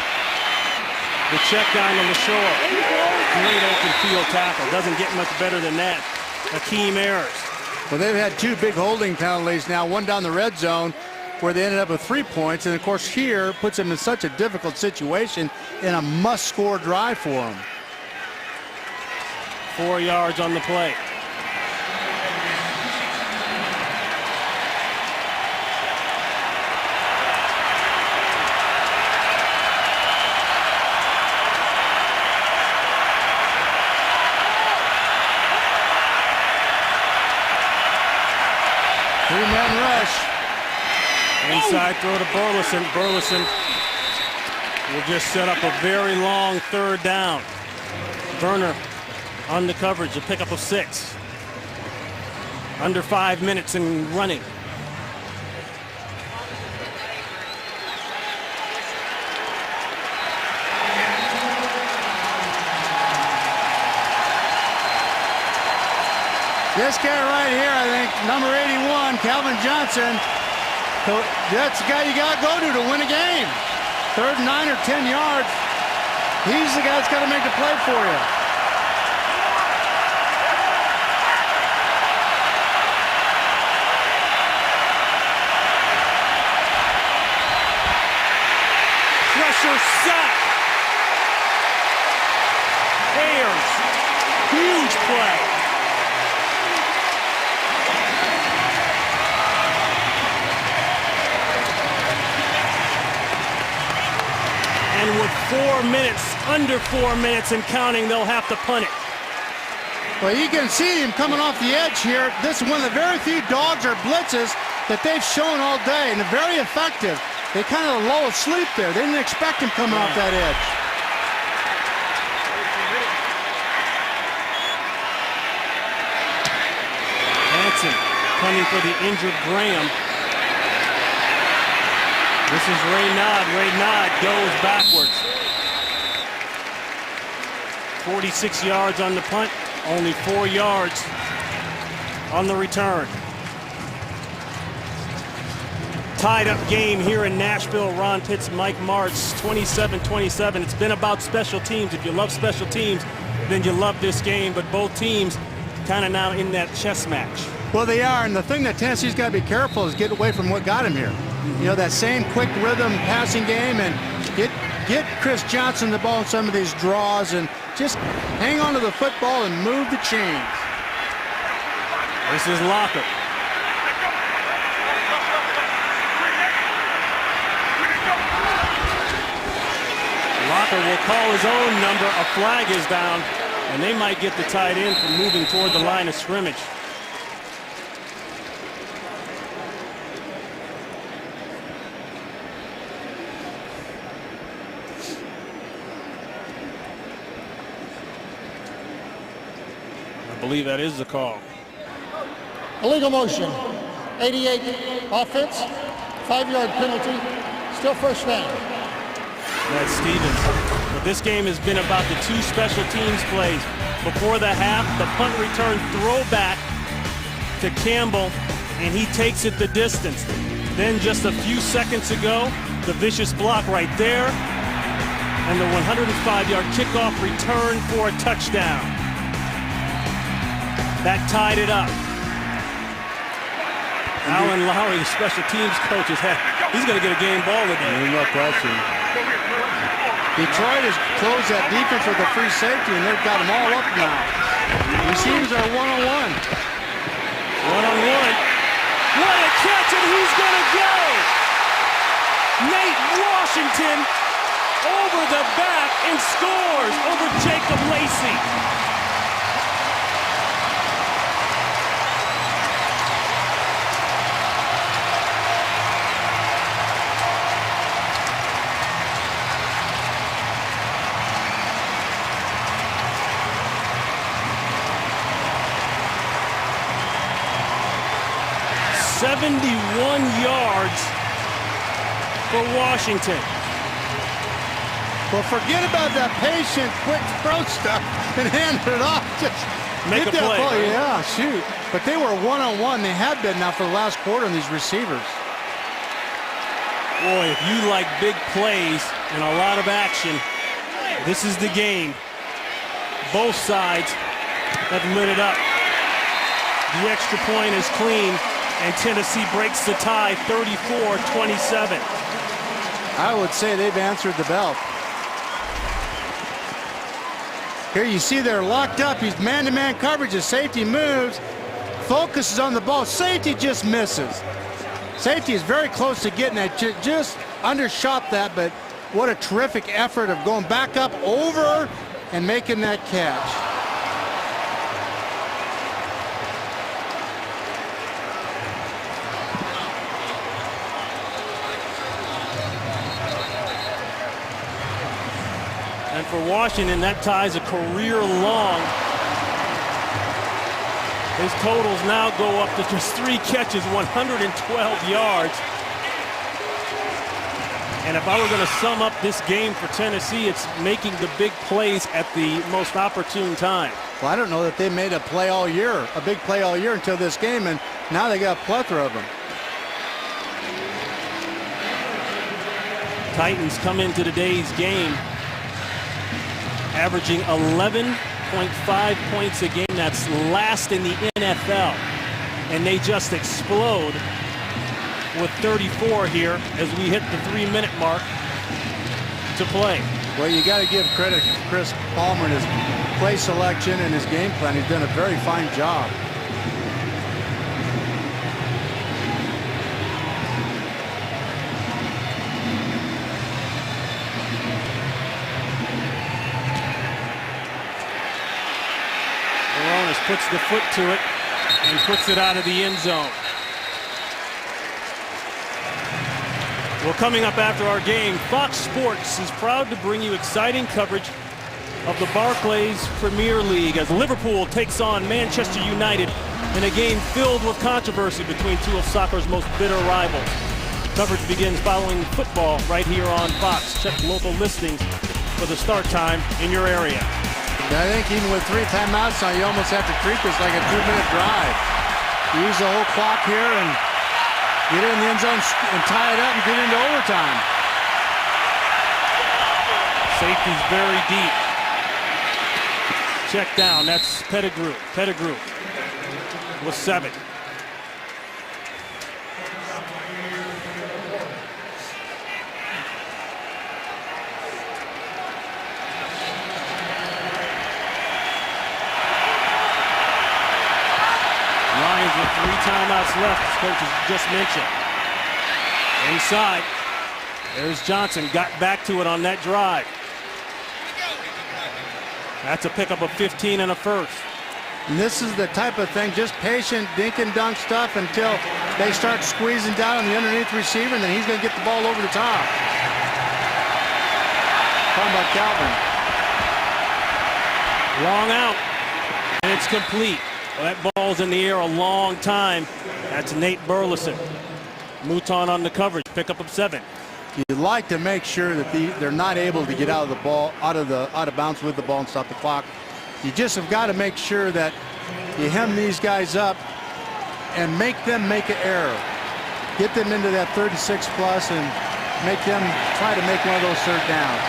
Speaker 1: The check down on the shore. Great open field tackle. Doesn't get much better than that. Akeem Ayers.
Speaker 2: Well, they've had two big holding penalties now, one down the red zone where they ended up with 3 points, and of course here puts them in such a difficult situation in a must-score drive for them.
Speaker 1: 4 yards on the play.
Speaker 2: Three-man rush.
Speaker 1: Inside throw to Burleson. Burleson will just set up a very long third down. Verner on the coverage, a pickup of 6. Under 5 minutes in running.
Speaker 2: This guy right here, I think, number 81, Calvin Johnson, that's the guy you got to go to win a game. 3rd and 9 or 10 yards. He's the guy that's got to make the play for you.
Speaker 1: Pressure sack. Ayers, huge play. And with 4 minutes, under 4 minutes and counting, they'll have to punt it.
Speaker 2: Well, you can see him coming off the edge here. This is one of the very few dogs or blitzes that they've shown all day, and they're very effective. They kind of lull asleep there. They didn't expect him coming off that edge.
Speaker 1: Hanson punting for the injured Graham. This is Raynaud. Raynaud goes backwards. 46 yards on the punt, only 4 yards on the return. Tied up game here in Nashville. Ron Pitts, Mike Martz, 27-27. It's been about special teams. If you love special teams, then you love this game. But both teams kind of now in that chess match.
Speaker 2: Well, they are, and the thing that Tennessee's got to be careful is get away from what got him here. You know, that same quick rhythm passing game, and get Chris Johnson the ball in some of these draws and just hang on to the football and move the chains.
Speaker 1: This is Locker. Locker will call his own number. A flag is down, and they might get the tight end from moving toward the line of scrimmage. I believe that is the call.
Speaker 3: Illegal motion. 88 offense. 5-yard penalty. Still first down.
Speaker 1: That's Stevens. But this game has been about the 2 special teams plays. Before the half, the punt return throwback to Campbell, and he takes it the distance. Then just a few seconds ago, the vicious block right there, and the 105-yard kickoff return for a touchdown. That tied it up. Alan Lowry, the special teams coach, he's going to get a game ball today.
Speaker 2: No question. Detroit has closed that defense with a free safety, and they've got them all up now. Receivers are one-on-one.
Speaker 1: One-on-one. What a catch, and he's going to go! Nate Washington over the back and scores over Jacob Lacey. .71 yards for Washington.
Speaker 2: Well, forget about that patient, quick throw stuff and hand it off. Just
Speaker 1: Make
Speaker 2: get
Speaker 1: a
Speaker 2: that
Speaker 1: play,
Speaker 2: ball.
Speaker 1: right?
Speaker 2: Yeah, shoot. But they were one-on-one. They have been now for the last quarter on these receivers.
Speaker 1: Boy, if you like big plays and a lot of action, this is the game. Both sides have lit it up. The extra point is clean, and Tennessee breaks the tie 34-27.
Speaker 2: I would say they've answered the bell. Here you see they're locked up. He's man-to-man coverage. The safety moves, focuses on the ball. Safety just misses. Safety is very close to getting that. Just undershot that, but what a terrific effort of going back up over and making that catch.
Speaker 1: And for Washington, that ties a career long. His totals now go up to just 3 catches, 112 yards. And if I were going to sum up this game for Tennessee, it's making the big plays at the most opportune time.
Speaker 2: Well, I don't know that they made a play all year, a big play all year until this game, and now they got a plethora of them.
Speaker 1: Titans come into today's game averaging 11.5 points a game. That's last in the NFL. And they just explode with 34 here as we hit the 3-minute mark to play.
Speaker 2: Well, you got to give credit to Chris Palmer and his play selection and his game plan. He's done a very fine job.
Speaker 1: Baronis puts the foot to it and puts it out of the end zone. Well, coming up after our game, Fox Sports is proud to bring you exciting coverage of the Barclays Premier League as Liverpool takes on Manchester United in a game filled with controversy between two of soccer's most bitter rivals. Coverage begins following football right here on Fox. Check local listings for the start time in your area.
Speaker 2: Yeah, I think even with 3 timeouts now, you almost have to treat this like a 2-minute drive. You use the whole clock here and get in the end zone and tie it up and get into overtime.
Speaker 1: Safety's very deep. Check down. That's Pettigrew. Pettigrew with 7. Lions with 3 timeouts left, as coach has just mentioned. Inside. There's Johnson. Got back to it on that drive. That's a pickup of 15 and a first.
Speaker 2: And this is the type of thing, just patient dink and dunk stuff until they start squeezing down on the underneath receiver, and then he's going to get the ball over the top. Talking about Calvin.
Speaker 1: Long out, and it's complete. Well, that ball's in the air a long time. That's Nate Burleson. Mouton on the coverage, pickup of 7.
Speaker 2: You'd like to make sure that they're not able to get out of the ball, out of bounds with the ball and stop the clock. You just have got to make sure that you hem these guys up and make them make an error. Get them into that 36 plus and make them try to make one of those third downs.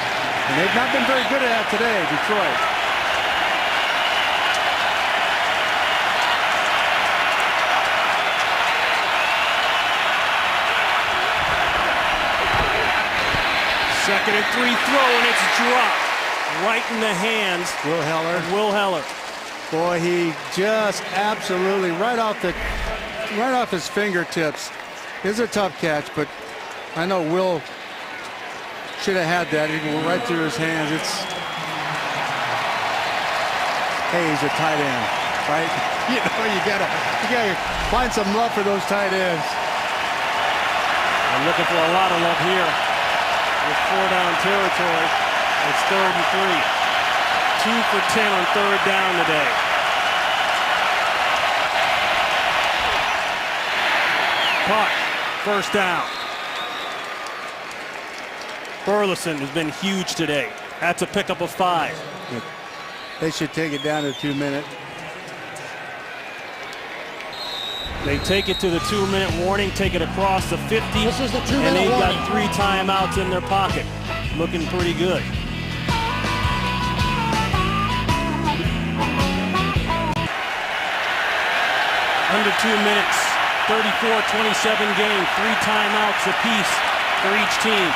Speaker 2: And they've not been very good at that today, Detroit.
Speaker 1: Second and 3 throw, and it's dropped right in the hands
Speaker 2: Will Heller.
Speaker 1: of Will Heller.
Speaker 2: Boy, he just absolutely right off his fingertips. It's a tough catch, but I know Will should have had that. It went right through his hands. Hey, he's a tight end, right? You know, you gotta find some love for those tight ends.
Speaker 1: They're looking for a lot of love here. With 4 down territory, it's 3rd and 3. 2 for 10 on 3rd down today. Caught, 1st down. Burleson has been huge today. That's a pickup of 5.
Speaker 2: They should take it down to 2 minutes.
Speaker 1: They take it to the 2-minute warning, take it across the 50.
Speaker 3: This is the 2-minute
Speaker 1: and they've
Speaker 3: warning.
Speaker 1: got 3 timeouts in their pocket. Looking pretty good. Under 2 minutes, 34-27 game, 3 timeouts apiece for each team.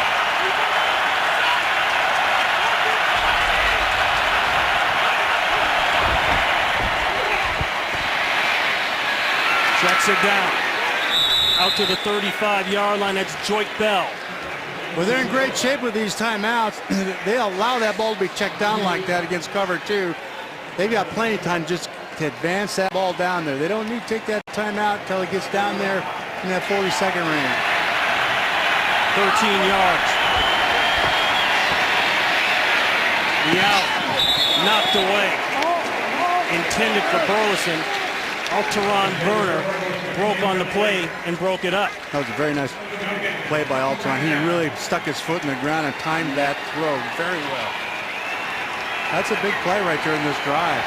Speaker 1: Checks it down. Out to the 35-yard line, that's Joyke Bell.
Speaker 2: Well, they're in great shape with these timeouts. They allow that ball to be checked down like that against cover 2. They've got plenty of time just to advance that ball down there. They don't need to take that timeout until it gets down there in that 40-second range.
Speaker 1: 13 yards. The out, knocked away. Intended for Burleson. Alteron Burner broke on the play and broke it up.
Speaker 2: That was a very nice play by Alteron. He really stuck his foot in the ground and timed that throw very well. That's a big play right there in this drive.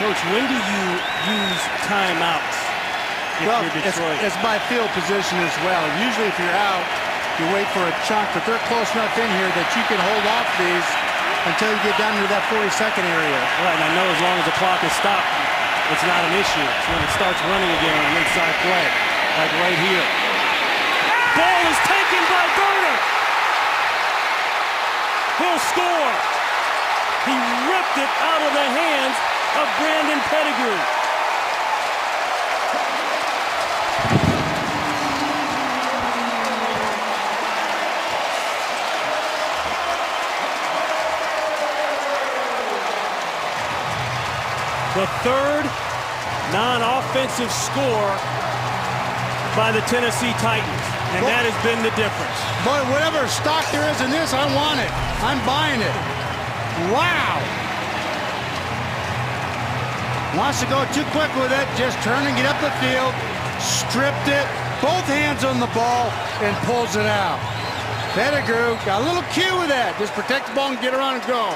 Speaker 1: Coach, when do you use timeouts if
Speaker 2: Well,
Speaker 1: you're Detroit?
Speaker 2: it's by field position as well. Usually if you're out, you wait for a chunk, but they're close enough in here that you can hold off these until you get down to that 40-second area.
Speaker 1: Right, and I know as long as the clock is stopped, it's not an issue. It's when it starts running again on an inside play, like right here. Ball is taken by Burner. He'll score. He ripped it out of the hands of Brandon Pettigrew. The third non-offensive score by the Tennessee Titans, and that has been the difference.
Speaker 2: But whatever stock there is in this, I want it. I'm buying it. Wow. Wants to go too quick with it, just turning it up the field, stripped it, both hands on the ball, and pulls it out. Pettigrew got a little cue with that. Just protect the ball and get around and go.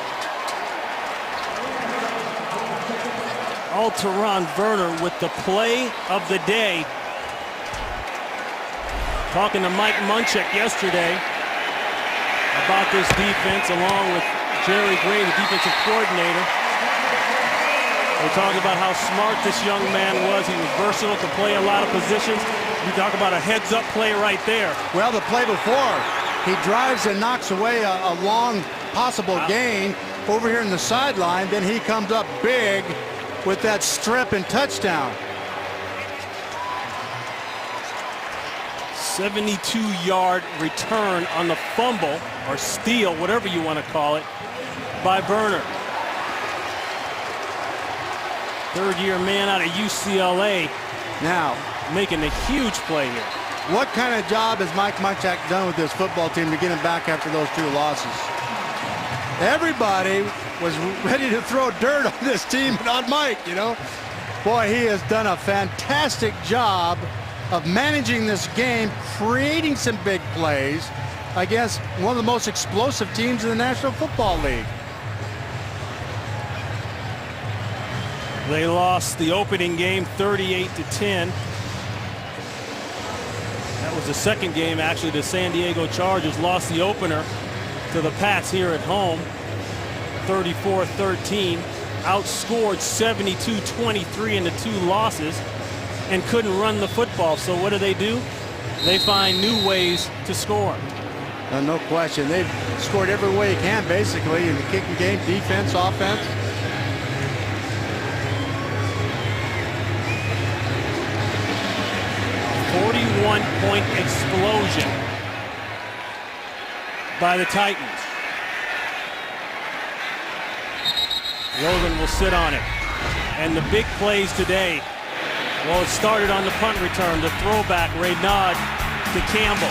Speaker 1: Alteron Burner with the play of the day. Talking to Mike Munchak yesterday about this defense, along with Jerry Gray, the defensive coordinator. They talked about how smart this young man was. He was versatile, could play a lot of positions. You talk about a heads-up play right there.
Speaker 2: Well, the play before, he drives and knocks away a long possible gain over here in the sideline. Then he comes up big with that strip and touchdown.
Speaker 1: 72-yard return on the fumble, or steal, whatever you want to call it, by Burner. Third-year man out of UCLA.
Speaker 2: Now,
Speaker 1: making a huge play here.
Speaker 2: What kind of job has Mike Munchak done with this football team to get him back after those 2 losses? Everybody was ready to throw dirt on this team, but not Mike, you know. Boy, he has done a fantastic job of managing this game, creating some big plays against one of the most explosive teams in the National Football League.
Speaker 1: They lost the opening game 38-10. That was the second game, actually. The San Diego Chargers lost the opener to the Pats here at home, 34-13. Outscored 72-23 in the 2 losses and couldn't run the football. So what do? They find new ways to score.
Speaker 2: No question. They've scored every way you can, basically, in the kicking game, defense, offense.
Speaker 1: A 41-point explosion by the Titans. Logan will sit on it. And the big plays today, well, it started on the punt return, the throwback, Reynaud to Campbell.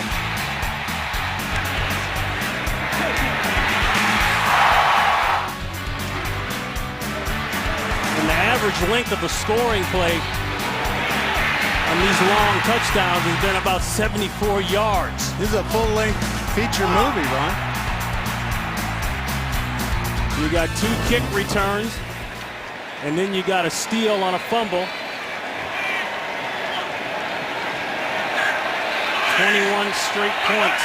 Speaker 1: And the average length of a scoring play on these long touchdowns has been about 74 yards.
Speaker 2: This is a full-length feature movie, Ron.
Speaker 1: You got 2 kick returns, and then you got a steal on a fumble. 21 straight points.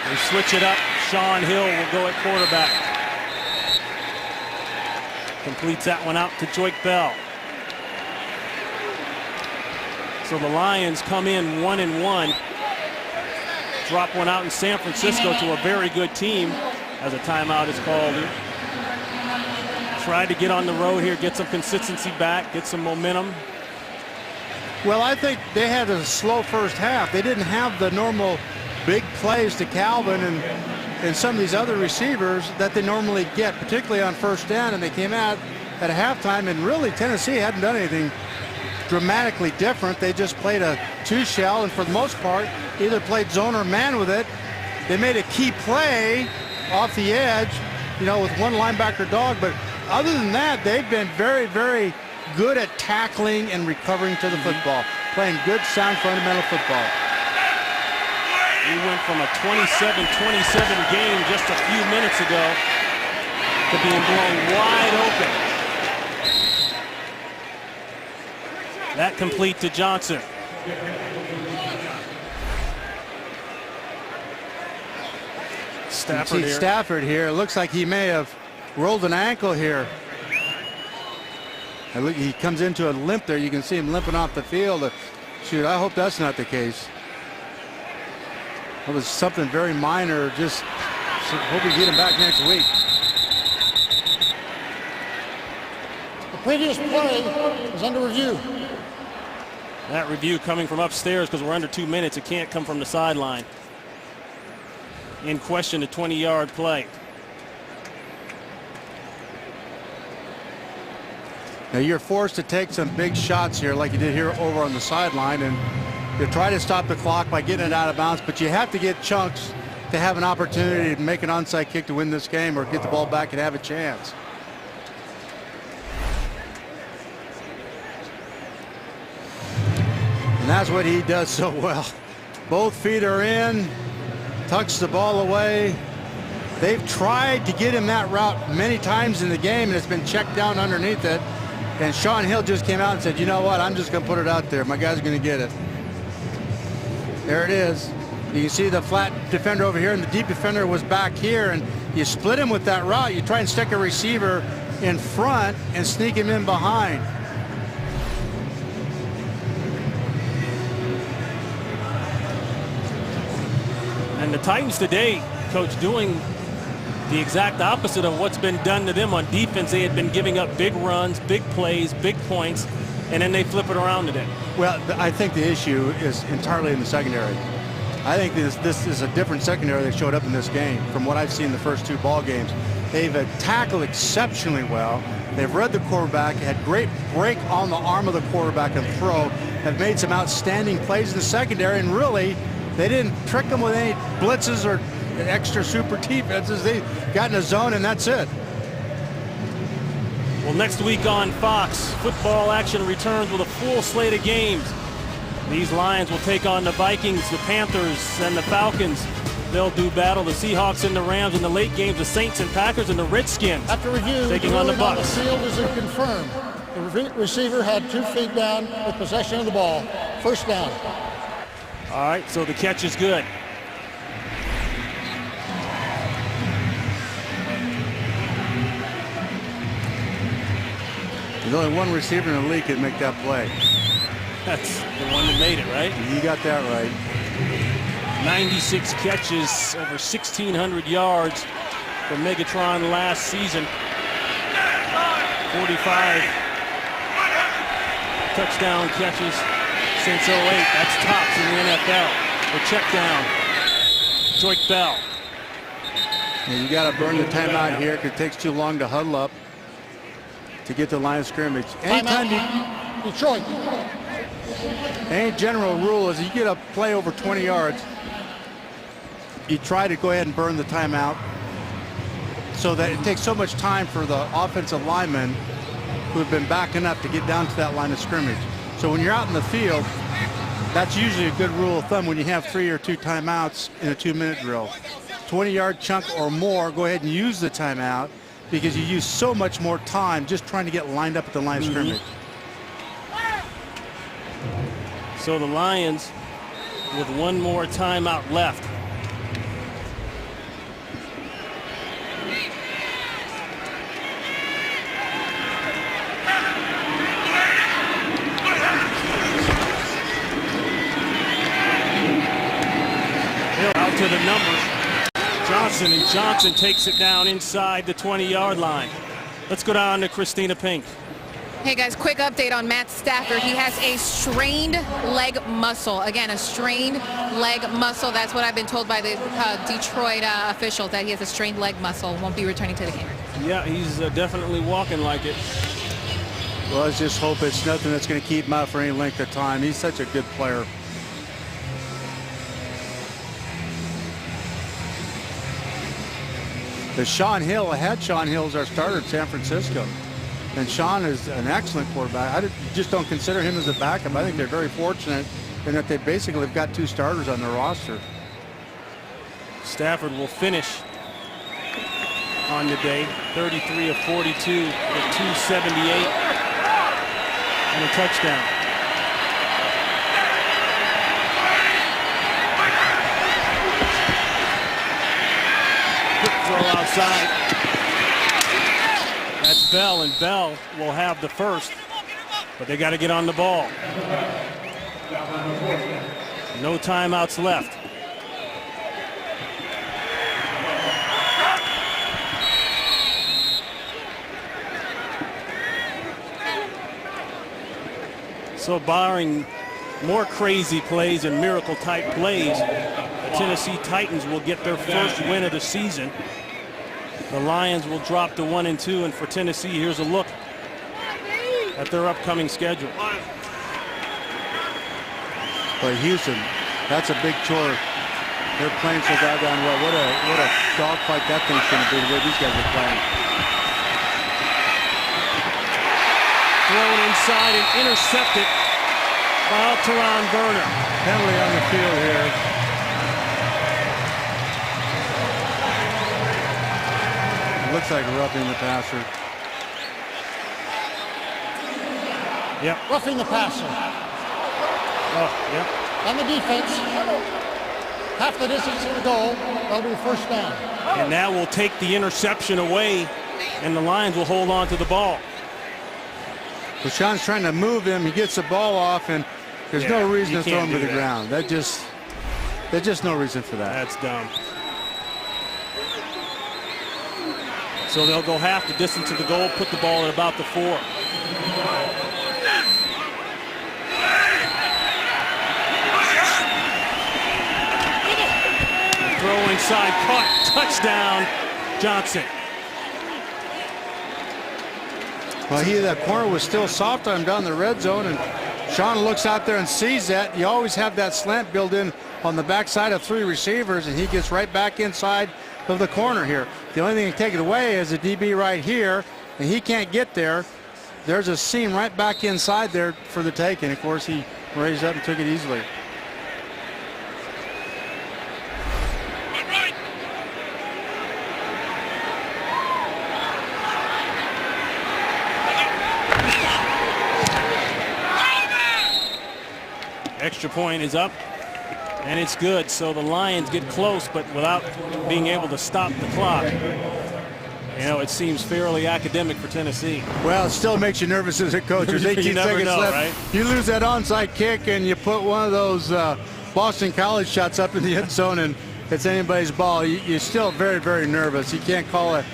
Speaker 1: They switch it up. Sean Hill will go at quarterback. Completes that one out to Joik Bell. So the Lions come in 1-1. Drop one out in San Francisco to a very good team as a timeout is called. Try to get on the road here, get some consistency back, get some momentum.
Speaker 2: Well, I think they had a slow first half. They didn't have the normal big plays to Calvin and some of these other receivers that they normally get, particularly on first down, and they came out at halftime, and really Tennessee hadn't done anything dramatically different. They just played a 2-shell, and for the most part either played zone or man with it. They made a key play off the edge, you know, with one linebacker dog, but other than that, they've been very, very good at tackling and recovering to the football, playing good, sound, fundamental football.
Speaker 1: We went from a 27-27 game just a few minutes ago to being blown wide open. That complete to Johnson. Stafford here.
Speaker 2: Stafford here. It looks like he may have rolled an ankle here. And look, he comes into a limp there. You can see him limping off the field. Shoot, I hope that's not the case. It was something very minor. Just hope we get him back next week.
Speaker 3: The previous play is under review.
Speaker 1: That review coming from upstairs because we're under 2 minutes. It can't come from the sideline. In question, a 20-yard play.
Speaker 2: Now you're forced to take some big shots here like you did here over on the sideline, and you try to stop the clock by getting it out of bounds, but you have to get chunks to have an opportunity to make an onside kick to win this game or get the ball back and have a chance. And that's what he does so well. Both feet are in, tucks the ball away. They've tried to get him that route many times in the game, and it's been checked down underneath it. And Sean Hill just came out and said, you know what, I'm just going to put it out there. My guy's going to get it. There it is. You can see the flat defender over here, and the deep defender was back here, and you split him with that route. You try and stick a receiver in front and sneak him in behind.
Speaker 1: And the Titans today, Coach, doing the exact opposite of what's been done to them on defense. They had been giving up big runs, big plays, big points, and then they flip it around today. Well,
Speaker 2: I think the issue is entirely in the secondary. I think this is a different secondary that showed up in this game from what I've seen the first 2 ball games. They've tackled exceptionally well. They've read the quarterback, had great break on the arm of the quarterback and throw, have made some outstanding plays in the secondary, and really, they didn't trick them with any blitzes or extra super defenses. They got in a zone, and that's it.
Speaker 1: Well, next week on Fox, football action returns with a full slate of games. These Lions will take on the Vikings, the Panthers, and the Falcons. They'll do battle the Seahawks and the Rams. In the late games, the Saints and Packers and the Redskins.
Speaker 3: After review,
Speaker 1: taking on the Bucks.
Speaker 3: The field is confirmed. The receiver had 2 feet down with possession of the ball. First down.
Speaker 1: All right, so the catch is good.
Speaker 2: There's only one receiver in the league that can make that play.
Speaker 1: That's the one that made it, right?
Speaker 2: You got that right.
Speaker 1: 96 catches, over 1,600 yards for Megatron last season. 45 touchdown catches since 08. That's tops in the NFL. The check down. Joik Bell.
Speaker 2: Yeah, you got to burn the timeout here because it takes too long to huddle up to get the line of scrimmage. Anytime you,
Speaker 3: Detroit.
Speaker 2: any general rule is you get a play over 20 yards, you try to go ahead and burn the timeout so that it takes so much time for the offensive linemen who have been backing up to get down to that line of scrimmage. So when you're out in the field, That's usually a good rule of thumb when you have 3 or 2 timeouts in a 2-minute drill. 20-yard chunk or more, go ahead and use the timeout because you use so much more time just trying to get lined up at the line of scrimmage.
Speaker 1: So the Lions with one more timeout left. Hill out to the numbers. Johnson, and Johnson takes it down inside the 20-yard line. Let's go down to Christina Pink.
Speaker 7: Hey guys, quick update on Matt Stafford. He has a strained leg muscle. Again, a strained leg muscle. That's what I've been told by the Detroit officials, that he has a strained leg muscle. Won't be returning to the game.
Speaker 1: Yeah, he's definitely walking like it.
Speaker 2: Well, let's just hope it's nothing that's going to keep him out for any length of time. He's such a good player. But Sean Hill, I had Sean Hill as our starter at San Francisco. And Sean is an excellent quarterback. I just don't consider him as a backup. I think they're very fortunate in that they basically have got 2 starters on their roster.
Speaker 1: Stafford will finish on the day, 33 of 42 with 278 and a touchdown. Quick throw outside. That's Bell, and Bell will have the first, but they got to get on the ball. No timeouts left. So barring more crazy plays and miracle type plays, the Tennessee Titans will get their first win of the season. The Lions will drop to 1-2, and for Tennessee, here's a look at their upcoming schedule.
Speaker 2: But Houston, that's a big chore. They're playing so doggone well. What a dogfight that thing's going to be, the way these guys are playing.
Speaker 1: Thrown inside and intercepted by Teron Burner.
Speaker 2: Penalty on the field here. Looks like roughing the passer.
Speaker 1: Yep.
Speaker 3: Roughing the passer.
Speaker 1: Oh, yep.
Speaker 3: On the defense, half the distance to the goal. That'll be the first down.
Speaker 1: And that will take the interception away, and the Lions will hold on to the ball.
Speaker 2: Sean's trying to move him. He gets the ball off, and there's no reason to throw him to the ground. There's just no reason for that.
Speaker 1: That's dumb. So they'll go half the distance to the goal, put the ball at about the 4. Throw inside, caught, touchdown, Johnson.
Speaker 2: Well, that corner was still soft on him down the red zone, and Sean looks out there and sees that. You always have that slant built in on the backside of 3 receivers, and he gets right back inside of the corner here. The only thing that can take it away is a DB right here, and he can't get there. There's a seam right back inside there for the take, and of course he raised up and took it easily.
Speaker 1: Extra point is up, and it's good. So the Lions get close, but without being able to stop the clock. You know, it seems fairly academic for Tennessee.
Speaker 2: Well, it still makes you nervous as a coach. There's 18 seconds left.
Speaker 1: Right?
Speaker 2: You lose that onside kick, and you put one of those Boston College shots up in the end zone, and it's anybody's ball. You're still very, very nervous. You can't call it.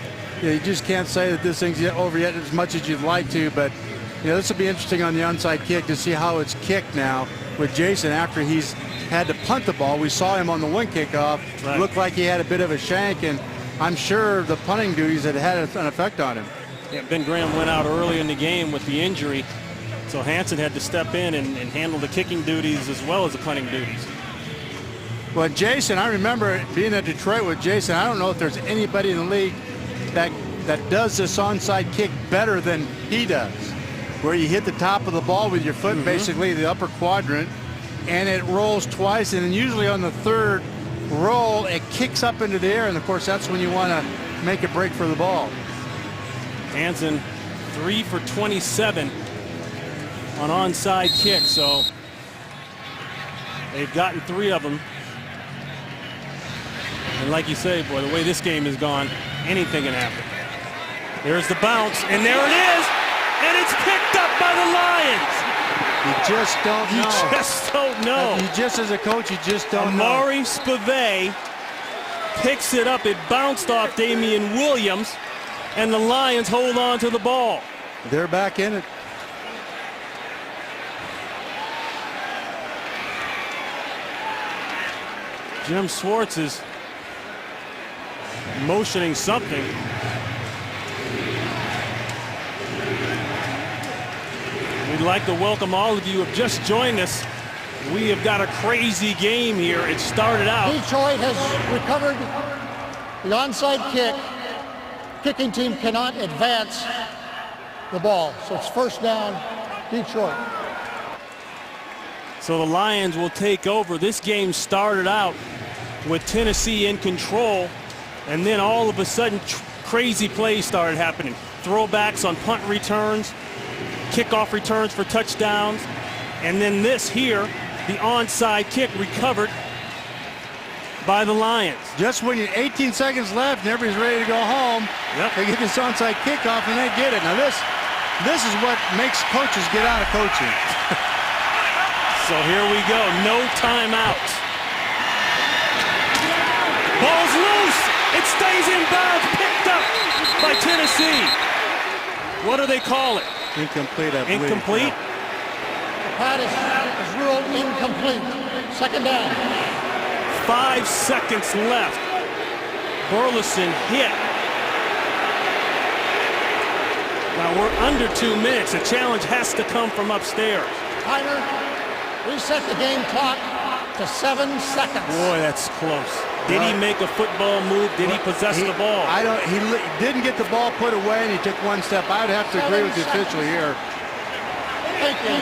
Speaker 2: You just can't say that this thing's over yet as much as you'd like to. But you know, this will be interesting on the onside kick to see how it's kicked now with Jason after he's had to punt the ball. We saw him on the one kickoff.
Speaker 1: Right.
Speaker 2: Looked like he had a bit of a shank, and I'm sure the punting duties had an effect on him.
Speaker 1: Yeah, Ben Graham went out early in the game with the injury, so Hansen had to step in and handle the kicking duties as well as the punting duties.
Speaker 2: Well, Jason, I remember being at Detroit with Jason. I don't know if there's anybody in the league that does this onside kick better than he does, where you hit the top of the ball with your foot, basically the upper quadrant, and it rolls twice, and then usually on the third roll, it kicks up into the air, and of course that's when you want to make a break for the ball.
Speaker 1: Hansen 3 for 27 on onside kicks, so they've gotten 3 of them. And like you say, boy, the way this game has gone, anything can happen. There's the bounce, and there it is, and it's picked up by the Lions.
Speaker 2: You just don't know.
Speaker 1: You just don't know.
Speaker 2: You just, as a coach, you just don't know.
Speaker 1: Amari Spivey picks it up. It bounced off Damian Williams, and the Lions hold on to the ball.
Speaker 2: They're back in it.
Speaker 1: Jim Schwartz is motioning something. We'd like to welcome all of you who have just joined us. We have got a crazy game here. It started out.
Speaker 3: Detroit has recovered the onside kick. Kicking team cannot advance the ball, so it's first down, Detroit.
Speaker 1: So the Lions will take over. This game started out with Tennessee in control, and then all of a sudden crazy plays started happening. Throwbacks on punt returns, kickoff returns for touchdowns, and then this here, the onside kick recovered by the Lions.
Speaker 2: Just when you're 18 seconds left and everybody's ready to go home, they get this onside kickoff and they get it. Now this is what makes coaches get out of coaching.
Speaker 1: So here we go, no timeouts. Ball's loose, it stays in bounds, picked up by Tennessee. What do they call it?
Speaker 2: Incomplete, I believe.
Speaker 1: Incomplete?
Speaker 3: The pass is ruled incomplete. Second down.
Speaker 1: 5 seconds left. Burleson hit. Now we're under 2 minutes. The challenge has to come from upstairs.
Speaker 3: Timer, reset the game clock to 7 seconds.
Speaker 1: Boy, that's close. Did he make a football move? Did he possess the ball?
Speaker 2: He didn't get the ball put away, and he took one step. I'd have to agree with the official here.
Speaker 3: Thank you.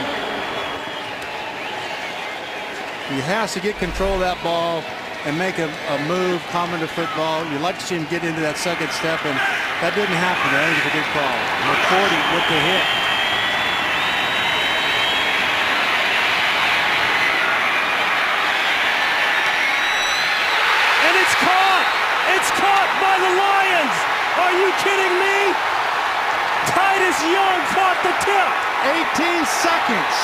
Speaker 2: He has to get control of that ball and make a move common to football. You'd like to see him get into that second step, and that didn't happen. I think it's a good call.
Speaker 1: McCourty with the hit. And it's caught! It's caught by the Lions! Are you kidding me? Titus Young caught the tip.
Speaker 2: 18 seconds.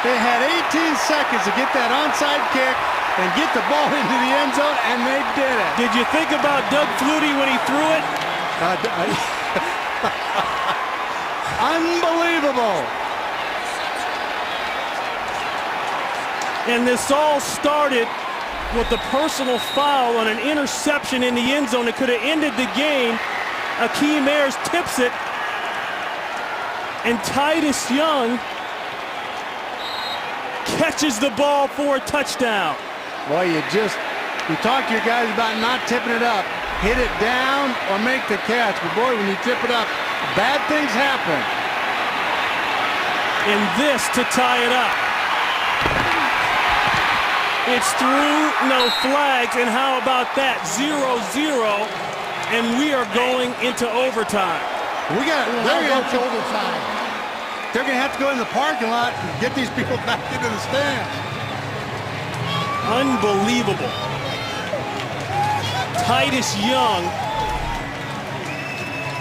Speaker 2: They had 18 seconds to get that onside kick and get the ball into the end zone, and they did it.
Speaker 1: Did you think about Doug Flutie when he threw it?
Speaker 2: Unbelievable.
Speaker 1: And this all started with a personal foul on an interception in the end zone that could have ended the game. Akeem Ayers tips it, and Titus Young catches the ball for a touchdown.
Speaker 2: Boy, you talk to your guys about not tipping it up. Hit it down or make the catch. But boy, when you tip it up, bad things happen.
Speaker 1: And this to tie it up. It's through, no flags, and how about that? 0-0, and we are going into overtime.
Speaker 2: They're going to have to go in the parking lot and get these people back into the stands.
Speaker 1: Unbelievable. Titus Young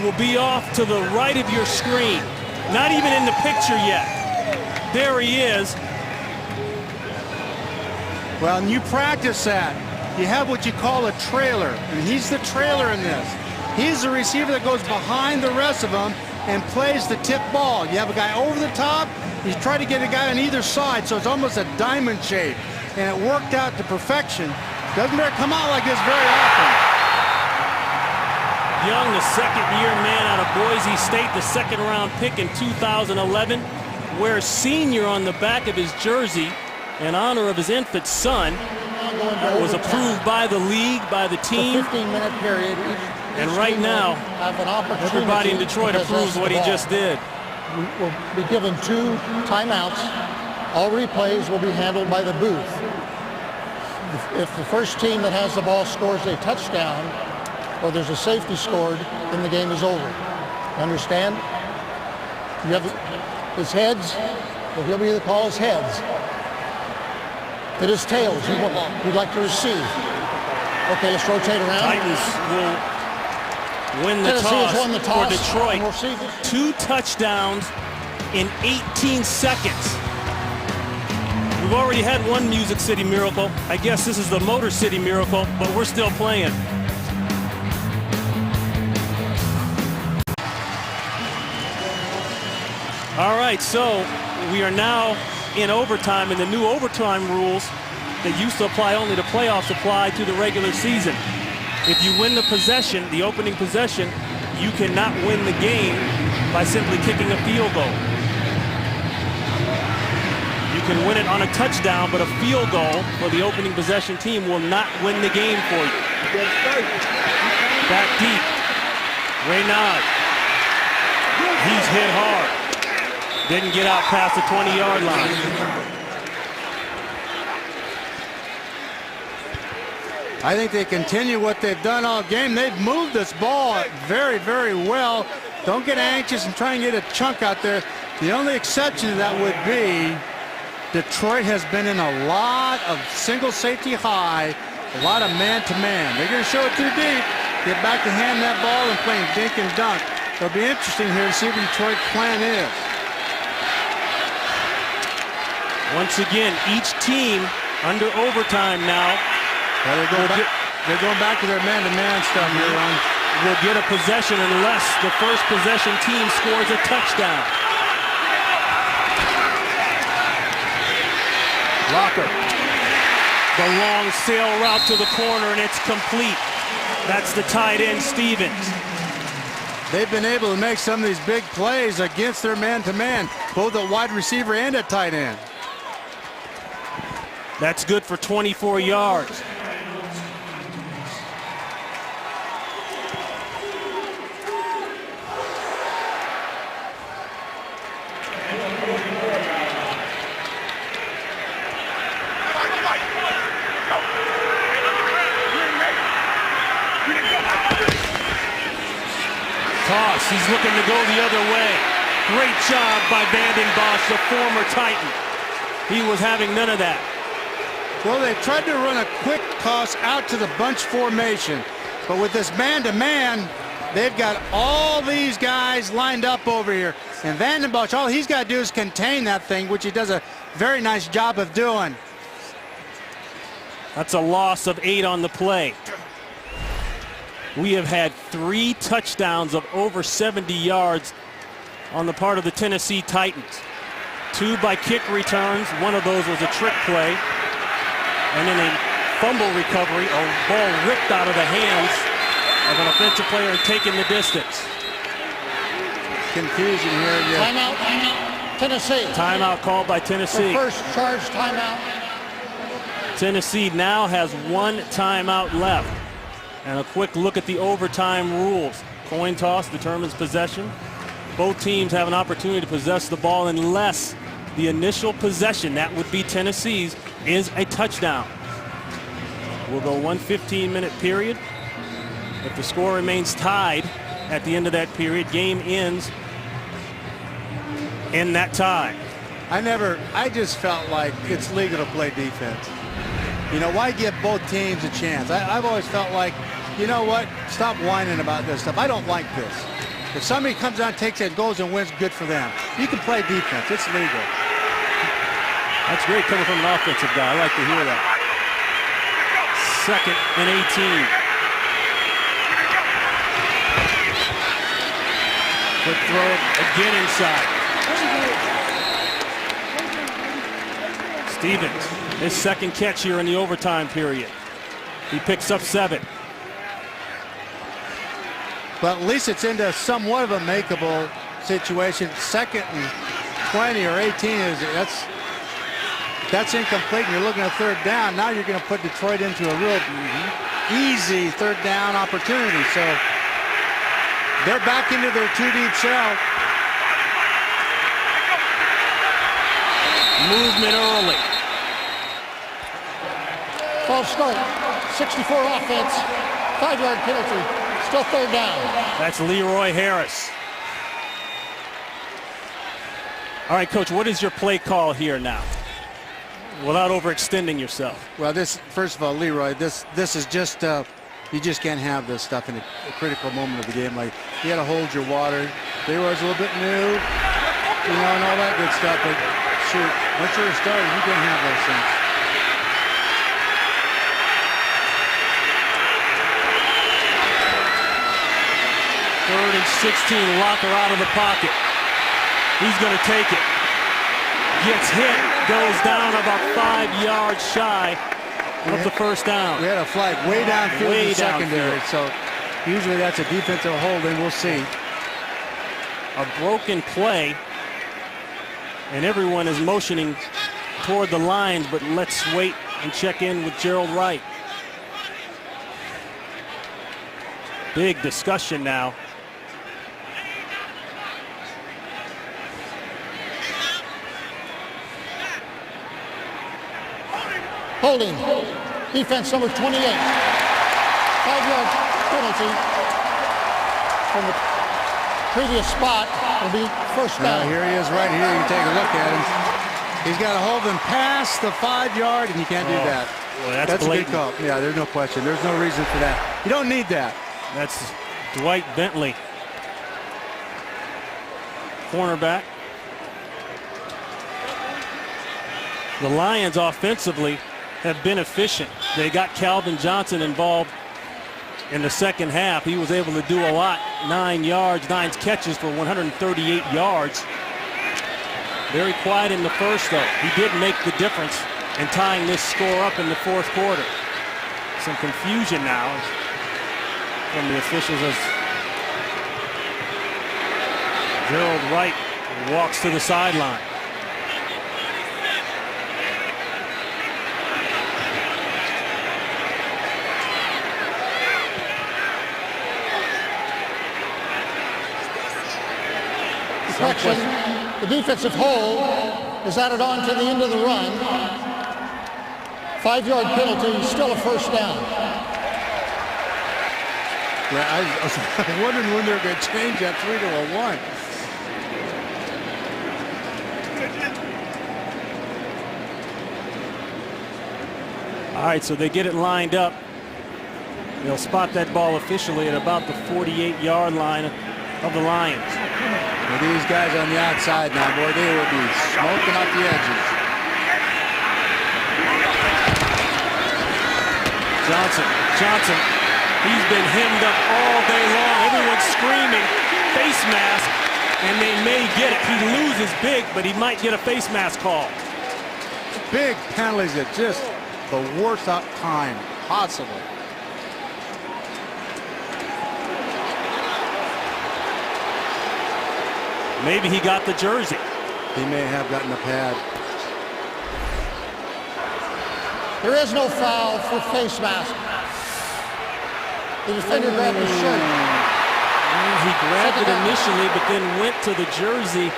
Speaker 1: will be off to the right of your screen. Not even in the picture yet. There he is.
Speaker 2: Well, and you practice that. You have what you call a trailer, and he's the trailer in this. He's the receiver that goes behind the rest of them and plays the tip ball. You have a guy over the top. He's trying to get a guy on either side, so it's almost a diamond shape. And it worked out to perfection. Doesn't come out like this very often.
Speaker 1: Young, the second-year man out of Boise State, the second-round pick in 2011, wears senior on the back of his jersey in honor of his infant son. Was approved by the league, by the team.
Speaker 3: 15-minute period.
Speaker 1: And right now, everybody in Detroit approves what he just did.
Speaker 3: We'll be given 2 timeouts All replays will be handled by the booth. If the first team that has the ball scores a touchdown or there's a safety scored, then the game is over. Understand? You have his heads, so he'll be the call is heads. If it is tails, you'd like to receive. Okay, let's rotate around.
Speaker 1: Titans will win the
Speaker 3: Tennessee has won the
Speaker 1: toss for
Speaker 3: toss.
Speaker 1: Detroit.
Speaker 3: And we'll see this.
Speaker 1: 2 touchdowns in 18 seconds. We've already had one Music City Miracle. I guess this is the Motor City Miracle, but we're still playing. All right, so we are now in overtime, and the new overtime rules that used to apply only to playoffs apply to the regular season. If you win the possession, the opening possession, you cannot win the game by simply kicking a field goal. You can win it on a touchdown, but a field goal for the opening possession team will not win the game for you. Back deep. Reynard. He's hit hard. Didn't get out past the 20-yard line.
Speaker 2: I think they continue what they've done all game. They've moved this ball very, very well. Don't get anxious and try and get a chunk out there. The only exception to that would be Detroit has been in a lot of single safety high, a lot of man-to-man. They're going to show it too deep, get back to hand that ball and playing dink and dunk. It'll be interesting here to see what Detroit's plan is.
Speaker 1: Once again, each team under overtime now.
Speaker 2: Well, they're going back to their man-to-man stuff here, Ron.
Speaker 1: Will get a possession unless the first possession team scores a touchdown. Locker. The long sail route to the corner, and it's complete. That's the tight end, Stevens.
Speaker 2: They've been able to make some of these big plays against their man-to-man, both at wide receiver and at tight end.
Speaker 1: That's good for 24 yards. Toss, he's looking to go the other way. Great job by Vanden Bosch, the former Titan. He was having none of that.
Speaker 2: Well, they tried to run a quick toss out to the bunch formation, but with this man-to-man, they've got all these guys lined up over here. And Vanden Bosch, all he's got to do is contain that thing, which he does a very nice job of doing.
Speaker 1: That's a loss of 8 on the play. We have had 3 touchdowns of over 70 yards on the part of the Tennessee Titans. 2 by kick returns. One of those was a trick play. And then a fumble recovery, a ball ripped out of the hands of an offensive player and taken the distance.
Speaker 2: Confusion here. Yeah.
Speaker 3: Timeout, Tennessee.
Speaker 1: Timeout called by Tennessee.
Speaker 3: The first charge timeout.
Speaker 1: Tennessee now has 1 timeout left. And a quick look at the overtime rules. Coin toss determines possession. Both teams have an opportunity to possess the ball unless the initial possession, that would be Tennessee's, is a touchdown. We'll go 1 15-minute period. If the score remains tied at the end of that period, game ends in that tie.
Speaker 2: I just felt like it's legal to play defense. You know, why give both teams a chance? I've always felt like, you know what, stop whining about this stuff. I don't like this. If somebody comes out, takes it, goes and wins, good for them. You can play defense. It's legal.
Speaker 1: That's great coming from an offensive guy. I like to hear that. 2nd and 18. Quick throw again inside. Stevens, his 2nd catch here in the overtime period. He picks up 7.
Speaker 2: But at least it's into somewhat of a makeable situation. 2nd and 20 or 18 is that's incomplete. And you're looking at 3rd down. Now you're going to put Detroit into a real easy 3rd down opportunity. So they're back into their 2 deep shell.
Speaker 1: movement early.
Speaker 3: False start. 64 offense. 5-yard penalty. Still third down.
Speaker 1: That's Leroy Harris. All right, Coach, what is your play call here now? Without overextending yourself.
Speaker 2: Well, first of all, Leroy, this is just, you just can't have this stuff in a critical moment of the game. Like, you got to hold your water. Leroy's a little bit new, and all that good stuff. But shoot, once you're a starter, you can't have those things.
Speaker 1: Third and 16, Locker out of the pocket. He's going to take it. Gets hit, goes down about 5 yards shy of the first down.
Speaker 2: We had a flag way downfield in the secondary,
Speaker 1: downfield.
Speaker 2: so usually that's a defensive holding. We'll see.
Speaker 1: A broken play, and everyone is motioning toward the lines, but let's wait and check in with Gerald Wright. Big discussion now.
Speaker 3: Holding. Defense number 28. 5-yard penalty from the previous spot. Will be first down.
Speaker 2: Here he is right here. You can take a look at him. He's got to hold him past the 5-yard, and you can't do that.
Speaker 1: Well, that's
Speaker 2: a good
Speaker 1: blatant.
Speaker 2: call. Yeah, there's no question. There's no reason for that. You don't need that.
Speaker 1: That's Dwight Bentley, cornerback. The Lions offensively have been efficient. They got Calvin Johnson involved in the second half. He was able to do a lot. 9 yards, 9 catches for 138 yards. Very quiet in the first, though. He did make the difference in tying this score up in the fourth quarter. Some confusion now from the officials as Gerald Wright walks to the sideline.
Speaker 3: The defensive hold is added on to the end of the run. 5-yard penalty, still a first down.
Speaker 2: Yeah, I was wondering when they're going to change that 3 to a 1.
Speaker 1: All right, so they get it lined up. They'll spot that ball officially at about the 48-yard line of the Lions.
Speaker 2: With these guys on the outside now, boy, they will be smoking off the edges.
Speaker 1: Johnson, he's been hemmed up all day long. Everyone's screaming, face mask, and they may get it. He loses big, but he might get a face mask call.
Speaker 2: Big penalties at just the worst time possible.
Speaker 1: Maybe he got the jersey.
Speaker 2: He may have gotten the pad.
Speaker 3: There is no foul for face mask. The defender grabbed his shirt.
Speaker 1: He grabbed it initially, but then went to the jersey.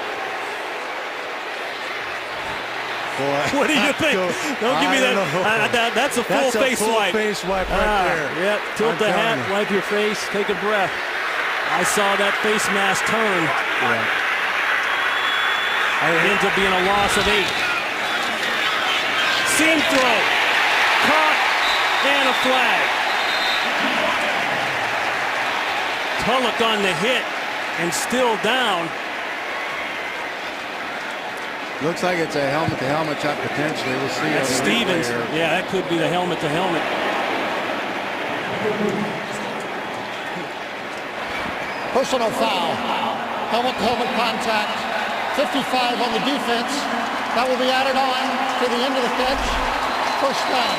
Speaker 2: Boy,
Speaker 1: What do you think? Don't give me that. That's a full face wipe.
Speaker 2: Face wipe right there.
Speaker 1: Yeah, tilt the hat, wipe your face, take a breath. I saw that face mask turn.
Speaker 2: Yeah.
Speaker 1: It ends up being a loss of 8. Seam throw. Caught and a flag. Tulloch on the hit and still down.
Speaker 2: Looks like it's a helmet-to-helmet shot potentially. We'll see.
Speaker 1: That's Stevens. Yeah, that could be the helmet-to-helmet.
Speaker 3: Personal foul. Helmet-to-helmet contact. 55 on the defense. That will be added on to the end of the pitch. First down.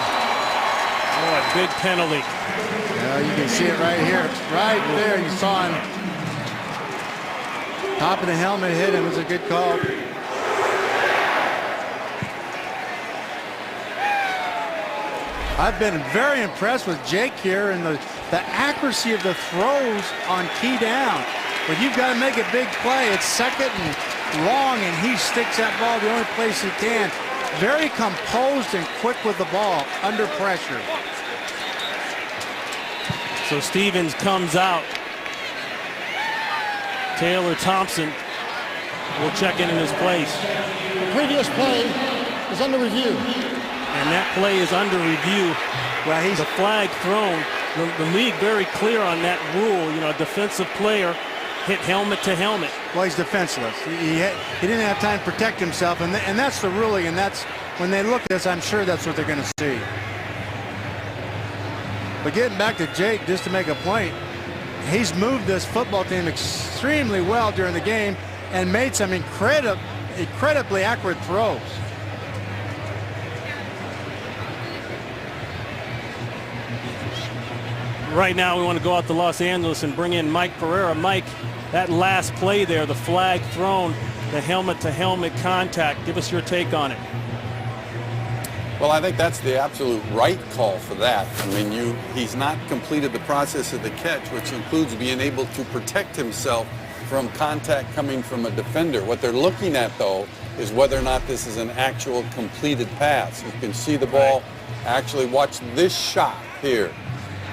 Speaker 1: Oh, a big penalty.
Speaker 2: Yeah, you can see it right here. Right there, you saw him. Top of the helmet hit him. It was a good call. I've been very impressed with Jake here and the accuracy of the throws on key down. But you've got to make a big play. It's 2nd and long, and he sticks that ball the only place he can. Very composed and quick with the ball under pressure.
Speaker 1: So Stevens comes out. Taylor Thompson will check in his place.
Speaker 3: The previous play is under review.
Speaker 1: And that play is under review.
Speaker 2: Well,
Speaker 1: The flag thrown. The league very clear on that rule. You know, a defensive player hit helmet to helmet.
Speaker 2: Well, he's defenseless. He didn't have time to protect himself, and that's the ruling, and that's when they look at this, I'm sure that's what they're going to see. But getting back to Jake, just to make a point, he's moved this football team extremely well during the game and made some incredibly accurate throws.
Speaker 1: Right now, we want to go out to Los Angeles and bring in Mike Pereira. Mike, that last play there, the flag thrown, the helmet-to-helmet contact. Give us your take on it.
Speaker 6: Well, I think that's the absolute right call for that. I mean, he's not completed the process of the catch, which includes being able to protect himself from contact coming from a defender. What they're looking at, though, is whether or not this is an actual completed pass. You can see the ball actually. Watch this shot here.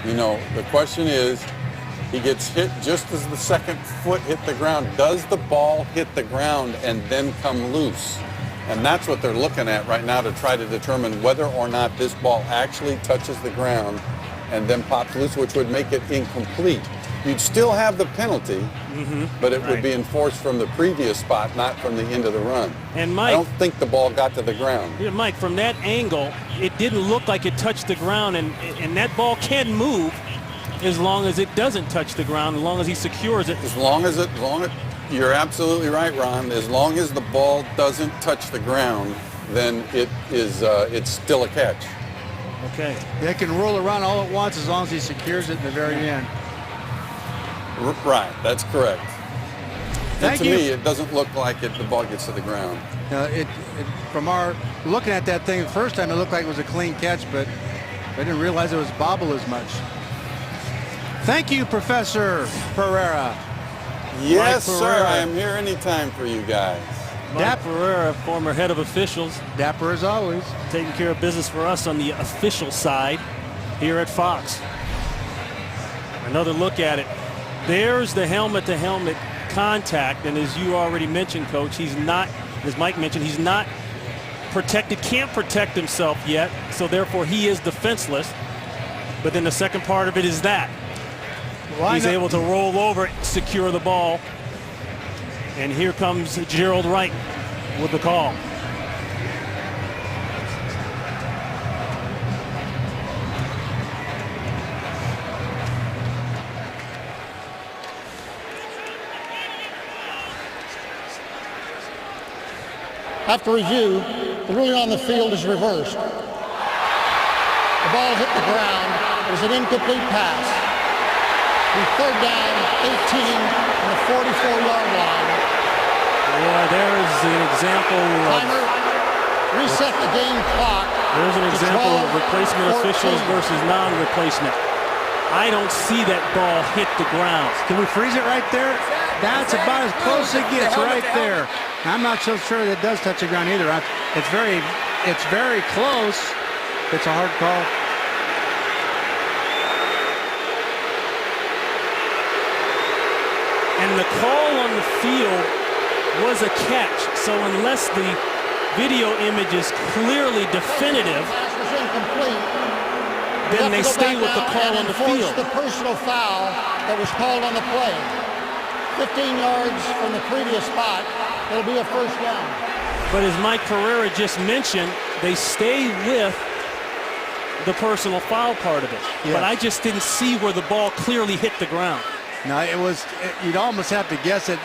Speaker 6: You know, the question is, he gets hit just as the second foot hit the ground. Does the ball hit the ground and then come loose? And that's what they're looking at right now to try to determine whether or not this ball actually touches the ground and then pops loose, which would make it incomplete. You'd still have the penalty, but it would be enforced from the previous spot, not from the end of the run.
Speaker 1: And Mike,
Speaker 6: I don't think the ball got to the ground.
Speaker 1: Yeah, Mike, from that angle, it didn't look like it touched the ground, and that ball can move as long as it doesn't touch the ground, as long as he secures it.
Speaker 6: As long as you're absolutely right, Ron. As long as the ball doesn't touch the ground, then it's still a catch.
Speaker 1: Okay.
Speaker 2: They can roll around all at once as long as he secures it in the very end.
Speaker 6: Right, that's correct.
Speaker 2: Thank
Speaker 6: and
Speaker 2: you.
Speaker 6: to me, it doesn't look like the ball gets to the ground.
Speaker 2: From our looking at that thing the first time, it looked like it was a clean catch, but I didn't realize it was bobble as much. Thank you, Professor Pereira.
Speaker 6: Yes,
Speaker 1: Mike
Speaker 6: sir.
Speaker 1: Pereira.
Speaker 6: I am here anytime for you guys.
Speaker 1: Mike Pereira, former head of officials,
Speaker 2: Dapper as always.
Speaker 1: taking care of business for us on the official side here at Fox. Another look at it. There's the helmet-to-helmet contact, and as you already mentioned, Coach, he's not, as Mike mentioned, he's not protected, can't protect himself yet, so therefore he is defenseless. But then the second part of it is that. He's able to roll over, secure the ball. And here comes Gerald Wright with the call.
Speaker 3: After review, the ruling on the field is reversed. The ball hit the ground. It was an incomplete pass. The third down, 18 on the 44-yard line.
Speaker 1: Yeah, there's an example of...
Speaker 3: Timer, reset the game clock.
Speaker 1: There's an
Speaker 3: to
Speaker 1: example of
Speaker 3: 12,
Speaker 1: replacement
Speaker 3: 14.
Speaker 1: officials versus non-replacement. I don't see that ball hit the ground.
Speaker 2: Can we freeze it right there? That's about as close as it gets right there. I'm not so sure that it does touch the ground either. It's very close. It's a hard call.
Speaker 1: And the call on the field was a catch. So unless the video image is clearly definitive,
Speaker 3: Pass was incomplete.
Speaker 1: then they stay with the call on the field.
Speaker 3: The personal foul that was called on the play. 15 yards from the previous spot. It'll be a first down.
Speaker 1: But as Mike Pereira just mentioned, they stay with the personal foul part of it.
Speaker 2: Yes.
Speaker 1: But I just didn't see where the ball clearly hit the ground.
Speaker 2: No, you'd almost have to guess it.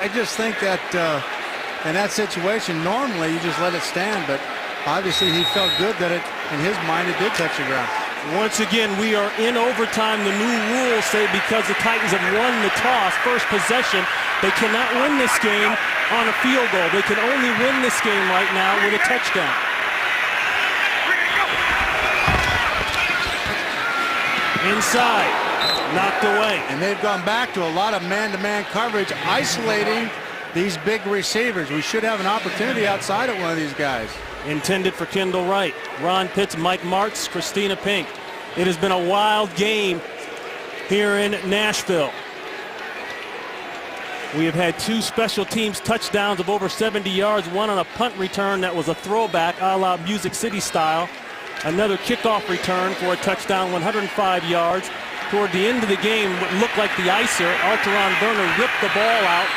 Speaker 2: I just think that in that situation, normally you just let it stand, but obviously he felt good that in his mind, it did touch the ground.
Speaker 1: Once again, we are in overtime. The new rules say because the Titans have won the toss, first possession, they cannot win this game on a field goal. They can only win this game right now with a touchdown. Inside, knocked away.
Speaker 2: And they've gone back to a lot of man-to-man coverage, isolating these big receivers. We should have an opportunity outside of one of these guys.
Speaker 1: Intended for Kendall Wright. Ron Pitts, Mike Martz, Christina Pink. It has been a wild game here in Nashville. We have had 2 special teams touchdowns of over 70 yards, one on a punt return that was a throwback a la Music City style. Another kickoff return for a touchdown, 105 yards. Toward the end of the game, what looked like the icer, Alteron Werner ripped the ball out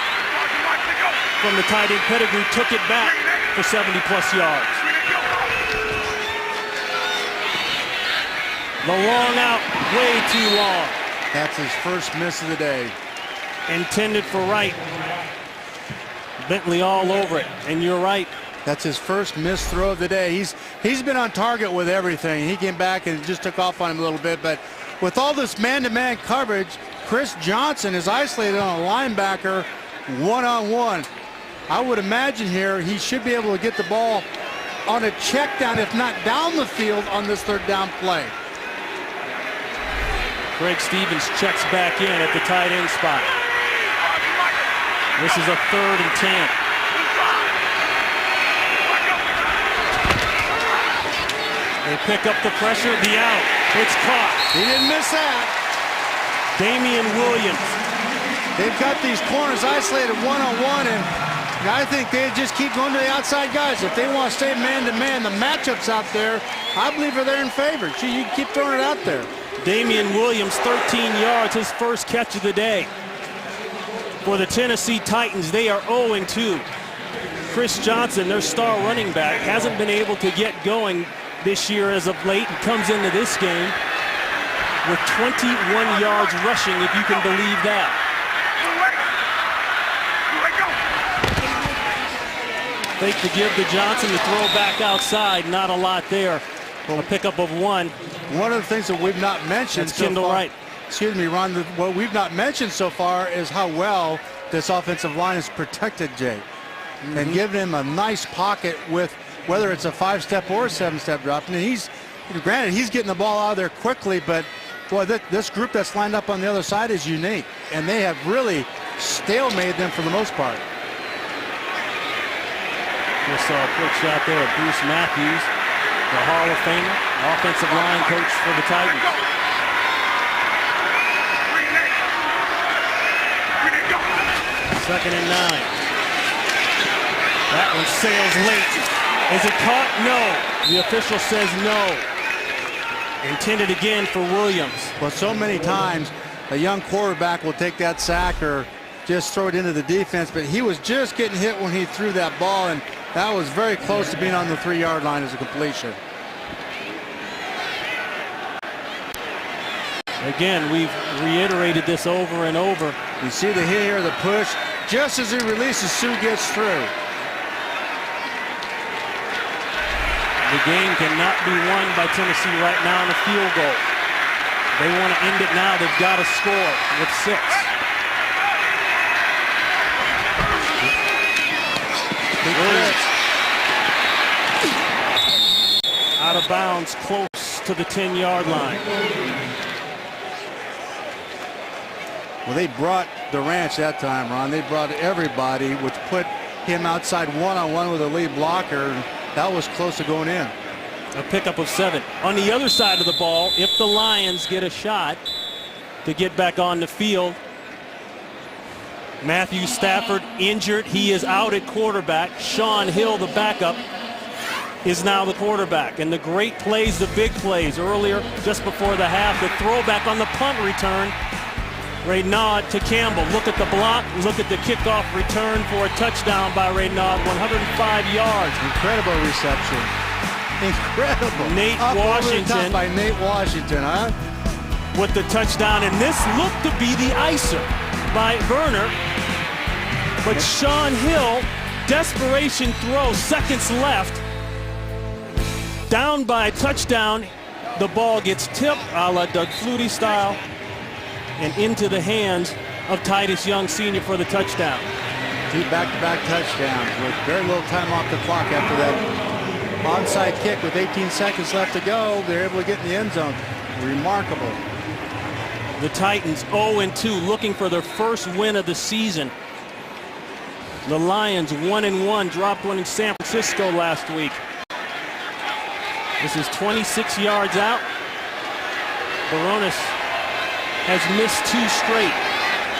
Speaker 1: from the tight end Pettigrew, took it back for 70-plus yards. The long out, way too long.
Speaker 2: That's his first miss of the day.
Speaker 1: Intended for Wright. Bentley all over it, and you're right.
Speaker 2: That's his first missed throw of the day. He's been on target with everything. He came back and just took off on him a little bit, but with all this man-to-man coverage, Chris Johnson is isolated on a linebacker one-on-one. I would imagine here he should be able to get the ball on a check down, if not down the field, on this third down play.
Speaker 1: Greg Stevens checks back in at the tight end spot. This is a 3rd and 10. They pick up the pressure, the out. It's caught.
Speaker 2: He didn't miss that.
Speaker 1: Damian Williams.
Speaker 2: They've got these corners isolated one-on-one, and I think they just keep going to the outside guys. If they want to stay man-to-man, the matchups out there, I believe are there in favor. Gee, you keep throwing it out there.
Speaker 1: Damian Williams, 13 yards, his first catch of the day. For the Tennessee Titans, they are 0-2. Chris Johnson, their star running back, hasn't been able to get going this year as of late, and comes into this game with 21 yards rushing, if you can believe that. Fake to give to Johnson to throw back outside. Not a lot there. A pickup of 1.
Speaker 2: One of the things that we've not mentioned
Speaker 1: That's
Speaker 2: so
Speaker 1: Kendall
Speaker 2: far,
Speaker 1: Wright.
Speaker 2: Excuse me, Ron, what we've not mentioned so far is how well this offensive line is protected, Jay. And giving him a nice pocket with whether it's a 5-step or a 7-step drop. And granted, he's getting the ball out of there quickly, but boy, this group that's lined up on the other side is unique. And they have really stalemated them for the most part.
Speaker 1: Just saw a quick shot there of Bruce Matthews, the Hall of Famer, offensive line coach for the Titans. Second and 9. That one sails late. Is it caught? No. The official says no. Intended again for Williams.
Speaker 2: Well, so many times a young quarterback will take that sack or just throw it into the defense, but he was just getting hit when he threw that ball, and that was very close to being on the 3-yard line as a completion.
Speaker 1: Again, we've reiterated this over and over.
Speaker 2: You see the hit here, the push, just as he releases, Sue gets through.
Speaker 1: The game cannot be won by Tennessee right now on a field goal. They want to end it now. They've got to score with 6. Williams. Out of bounds, close to the 10-yard line.
Speaker 2: Well, they brought the ranch that time, Ron. They brought everybody, which put him outside one-on-one with a lead blocker. That was close to going in.
Speaker 1: A pickup of 7. On the other side of the ball, if the Lions get a shot to get back on the field, Matthew Stafford injured. He is out at quarterback. Sean Hill, the backup, is now the quarterback. And the great plays, the big plays earlier, just before the half, the throwback on the punt return. Reynaud to Campbell. Look at the block. Look at the kickoff return for a touchdown by Reynaud. 105 yards.
Speaker 2: Incredible reception. Incredible.
Speaker 1: Nate
Speaker 2: Up over the
Speaker 1: Washington
Speaker 2: top by Nate Washington, huh?
Speaker 1: with the touchdown. And this looked to be the icer by Werner. But Sean Hill, desperation throw, seconds left. Down by a touchdown. The ball gets tipped a la Doug Flutie style and into the hands of Titus Young Sr. for the touchdown.
Speaker 2: 2 back-to-back touchdowns with very little time off the clock after that onside kick with 18 seconds left to go. They're able to get in the end zone. Remarkable.
Speaker 1: The Titans 0-2, looking for their first win of the season. The Lions 1-1, dropped one in San Francisco last week. This is 26 yards out. Barones has missed 2 straight.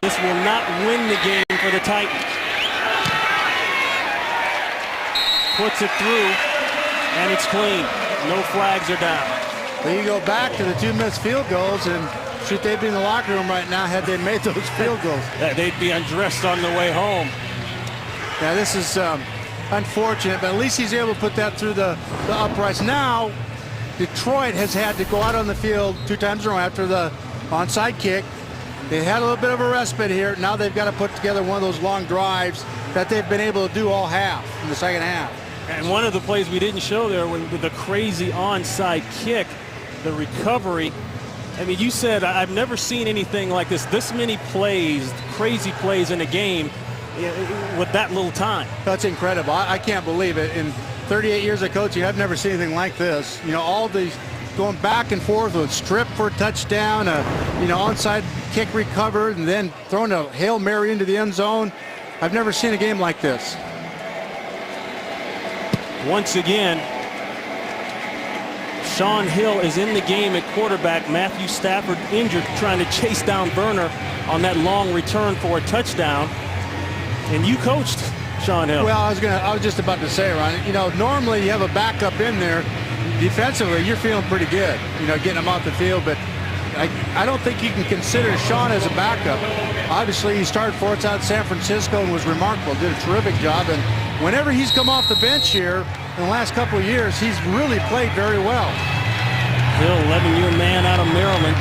Speaker 1: This will not win the game for the Titans. Puts it through, and it's clean. No flags are down.
Speaker 2: But you go back to the 2 missed field goals, and should they be in the locker room right now had they made those field goals?
Speaker 1: They'd be undressed on the way home.
Speaker 2: Yeah, this is unfortunate, but at least he's able to put that through the uprights. Now, Detroit has had to go out on the field 2 times in a row after the onside kick. They had a little bit of a respite here. Now they've got to put together one of those long drives that they've been able to do all half in the second half.
Speaker 1: And one of the plays we didn't show there with the crazy onside kick, the recovery. I mean, you said I've never seen anything like this. This many plays, crazy plays in a game with that little time.
Speaker 2: That's incredible. I can't believe it. In 38 years of coaching, I've never seen anything like this. You know, all these going back and forth with strip for a touchdown, onside kick recovered, and then throwing a Hail Mary into the end zone. I've never seen a game like this.
Speaker 1: Once again, Shaun Hill is in the game at quarterback. Matthew Stafford injured, trying to chase down Verner on that long return for a touchdown. And you coached Shaun Hill.
Speaker 2: Well, I was just about to say, Ron, you know, normally you have a backup in there. Defensively, you're feeling pretty good, getting him off the field, but I don't think you can consider Shaun as a backup. Obviously, he started for us out in San Francisco and was remarkable, did a terrific job, and whenever he's come off the bench here in the last couple of years, he's really played very well.
Speaker 1: Hill, 11-year man out of Maryland.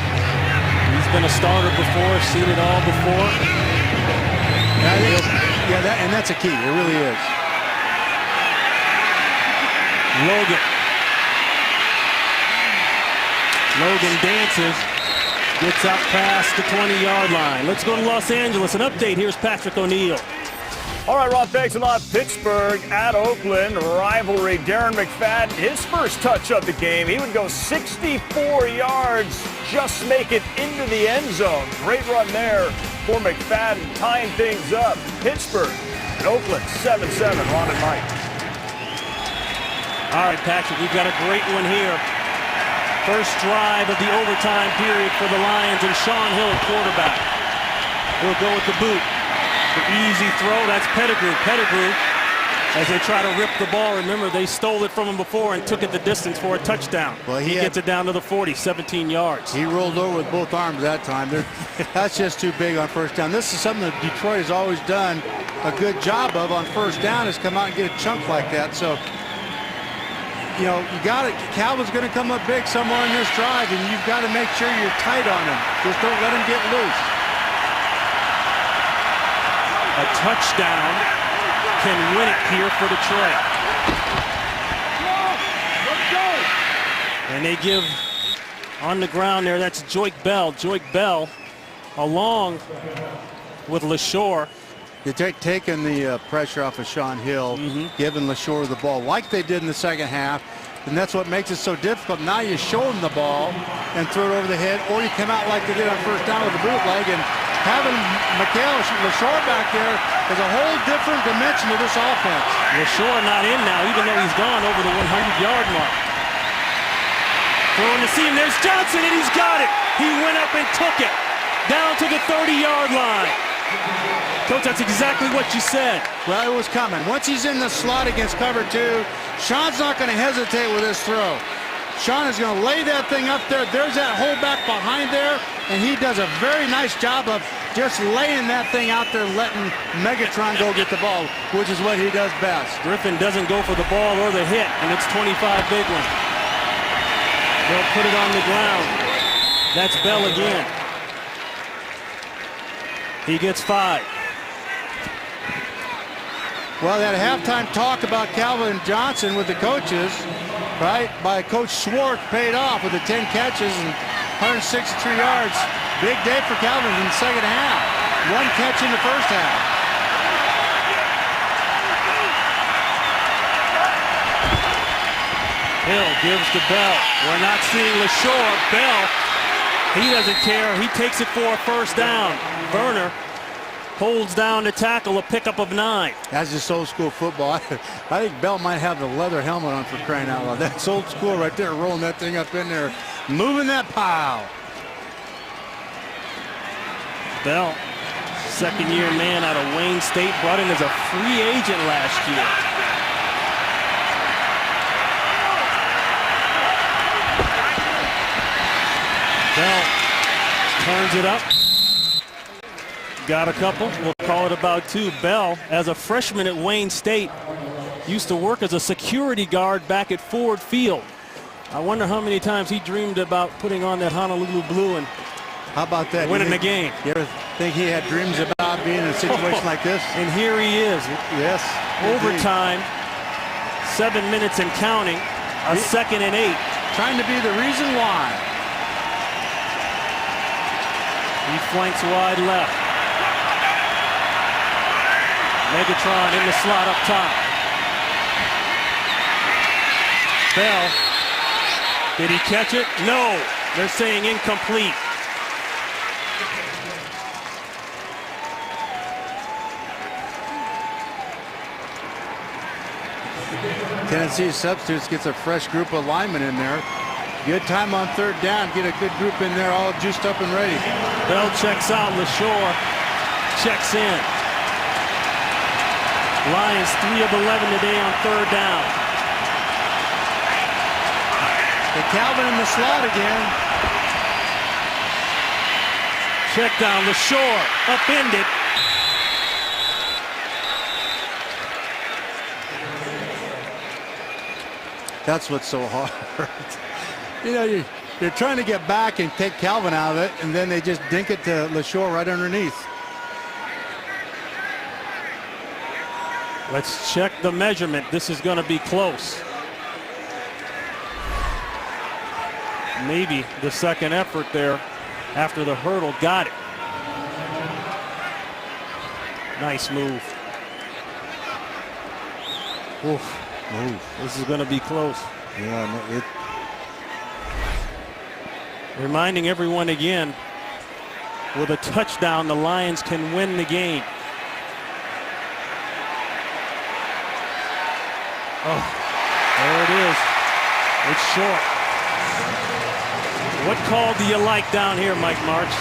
Speaker 1: He's been a starter before, seen it all before.
Speaker 2: And that's a key. It really is.
Speaker 1: Logan dances, gets out past the 20-yard line. Let's go to Los Angeles. An update. Here's Patrick O'Neill.
Speaker 8: All right, Rob, thanks a lot. Pittsburgh at Oakland, rivalry. Darren McFadden, his first touch of the game. He would go 64 yards, just make it into the end zone. Great run there for McFadden, tying things up. Pittsburgh and Oakland, 7-7, Ron and Mike.
Speaker 1: All right, Patrick, we've got a great one here. First drive of the overtime period for the Lions, and Shaun Hill at quarterback. He'll go with the boot. The easy throw, that's Pettigrew. Pettigrew, as they try to rip the ball, remember they stole it from him before and took it the distance for a touchdown.
Speaker 2: Well,
Speaker 1: he gets it down to the 40, 17 yards.
Speaker 2: He rolled over with both arms that time. That's just too big on first down. This is something that Detroit has always done a good job of on first down, is come out and get a chunk like that. So, you got it. Calvin's going to come up big somewhere in this drive, and you've got to make sure you're tight on him. Just don't let him get loose.
Speaker 1: A touchdown can win it here for Detroit. And they give on the ground there, that's Joique Bell. Joique Bell along with LaShore.
Speaker 2: They're taking the pressure off of Shaun Hill, giving LaShore the ball like they did in the second half. And that's what makes it so difficult. Now you show him the ball and throw it over the head, or you come out like they did on first down with the bootleg, and having Michael LaShore back there is a whole different dimension to this offense.
Speaker 1: LaShore not in now, even though he's gone over the 100-yard mark. Throwing the seam, there's Johnson, and he's got it. He went up and took it down to the 30-yard line. Coach, that's exactly what you said.
Speaker 2: Well, it was coming. Once he's in the slot against cover 2, Shaun's not going to hesitate with this throw. Shaun is going to lay that thing up there. There's that hole back behind there, and he does a very nice job of just laying that thing out there, letting Megatron go get the ball, which is what he does best.
Speaker 1: Griffin doesn't go for the ball or the hit, and it's 25 big one. They'll put it on the ground. That's Bell again. He gets 5.
Speaker 2: Well, that halftime talk about Calvin Johnson with the coaches, right, by Coach Schwartz paid off with the 10 catches and 163 yards. Big day for Calvin in the second half. 1 catch in the first half.
Speaker 1: Hill gives to Bell. We're not seeing LaShore. Bell, he doesn't care. He takes it for a first down. Verner holds down the tackle, a pickup of 9.
Speaker 2: That's just old school football. I think Bell might have the leather helmet on, for crying out loud. That's old school right there, rolling that thing up in there, moving that pile.
Speaker 1: Bell, second-year man out of Wayne State, brought in as a free agent last year. Bell turns it up. Got a couple. We'll call it about 2. Bell, as a freshman at Wayne State, used to work as a security guard back at Ford Field. I wonder how many times he dreamed about putting on that Honolulu blue and
Speaker 2: How about that?
Speaker 1: winning the game.
Speaker 2: You ever think he had dreams about being in a situation like this?
Speaker 1: And here he is.
Speaker 2: Yes.
Speaker 1: Overtime, 7 minutes and counting, a 2nd and 8.
Speaker 2: Trying to be the reason why.
Speaker 1: He flanks wide left. Megatron in the slot up top. Bell. Did he catch it? No. They're saying incomplete.
Speaker 2: Tennessee substitutes, gets a fresh group of linemen in there. Good time on 3rd down. Get a good group in there, all juiced up and ready.
Speaker 1: Bell checks out. LaShore checks in. Lions 3 of 11 today on 3rd down.
Speaker 2: The Calvin in the slot again.
Speaker 1: Check down. LaShore upended.
Speaker 2: That's what's so hard. You know, you're trying to get back and take Calvin out of it, and then they just dink it to LaShore right underneath.
Speaker 1: Let's check the measurement. This is going to be close. Maybe the second effort there after the hurdle got it. Nice move. Oof. This is going to be close.
Speaker 2: Yeah, no,
Speaker 1: Reminding everyone again, with a touchdown, the Lions can win the game. Oh, there it is. It's short. What call do you like down here, Mike March?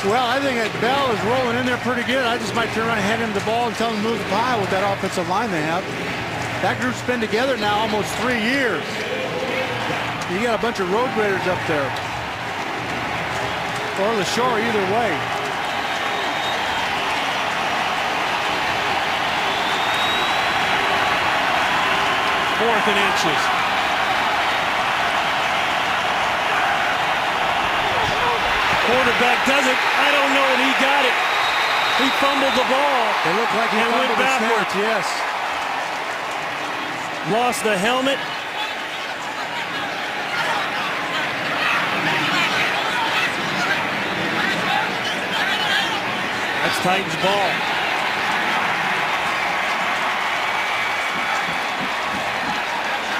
Speaker 2: well, I think that Bell is rolling in there pretty good. I just might turn around and hand him the ball and tell him to move the pile with that offensive line they have. That group's been together now almost 3 years. You got a bunch of road graders up there. Or LaShore, either way.
Speaker 1: Fourth and inches. Quarterback does it. I don't know if he got it. He fumbled the ball.
Speaker 2: They look like he
Speaker 1: and went
Speaker 2: fumbled the
Speaker 1: backwards.
Speaker 2: snap, yes.
Speaker 1: Lost the helmet. That's Titans ball.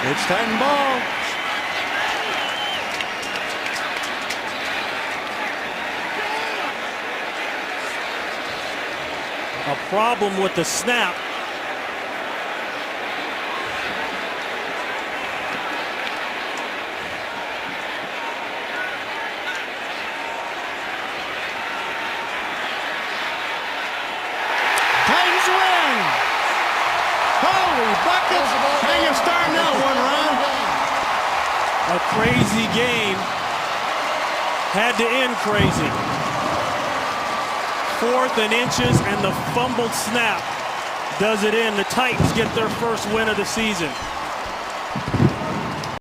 Speaker 2: It's Titan ball.
Speaker 1: A problem with the snap.
Speaker 2: Titans win. Holy buckets. How you starting that one, Ron?
Speaker 1: A crazy game. Had to end crazy. 4th and inches and the fumbled snap does it in. The Titans get their first win of the season.